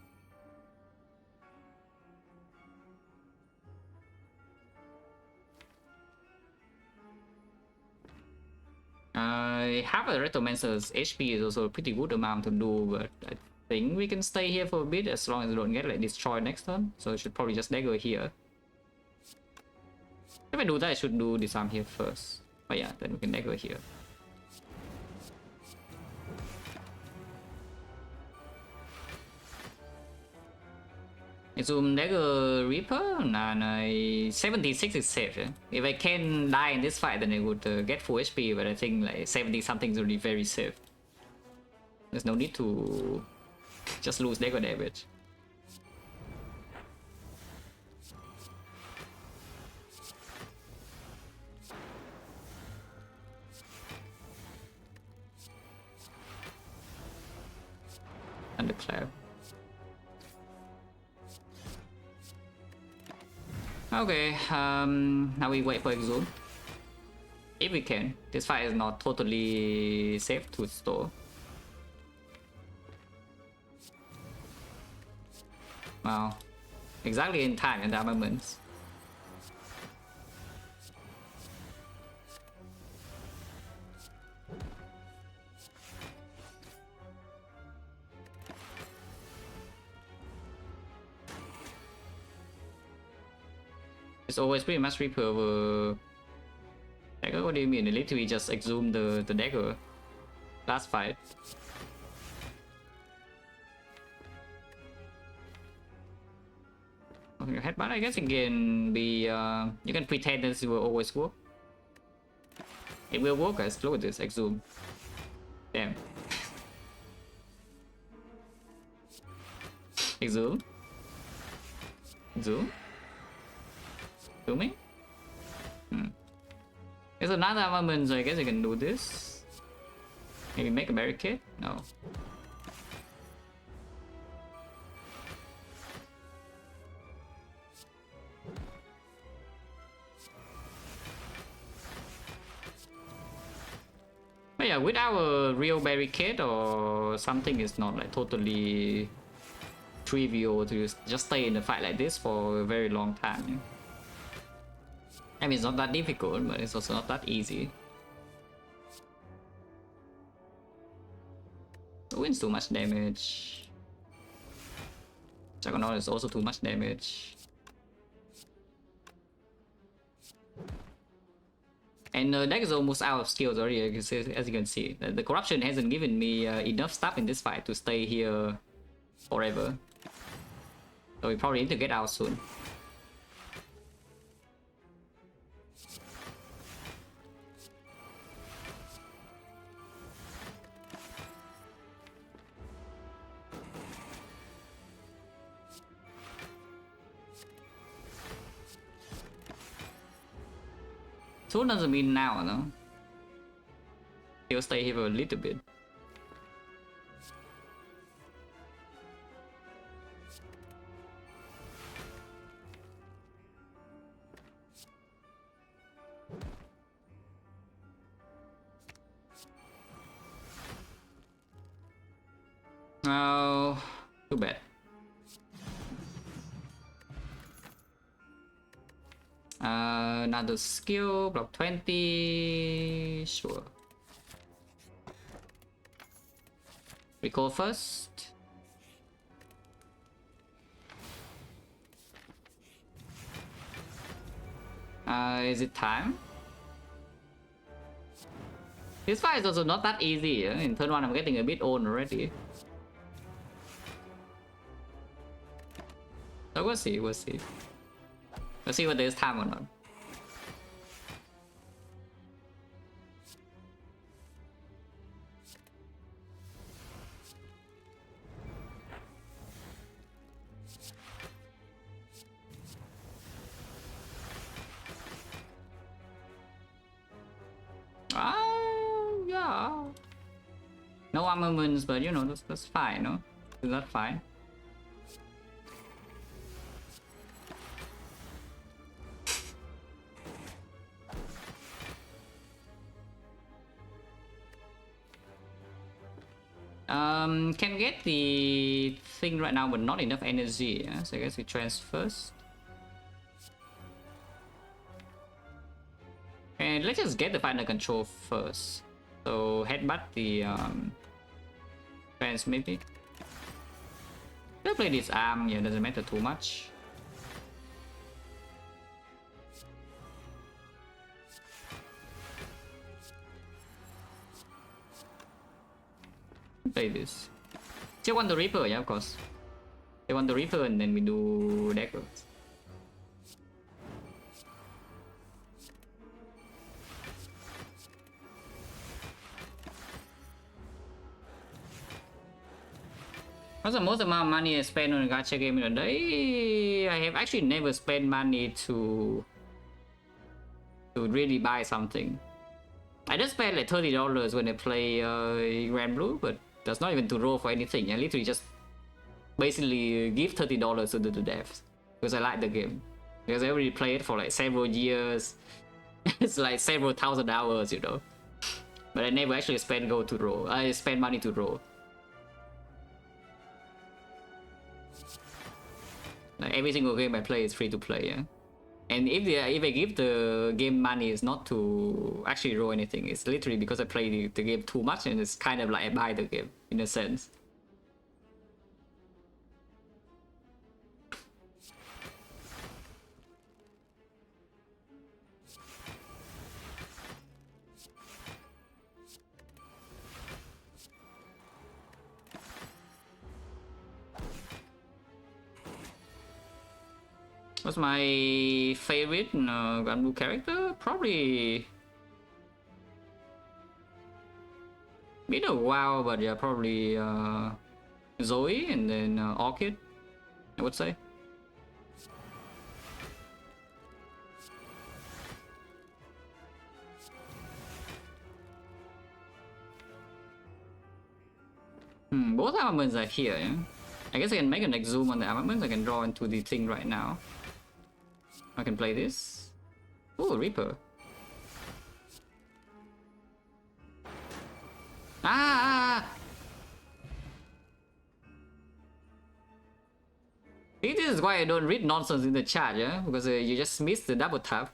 Speaker 1: Half a Retomancer's HP is also a pretty good amount to do, but I think we can stay here for a bit as long as we don't get like destroyed next turn. So I should probably just dagger here. If I do that, I should do disarm here first. But yeah, then we can dagger here. Zoom Dagger Reaper and 76 is safe. Yeah? If I can die in this fight, then I would get full HP, but I think like 70 something is really very safe. There's no need to just lose Dagger damage. Undeclared. Okay, now we wait for Exhume. If we can. This fight is not totally safe to store. Wow. Exactly in time in the armaments. It's always pretty much Reaper over Dagger. What do you mean? They literally just exhumed the Dagger last fight. Okay, headbutt, I guess it can be you can pretend this will always work. It will work, guys. Look at this, exhume. Damn. Exhume. Exhume. Me? There's another armament, so I guess I can do this. Maybe make a barricade? No. But yeah, with our real barricade or something, is not like totally trivial to just stay in the fight like this for a very long time. Yeah? I mean, it's not that difficult, but it's also not that easy. The wind's too much damage. XecnaR is also too much damage. And deck is almost out of skills already, as you can see. The corruption hasn't given me enough stuff in this fight to stay here forever. So we probably need to get out soon. Soon doesn't mean now, no? He'll stay here for a little bit. Oh, too bad. Another skill, block 20, sure. Recall first. Is it time? This fight is also not that easy. In turn 1 I'm getting a bit old already. So we'll see, we'll see. Let's see whether it's time or not. Yeah. No armaments, but you know, that's fine, no? Is that fine? Can get the thing right now, but not enough energy. Yeah? So I guess we transfers. And let's just get the final control first. So headbutt the trans maybe. We'll play this arm. Yeah, doesn't matter too much. Play this. Still want the Reaper, yeah, of course. They want the Reaper and then we do dagger. What's the most amount of money I spent on a gacha game in a day? I have actually never spent money to really buy something. I just spent like $30 when I play Grand Blue, but that's not even to roll for anything. I literally just basically give $30 to the devs because I like the game. Because I already played it for like several years. It's like several thousand hours, you know. But I never actually spent gold to roll. I spent money to roll. Like every single game I play is free to play, yeah. And if I give the game money, it's not to actually roll anything. It's literally because I play the game too much, and it's kind of like I buy the game in a sense. What's my favorite Grand Blue character? Probably been a while, but yeah, probably Zoe and then Orchid, I would say. Both armaments are here, yeah? I guess I can make a next zoom on the armaments. I can draw into the thing right now. I can play this. Oh, Reaper. Ah! See, this is why I don't read nonsense in the chat, yeah? Because you just missed the double tap.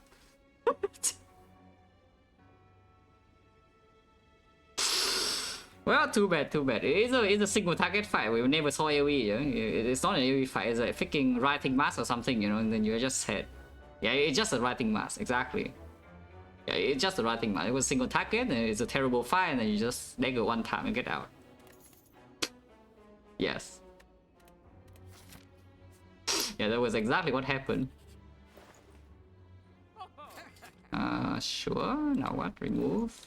Speaker 1: Well, too bad, too bad. It's a single target fight. We never saw AoE, yeah? It's not an AoE fight, it's a freaking writing mask or something, you know, and then you just hit. Yeah, it's just a writing mask, exactly. Yeah, it's just a writing mask. It was single target, and it's a terrible fight, and then you just dagger one time and get out. Yes. Yeah, that was exactly what happened. Sure. Now what? Remove.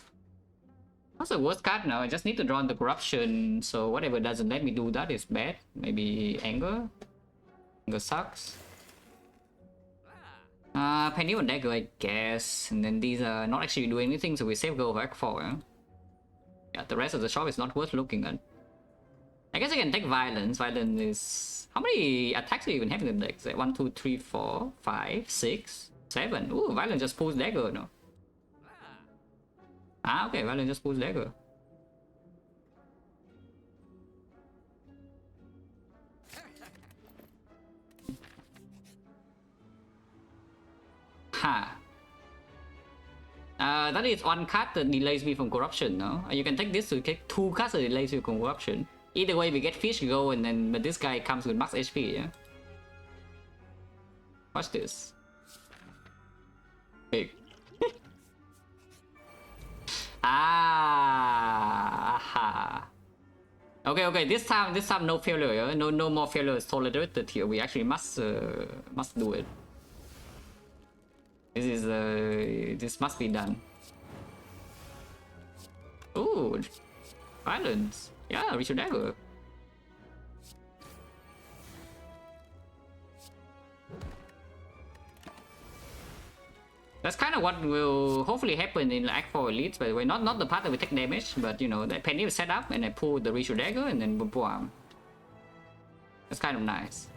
Speaker 1: What's the worst card now? I just need to draw the corruption, so whatever doesn't let me do that is bad. Maybe anger. Anger sucks. Penny or dagger, I guess. And then these are not actually doing anything, so we save gold for Act 4. Yeah? Yeah, the rest of the shop is not worth looking at. I guess I can take violence. Violence is... How many attacks do you even have in the deck? Like 1, 2, 3, 4, 5, 6, 7. Ooh, violence just pulls dagger, no? Ah, okay, violence just pulls dagger. Ha. That is one card that delays me from corruption, no? You can take this to take 2 cards that delays you from corruption. Either way, we get fish go, and then but this guy comes with max HP, yeah? Watch this. Big. Ah. Okay. This time no failure, yeah? No more failures tolerated here. We actually must do it. This must be done. Ooh, violence. Yeah, we should dagger. That's kind of what will hopefully happen in Act 4 Elites, by the way. Not the part that we take damage, but you know, the penny is set up and I pull the Ritual Dagger and then boom boom. That's kind of nice.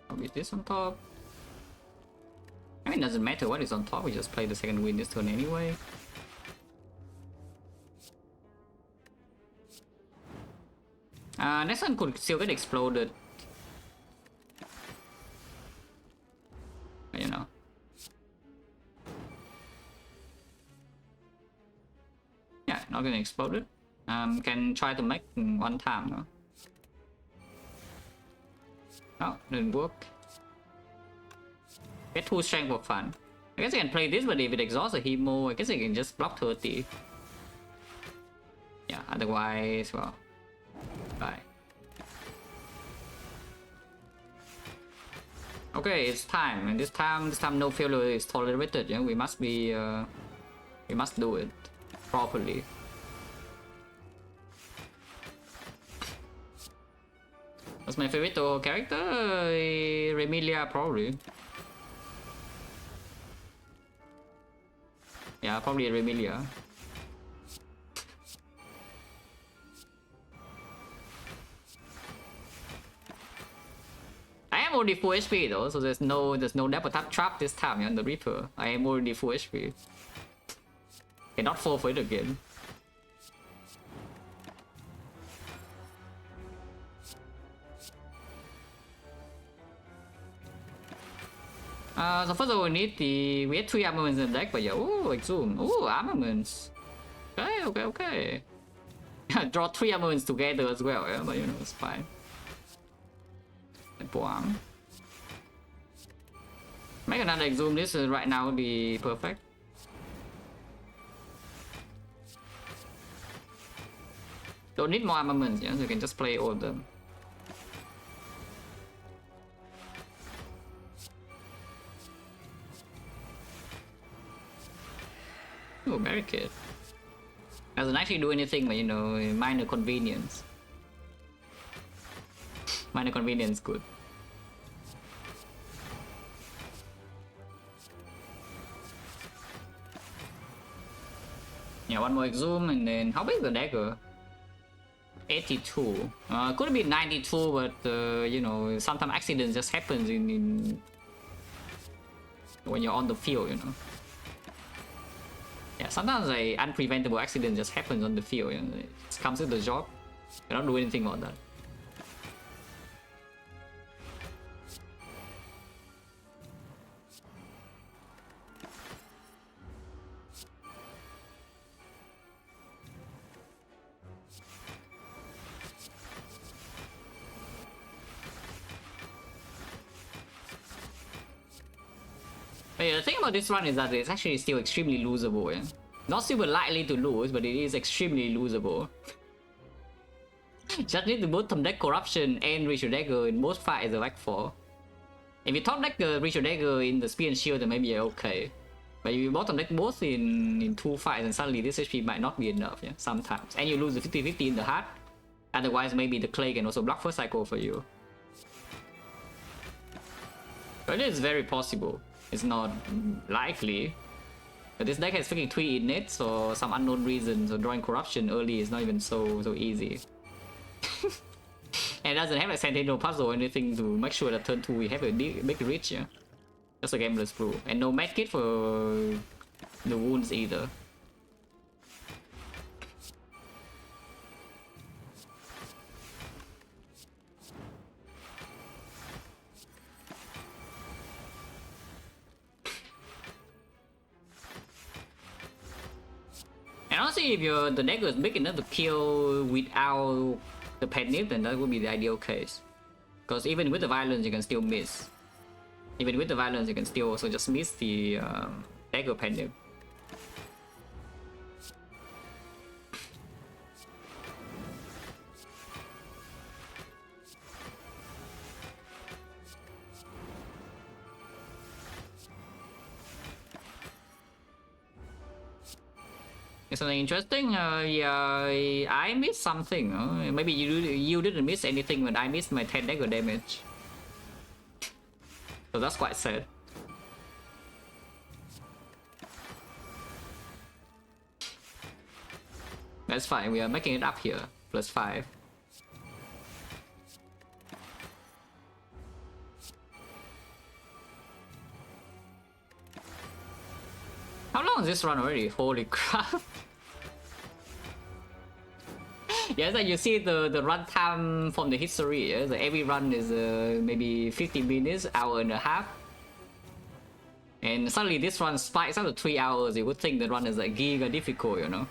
Speaker 1: Probably this on top. I mean, it doesn't matter what is on top, we just play the second win this turn anyway. Next one could still get exploded. You know. Yeah, not gonna explode it. Can try to make one time, no? Oh, didn't work. Get 2 strength for fun. I guess I can play this, but if it exhausts a Hemo, I guess I can just block 30. Yeah, otherwise, well, bye. Okay, it's time, and this time no failure is tolerated. Yeah, we must do it properly. What's my favorite character? Remilia, probably. Yeah, probably Remilia. I am already full HP though, so there's no double tap trap this time on the Reaper. I am already full HP. Cannot fall for it again. So first of all, we had 3 armaments in the deck, but yeah, ooh, Exhume, ooh, armaments. Okay. Draw 3 armaments together as well, yeah, but you know, it's fine. Boom. Make another Exhume, this right now would be perfect. Don't need more armaments, yeah, so you can just play all of them. Oh, barricade. Doesn't actually do anything, but you know, minor convenience. Minor convenience, good. Yeah, one more Exhume, and then how big is the dagger? 82. Could be 92, but you know, sometimes accidents just happens in when you're on the field, you know. Yeah, sometimes an unpreventable accident just happens on the field, you know? It comes with the job. You cannot do anything about that. But yeah, the thing about this run is that it's actually still extremely losable, yeah? Not super likely to lose, but it is extremely losable. Just need to bottom deck Corruption and Ritual Dagger in most fights like 4. If you top deck Ritual Dagger in the Spear and Shield, then maybe you're okay. But if you bottom deck both in 2 fights, and suddenly this HP might not be enough, yeah, sometimes. And you lose the 50-50 in the heart. Otherwise, maybe the Clay can also block first cycle for you. But it is very possible. It's not likely. But this deck has freaking 3 in it, so some unknown reason, so drawing Corruption early is not even so easy. And it doesn't have a Sentinel puzzle or anything to make sure that turn 2 we have a big reach, yeah. Just a Gambler's Brew. And no medkit for the wounds either. And honestly, if the dagger is big enough to kill without the pet nip, then that would be the ideal case. Because even with the violence, you can still miss. Even with the violence, you can still also just miss the dagger pet nip. Something interesting? Yeah, I missed something. Maybe you didn't miss anything, but I missed my 10 dagger damage. So that's quite sad. That's fine, we are making it up here. +5. How long is this run already? Holy crap. Yeah, it's like you see the run time from the history. Yeah? So every run is maybe 50 minutes, hour and a half. And suddenly this run spikes up to 3 hours. You would think the run is like giga difficult, you know.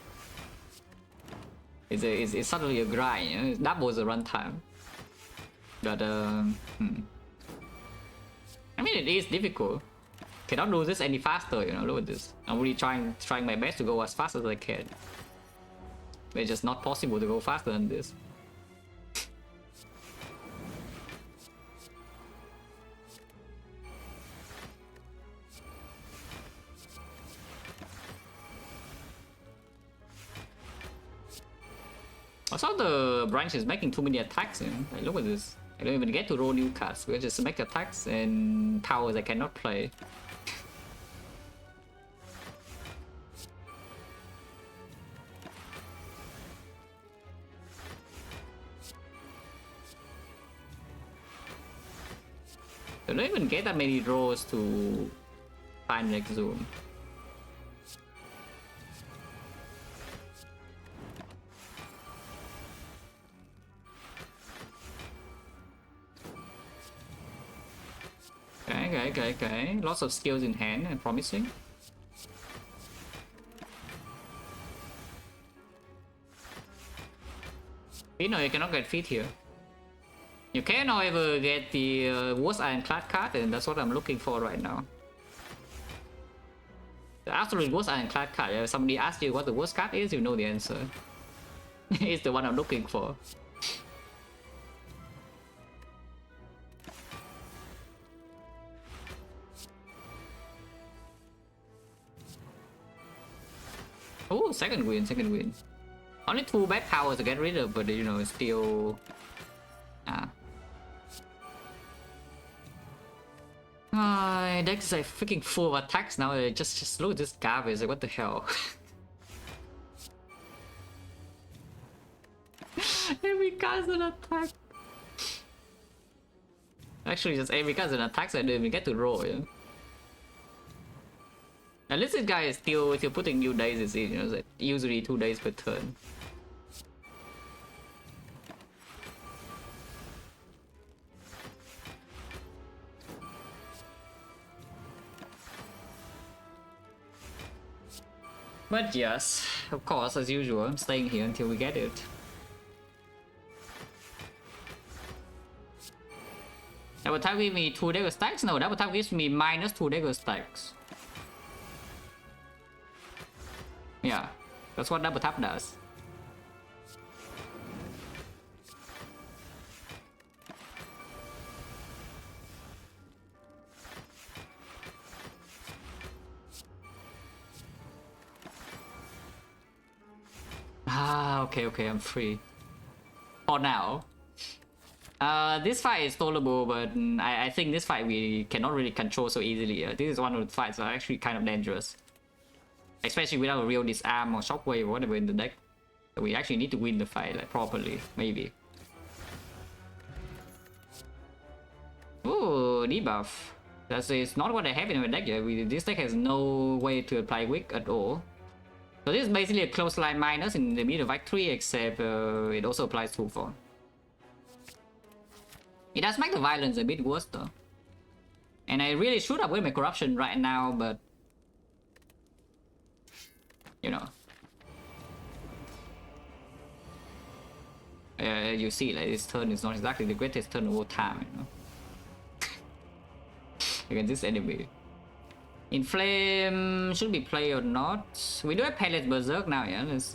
Speaker 1: It's suddenly a grind, you know? It doubles the run time. But I mean, it is difficult. cannot do this any faster, you know. Look at this. I'm really trying my best to go as fast as I can. But it's just not possible to go faster than this. Also, the branch is making too many attacks, you know? Like, look at this. I don't even get to roll new cards. We just make attacks and powers I cannot play. I don't even get that many draws to find next zoom. Okay. Lots of skills in hand and promising. You know, you cannot get feet here. You can, however, get the worst Ironclad card, and that's what I'm looking for right now. The absolute worst Ironclad card. If somebody asks you what the worst card is, you know the answer. It's the one I'm looking for. Oh, second win. Only 2 bad powers to get rid of, but you know, it's still... deck is like freaking full of attacks now. Just look at this garbage. Like, what the hell? Every card's an attack. Actually, just every card's an attack, so I don't even get to roll, yeah. At least this guy is still putting new days in, you know, like usually 2 days per turn. But yes, of course, as usual, I'm staying here until we get it. Double tap gives me 2 dagger stacks? No, double tap gives me minus 2 dagger stacks. Yeah, that's what double tap does. Okay, I'm free. For now. This fight is tolerable, but I think this fight we cannot really control so easily. This is one of the fights that are actually kind of dangerous. Especially without a real disarm or shockwave or whatever in the deck. We actually need to win the fight like properly, maybe. Ooh, debuff. It's not what I have in my deck yet. This deck has no way to apply Wick at all. So this is basically a close line minus in the middle of Act 3, except it also applies 2-4. It does make the violence a bit worse though. And I really should upgrade my corruption right now, but... you know. You see, like, this turn is not exactly the greatest turn of all time, you know. Against this enemy. Inflame should be played or not. We do have Palace Berserk now, yeah. Let's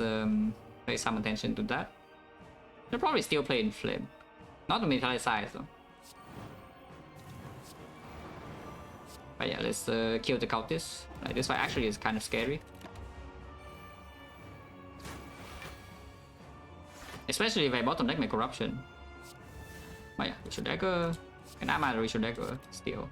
Speaker 1: pay some attention to that. They'll probably still play Inflame. Not the military size though. But yeah, let's kill the cultist. Like, this fight actually is kind of scary. Especially if I bottom deck my corruption. But yeah, Ritual Dagger. And I'm at Ritual Dagger still.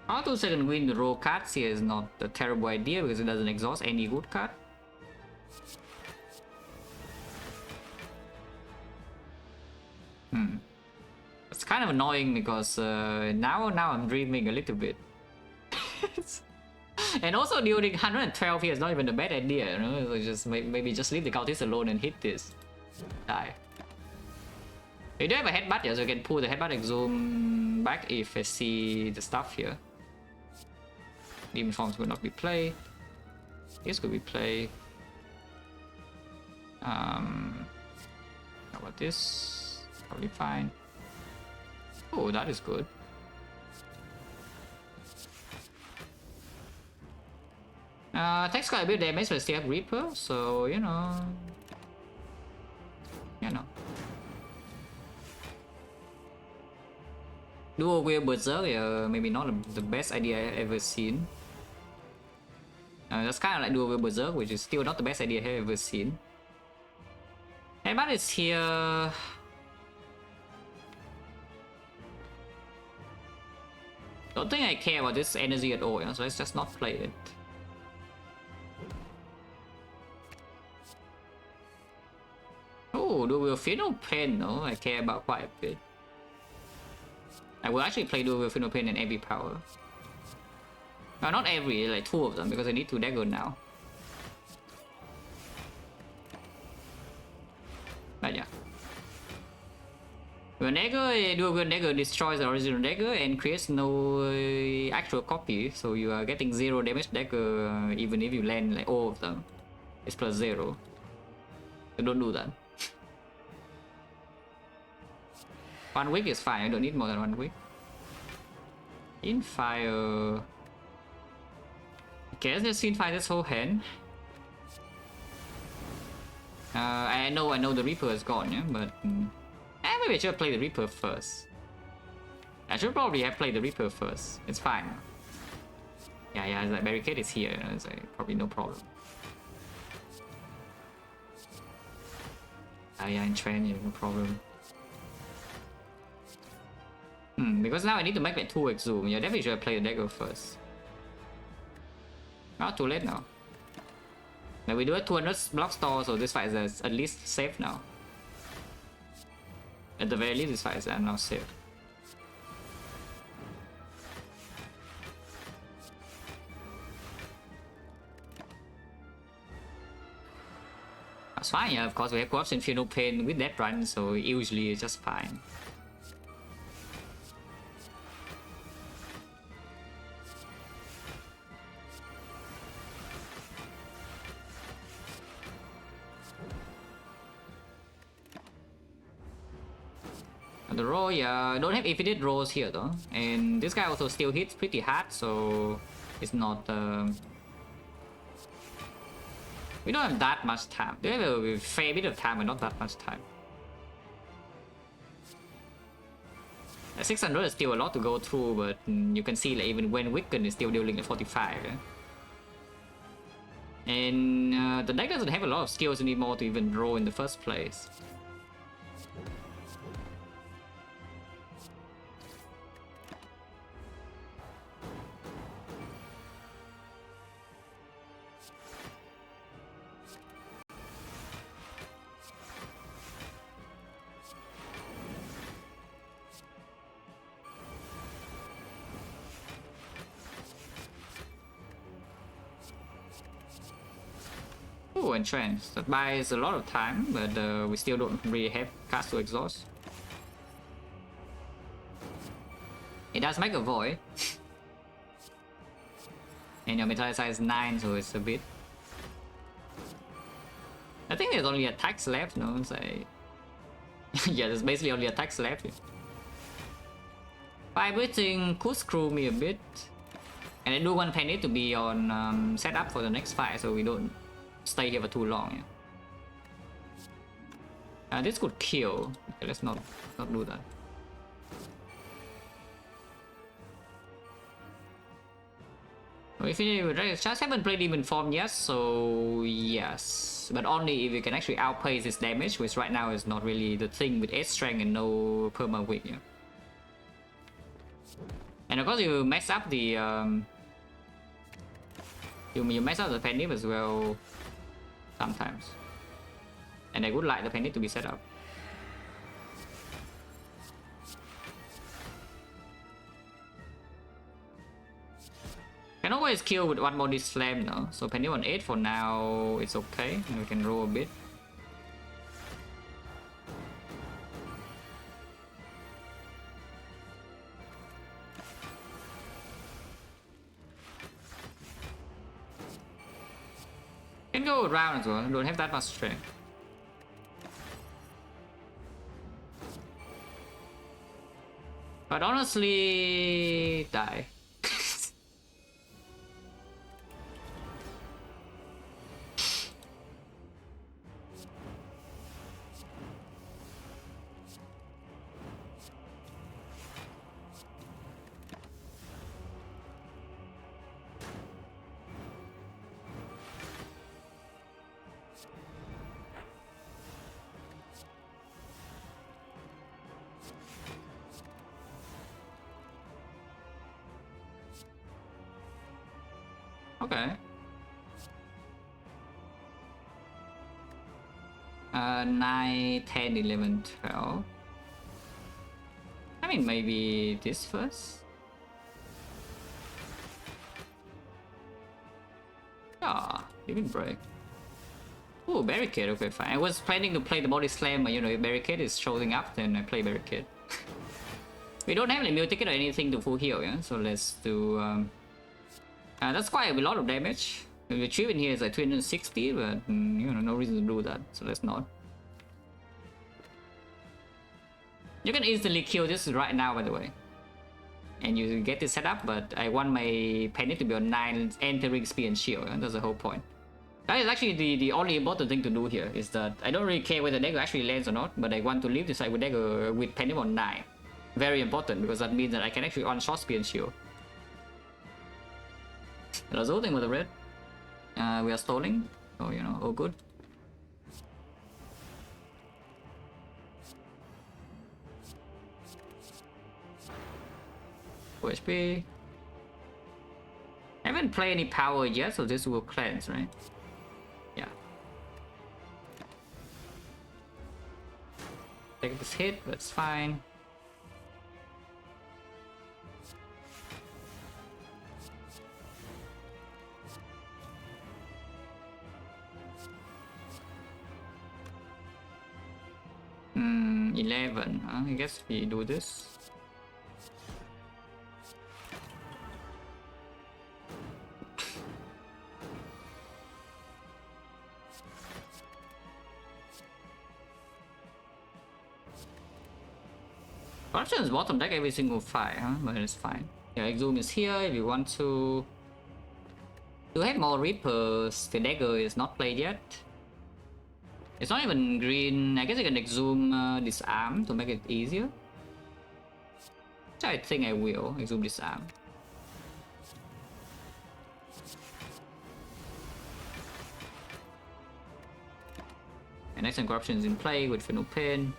Speaker 1: How to second win the row cards here is not a terrible idea because it doesn't exhaust any good card. It's kind of annoying because now I'm dreaming a little bit. And also during 112 here is not even a bad idea, you know? So just maybe just leave the cultist alone and hit this. Die. We do have a headbutt here, so I can pull the headbutt and zoom back if I see the stuff here. Demon forms will not be played. This could be played. about this? Probably fine. Oh, that is good. Takes quite a bit of damage, but still have Reaper, so you know. Dual wield Berserk, maybe not the best idea I've ever seen. That's kind of like dual wield Berserk, which is still not the best idea I've ever seen. Headbutt is here. Don't think I care about this energy at all, so let's just not play it. Oh, dual wield Final Pain, no, I care about quite a bit. I will actually play dual wield Final Pain and every power. No, not every, like 2 of them, because I need 2 dagger now. But yeah. When dagger, dual wield dagger destroys the original dagger and creates no actual copy, so you are getting 0 damage dagger even if you land like all of them. It's plus 0. So don't do that. 1 week is fine, I don't need more than 1 week. In fire. Okay, let's just in fire this whole hand. I know the Reaper is gone, yeah, but maybe I should play the Reaper first. I should probably have played the Reaper first. It's fine. Yeah, the barricade is here. It's like, probably no problem. Yeah, in train, yeah, no problem. Because now I need to make like 2x zoom. Yeah, definitely should play the dagger first. Not too late now. Now we do a 200 block store, so this fight is at least safe now. At the very least, this fight is now safe. That's fine, yeah, of course we have Corpse and Feel No Pain with that run, so usually it's just fine. The roll, yeah, don't have infinite rolls here though, and this guy also still hits pretty hard, so it's not. We don't have that much time. We have a fair bit of time, but not that much time. 600 is still a lot to go through, but you can see like even when Wiccan is still dealing at 45. Yeah? And the deck doesn't have a lot of skills anymore to even roll in the first place. Ooh, Entrance. That buys a lot of time, but we still don't really have cast to exhaust. It does make a void. And your metal size is 9, so it's a bit. I think there's only attacks left, no? It's like... yeah, there's basically only attacks left. Vibrating could screw me a bit. And I do want Penny to be on set up for the next fight, so we don't stay here for too long. Yeah. This could kill. Okay, let's not do that. If you just haven't played him in form yet, so yes, but only if you can actually outpace his damage, which right now is not really the thing with 8 strength and no perma weak. Yeah. And of course, you mess up the you mess up the Penny as well. Sometimes. And I would like the Penny to be set up. Can always kill with 1 more this slam now. So Penny on 8 for now, it's okay. We can roll a bit. Can go around as well, don't have that much strength. But honestly, die. Okay. 9, 10, 11, 12. I mean, maybe this first. Ah, even break. Oh, barricade. Okay, fine. I was planning to play the body slam, but you know, if barricade is showing up, then I play barricade. We don't have any meal ticket or anything to full heal, yeah. So let's do. That's quite a lot of damage. The achievement here is like 360, but you know, no reason to do that. So let's not. You can easily kill this right now, by the way. And you get it set up, but I want my penny to be on 9 entering speed and shield, and that's the whole point. That is actually the only important thing to do here, is that I don't really care whether dagger actually lands or not, but I want to leave this side with dagger with penny on 9. Very important, because that means that I can actually one-shot speed and shield. There's the thing with the red. We are stalling, so you know, all good. HP. I haven't played any power yet, so this will cleanse, right? Yeah. Take this hit, that's fine. Hmm, 11. I guess we do this. Corruption is bottom deck every single fight, huh? But it's fine. Yeah, Exhume is here if you want to have more Reapers. The dagger is not played yet. It's not even green. I guess I can Exhume Disarm to make it easier. So I think I will Exhume Disarm. And next time Corruption is in play with Final Pain.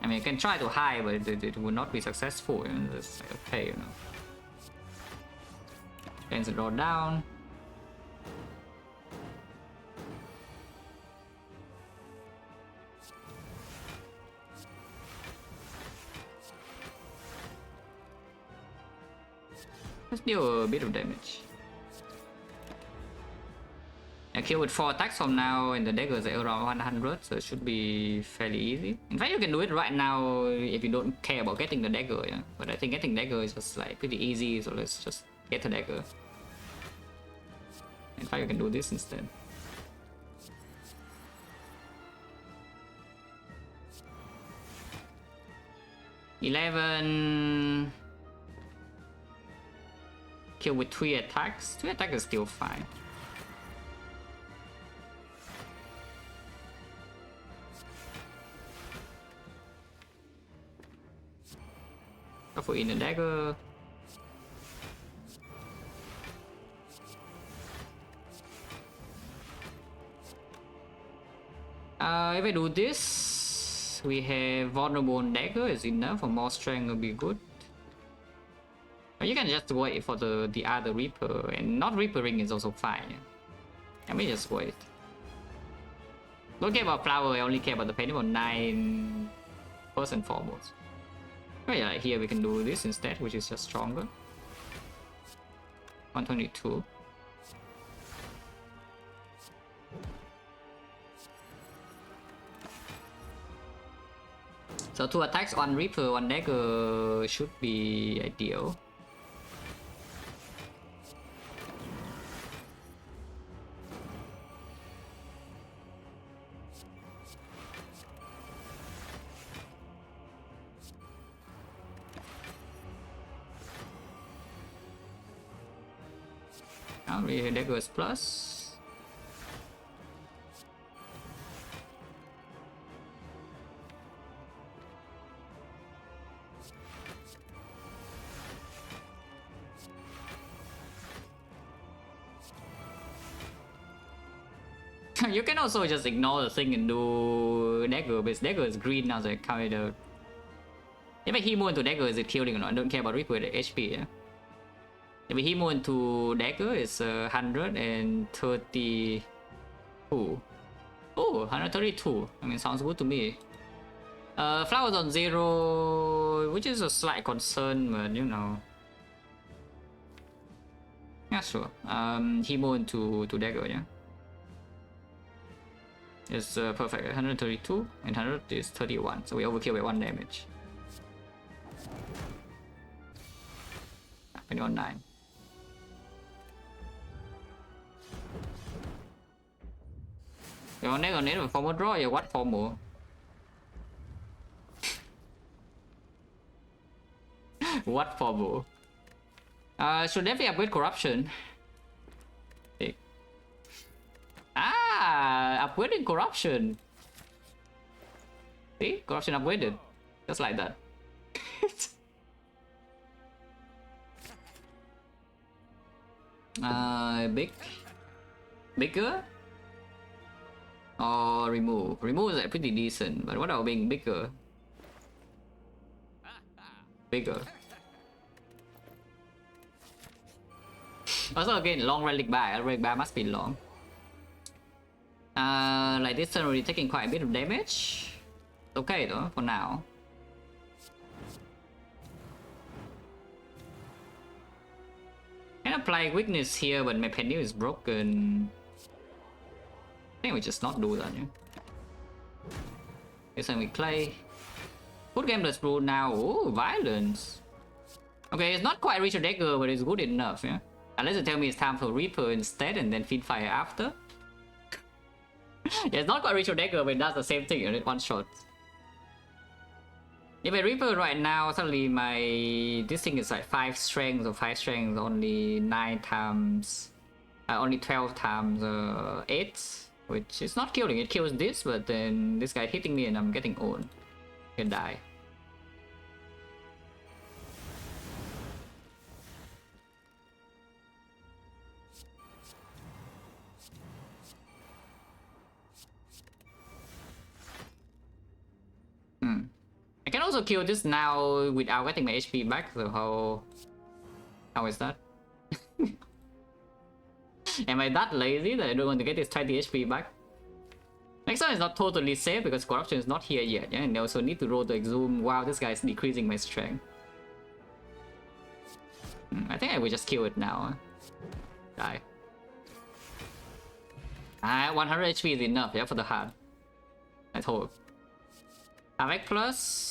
Speaker 1: I mean, you can try to hide, but it will not be successful. You know, it's like, okay, you know. Cleanse the draw down. Let's deal a bit of damage. I kill with 4 attacks from now, and the dagger is around 100, so it should be fairly easy. In fact, you can do it right now if you don't care about getting the dagger, yeah. But I think getting dagger is just like pretty easy, so let's just get the dagger. In fact, you can do this instead. (11) Kill with 3 attacks. 3 attacks is still fine. Go for in the dagger. If I do this, we have vulnerable dagger is enough. For more strength will be good. Or you can just wait for the other Reaper, and not Reaper ring is also fine. Let me just wait. Don't care about flower, I only care about the paintable 9 first and foremost. Oh yeah, like here we can do this instead, which is just stronger. 122. So 2 attacks, 1 Reaper, 1 dagger should be ideal. Now daggers plus. You can also just ignore the thing and do dagger, because dagger is green now, so I counted out. If I Hemo into dagger, is it killing or not? I don't care about Reaper HP, yeah? If I Hemo into dagger, it's 132. Oh, 132. I mean, sounds good to me. Flowers on 0, which is a slight concern, but you know. Yeah, sure. Hemo into dagger, yeah? It's perfect. 132 and 100 is 31, so we overkill by 1 damage. 21.9. Rồi nếu còn nếu mà formal draw thì what formal? What formal? Should definitely upgrade corruption. Upgrading corruption. See, corruption upgraded, just like that. Bigger or remove? Remove is like pretty decent, but what about being bigger? Bigger. Also again, long relic bar. Relic bar must be long. Like this turn already taking quite a bit of damage. Okay though, for now. Can apply weakness here, but my penny is broken. I think we just not do that, yeah? This time we play. Good gameless rule now. Oh, violence. Okay, it's not quite Richard Dagger, but it's good enough, yeah? Unless you tell me it's time for Reaper instead and then feed fire after. Yeah, it's not quite Richard Dagger, but it does the same thing in one shot. If I Reaper right now, suddenly my this thing is like 5 strength, or 5 strength, only 9 times, only 12 times 8, which is not killing. It kills this, but then this guy hitting me and I'm getting owned. Can die. I can also kill this now without getting my HP back, so how is that? Am I that lazy that I don't want to get this 20 HP back? Next one is not totally safe because corruption is not here yet, yeah? And I also need to roll the exhume. Wow, this guy is decreasing my strength. I think I will just kill it now. Die. 100 HP is enough, yeah, for the heart. Let's hope. Avec plus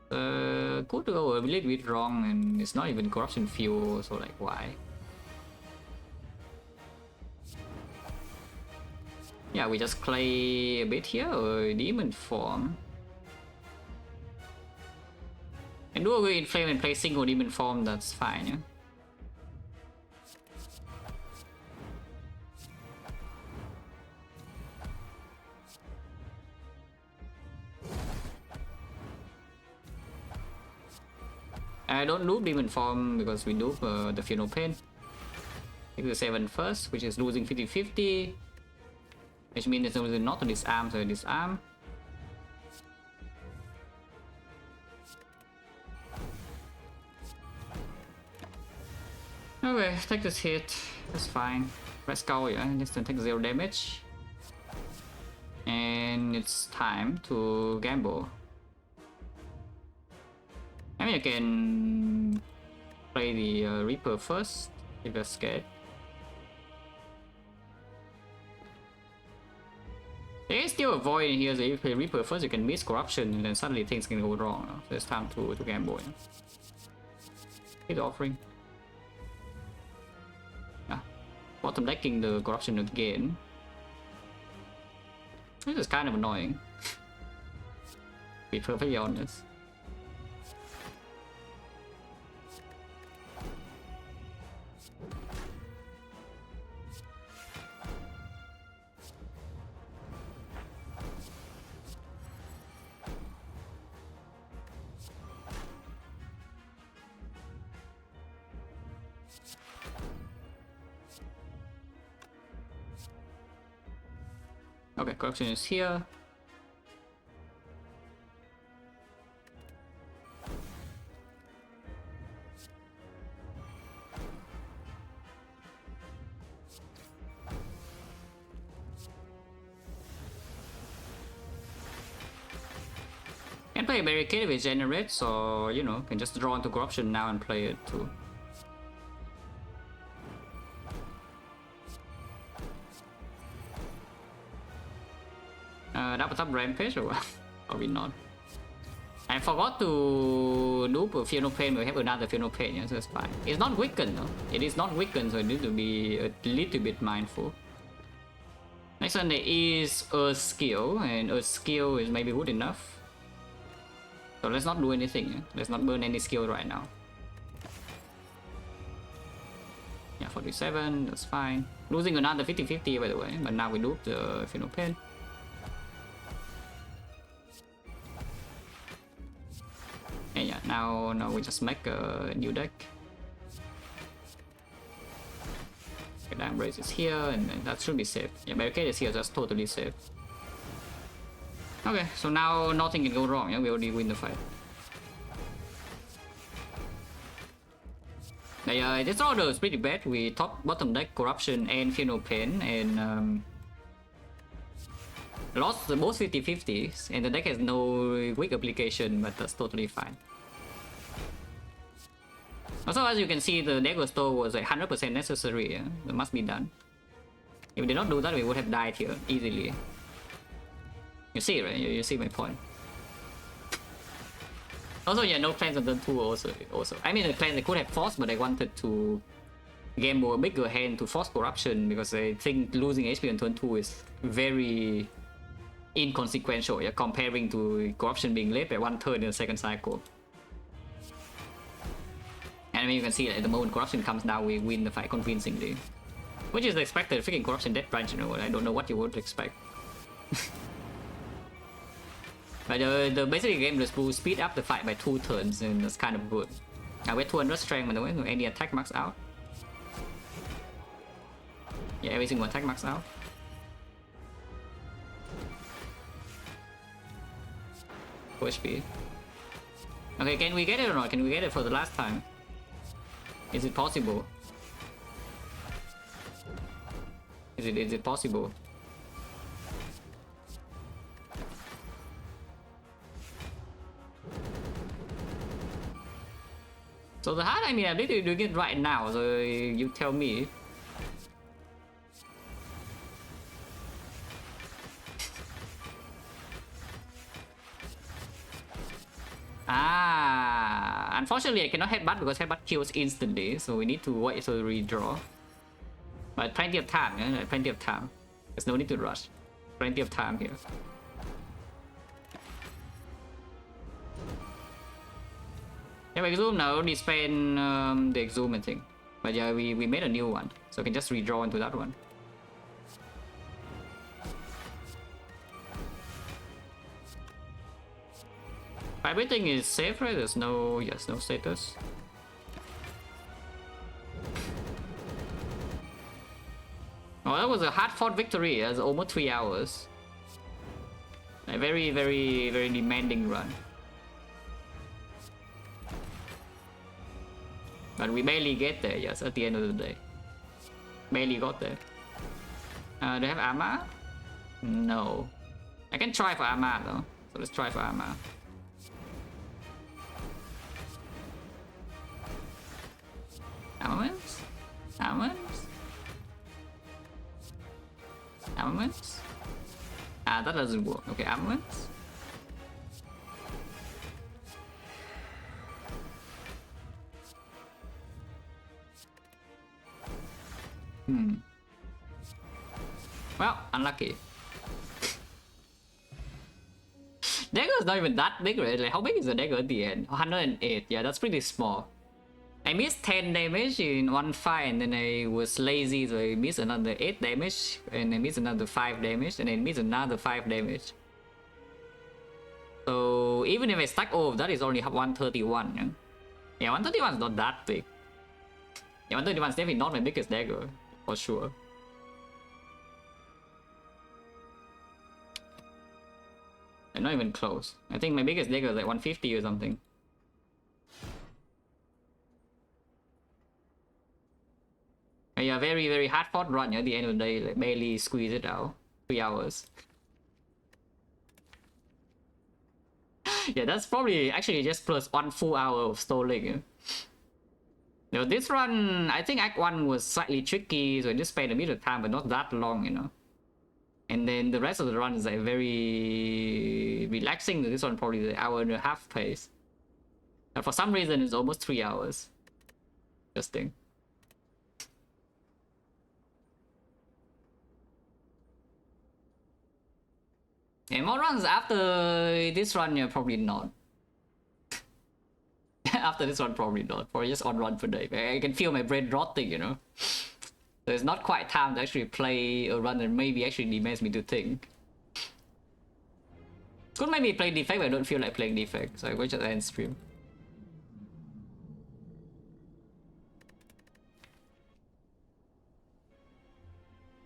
Speaker 1: could go a little bit wrong, and it's not even corruption fuel, so like why? Yeah, we just play a bit here, or demon form. And do away in flame and play single demon form, that's fine, yeah? I don't loop demon form because we loop the Fear No Pain. Take the 7 first, which is losing 50-50. Which means it's not to disarm, so disarm. Okay, take this hit. That's fine. Let's go, yeah. This can take 0 damage. And it's time to gamble. I mean, you can play the Reaper first if you're scared. There is still a void in here, so if you play Reaper first, you can miss corruption, and then suddenly things can go wrong. So it's time to gamble. Hit the offering. Yeah. Bottom decking the corruption again. This is kind of annoying. To be perfectly honest. Okay, corruption is here. Can play a barricade if it generates, or you know, can just draw into corruption now and play it too. Double top rampage or what? Or we not? I forgot to do Fear No Pain, but we have another Fear No Pain, yeah, so it's fine. It's not weakened though. It is not weakened, so I need to be a little bit mindful. Next one there is a skill, and a skill is maybe good enough. So let's not do anything. Yeah? Let's not burn any skill right now. Yeah, 47, that's fine. Losing another 50-50 by the way, but now we do the Fear No Pain. Yeah, now we just make a new deck. Okay, that embrace is here, and that should be safe. Yeah, barricade is here, that's totally safe. Okay, so now nothing can go wrong. Yeah, we already win the fight. Yeah, this order is pretty bad. We top bottom deck corruption and Fear No Pain, and lost both 50-50s, and the deck has no weak application, but that's totally fine. Also, as you can see, the dagger store was like 100% necessary. Yeah? It must be done. If we did not do that, we would have died here easily. You see, right? You see my point. Also, yeah, no plans on turn 2 also. I mean, the plan they could have forced, but I wanted to gamble a bigger hand to force corruption because I think losing HP on turn 2 is very inconsequential, yeah, comparing to corruption being late by 1 turn in the second cycle. And I mean, you can see that at the moment corruption comes down, we win the fight convincingly. Which is the expected freaking corruption death branch, you know, I don't know what you would expect. But the basically game just will speed up the fight by 2 turns, and that's kind of good. Now we're 200 strength by the way, so any attack max out. Yeah, every single attack max out. HP. Okay, can we get it or not? Can we get it for the last time? Is it possible? Is it possible? So the hard, I mean, I'm literally doing it right now, so you tell me. Unfortunately I cannot headbutt because headbutt kills instantly, so we need to wait to redraw. But plenty of time, yeah? Plenty of time. There's no need to rush. Plenty of time here. Yeah, we exhume now, only spend the exhume thing. But yeah, we made a new one, so we can just redraw into that one. Everything is safe, right? There's no, yes, no status. Oh, that was a hard-fought victory. It was almost 3 hours. A very, very, very demanding run. But we barely get there, yes, at the end of the day. Barely got there. Do they have armor? No. I can try for armor though. So let's try for armor. Armaments? Armaments? Armaments? Ah, that doesn't work. Okay, armaments? Well, unlucky. Dagger is not even that big, right? Like, how big is the dagger at the end? 108. Yeah, that's pretty small. I missed 10 damage in one fight, and then I was lazy, so I missed another 8 damage, and I missed another 5 damage, and I missed another 5 damage. So even if I stack all of that, it's only 131. Yeah, yeah, 131 is not that big. Yeah, 131 is definitely not my biggest dagger, for sure. Not even close. I think my biggest deck was like 150 or something. Yeah, very hard fought run. At the end of the day, like barely squeeze it out. 3 hours. Yeah, that's probably actually just plus 1 full hour of stalling. You know, this run, I think Act 1 was slightly tricky, so I just spent a bit of time, but not that long, you know. And then the rest of the run is like very relaxing. This one probably the hour and a half pace. And for some reason, it's almost 3 hours. Interesting. Yeah, more runs after this run, yeah, probably not. After this one, probably not. Probably just on run for day. I can feel my brain rotting, you know. So it's not quite time to actually play a run that maybe actually demands me to think. Could maybe play defect, but I don't feel like playing defect, so I will just end stream.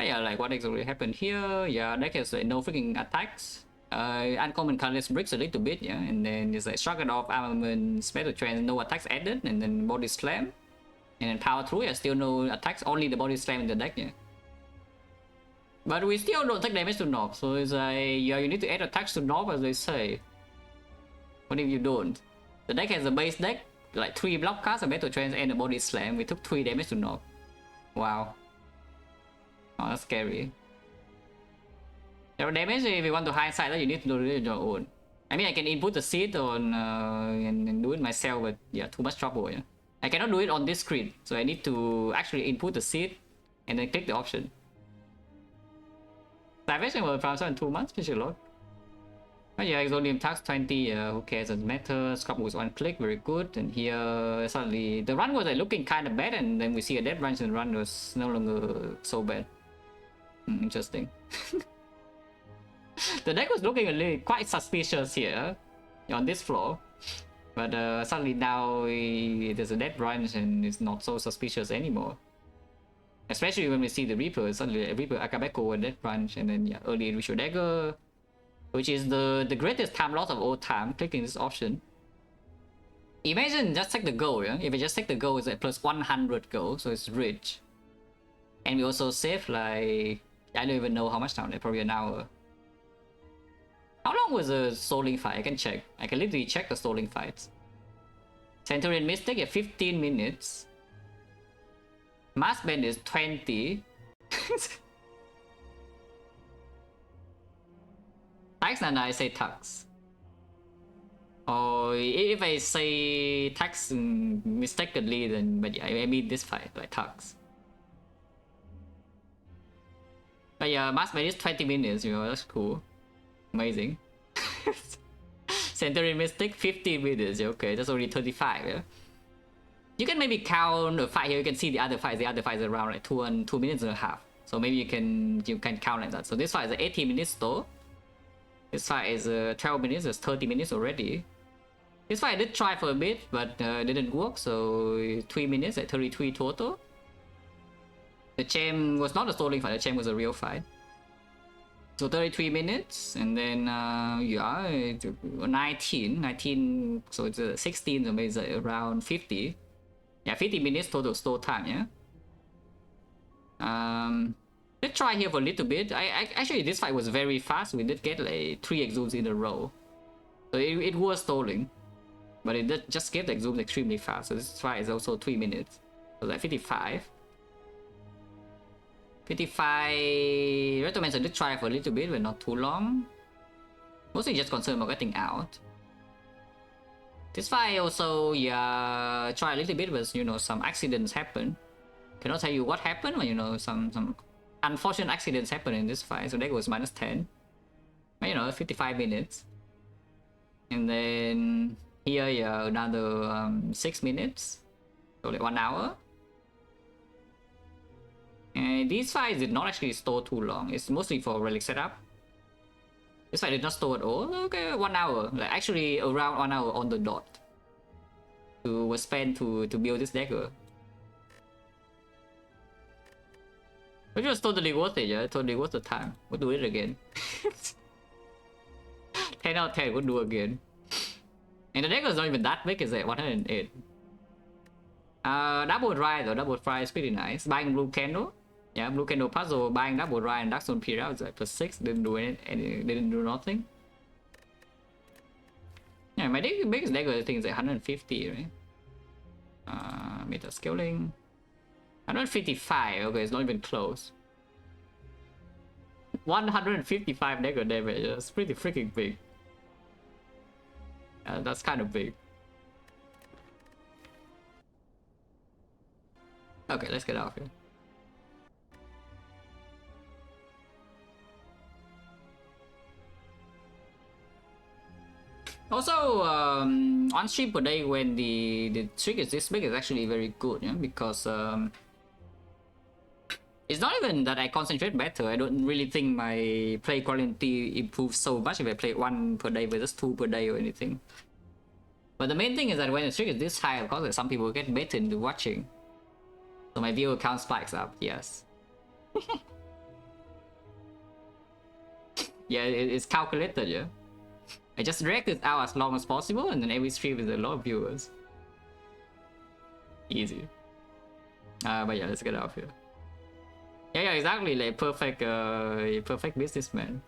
Speaker 1: Yeah, like what exactly happened here? Yeah, deck has like no freaking attacks. Uncommon colorless bricks a little bit, yeah, and then it's like struggle off armament, special trend, no attacks added, and then body slam, and then power through, yeah, still no attacks, only the body slam in the deck, yeah. But we still don't take damage to knob, so it's like, yeah, you need to add attacks to knob, as they say. What if you don't? The deck has a base deck, like 3 block cards, a battle trance, and a body slam. We took 3 damage to knob. Wow. Oh, that's scary. The damage, if you want to hindsight that, you need to do it on your own. I mean, I can input the seed on and do it myself, but yeah, too much trouble, yeah. I cannot do it on this screen, so I need to actually input the seed and then click the option. Salvation will transfer in 2 months, pretty lot. But yeah, Exonium tax 20, who cares, doesn't matter. Scrap was 1 click, very good. And here, suddenly, the run was like, looking kind of bad, and then we see a dead branch, and the run was no longer so bad. Interesting. The deck was looking a little quite suspicious here on this floor, but suddenly now there's a dead branch and it's not so suspicious anymore. Especially when we see the Reaper, suddenly Reaper Akabeko and dead branch, and then yeah, early Ritual Dagger, which is the greatest time loss of all time. Clicking this option. Imagine just take the gold, yeah? If I just take the gold, it's at plus 100 gold, so it's rich. And we also save like, I don't even know how much now, like probably an hour. How long was the stalling fight? I can check. I can literally check the stalling fights. Centurion Mystic at 15 minutes. Mass Bend is 20. Tax, I say tax. Or if I say tax mistakenly, then but yeah, I mean this fight, like tax. But yeah, Mass Bend is 20 minutes, you know, that's cool. Amazing. Centurion Mystic, 15 minutes. Okay, that's already 35. Yeah. You can maybe count a fight here. You can see the other fights. The other fights around like 2 minutes and a half. So maybe you can count like that. So this fight is 18 minutes though. This fight is 12 minutes. It's 30 minutes already. This fight I did try for a bit, but didn't work. So 3 minutes at 33 total. The Champ was not a stalling fight. The Champ was a real fight. So 33 minutes, and then yeah, 19, so it's 16, so it's around 50. Yeah, 50 minutes total stall time, yeah. Let's try here for a little bit. I actually, this fight was very fast. We did get like 3 exhumes in a row. So it was stalling, but it did just get the exhumes extremely fast. So this fight is also 3 minutes. So like 55. 55. Recommend I did try for a little bit, but not too long. Mostly just concerned about getting out. This fight also, yeah, try a little bit, but you know, some accidents happen. Cannot tell you what happened, but you know, some unfortunate accidents happen in this fight. So that was minus 10. But you know, 55 minutes. And then here, yeah, another 6 minutes. So like 1 hour. And these fights did not actually store too long. It's mostly for relic setup. This fight did not store at all. Okay, 1 hour. Like actually around 1 hour on the dot. Was spent to build this dagger. Which was totally worth it, yeah. Totally worth the time. We'll do it again. 10 10 out of 10 would do again. And the deck is not even that big, is it? 108. Double Ride or Double Fry is pretty nice. Buying Blue Candle. Yeah, Blue Candle Puzzle, buying Double Ride and Dark Zone Period is like +6. Didn't do any, didn't do nothing. Yeah, my biggest deck I think is like 150, right? Meta scaling. 155, okay, it's not even close. 155 negative damage, that's pretty freaking big. That's kind of big. Okay, let's get out of here. Also, one stream per day when the trick is this big is actually very good, yeah, because it's not even that I concentrate better. I don't really think my play quality improves so much if I play 1 per day versus 2 per day or anything. But the main thing is that when the streak is this high, of course, some people get better into watching. So my viewer count spikes up, yes. Yeah, it's calculated, yeah. I just drag this out as long as possible, and then every stream is a lot of viewers. Easy. But yeah, let's get out of here. Yeah, exactly. Like perfect businessman.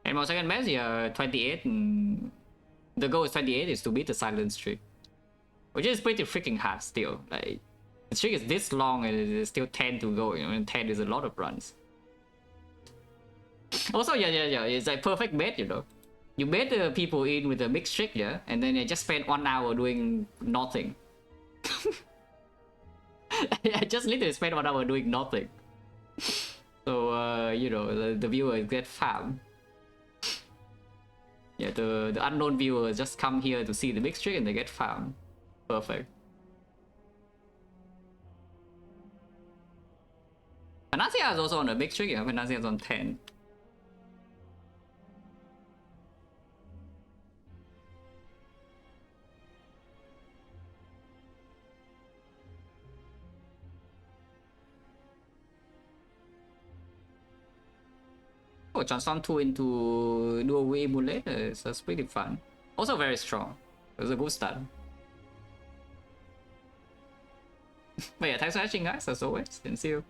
Speaker 1: And my second best, yeah, 28. And the goal is 28 is to beat the silent streak, which is pretty freaking hard still. Like the streak is this long and it's still 10 to go. You know, and 10 is a lot of runs. Also, yeah, it's like perfect bet, you know. You bet the people in with a big streak, yeah, and then they just spend 1 hour doing nothing. I just literally spent 1 hour doing nothing. So, you know, the viewers get farm. Yeah, the unknown viewers just come here to see the big streak and they get farm. Perfect. Panacea is also on a big streak, yeah, Panacea is on 10. Oh, transform 2 into dual way emulator, so that's pretty fun. Also very strong. It was a good start. But yeah, thanks for watching guys, as always, and see you.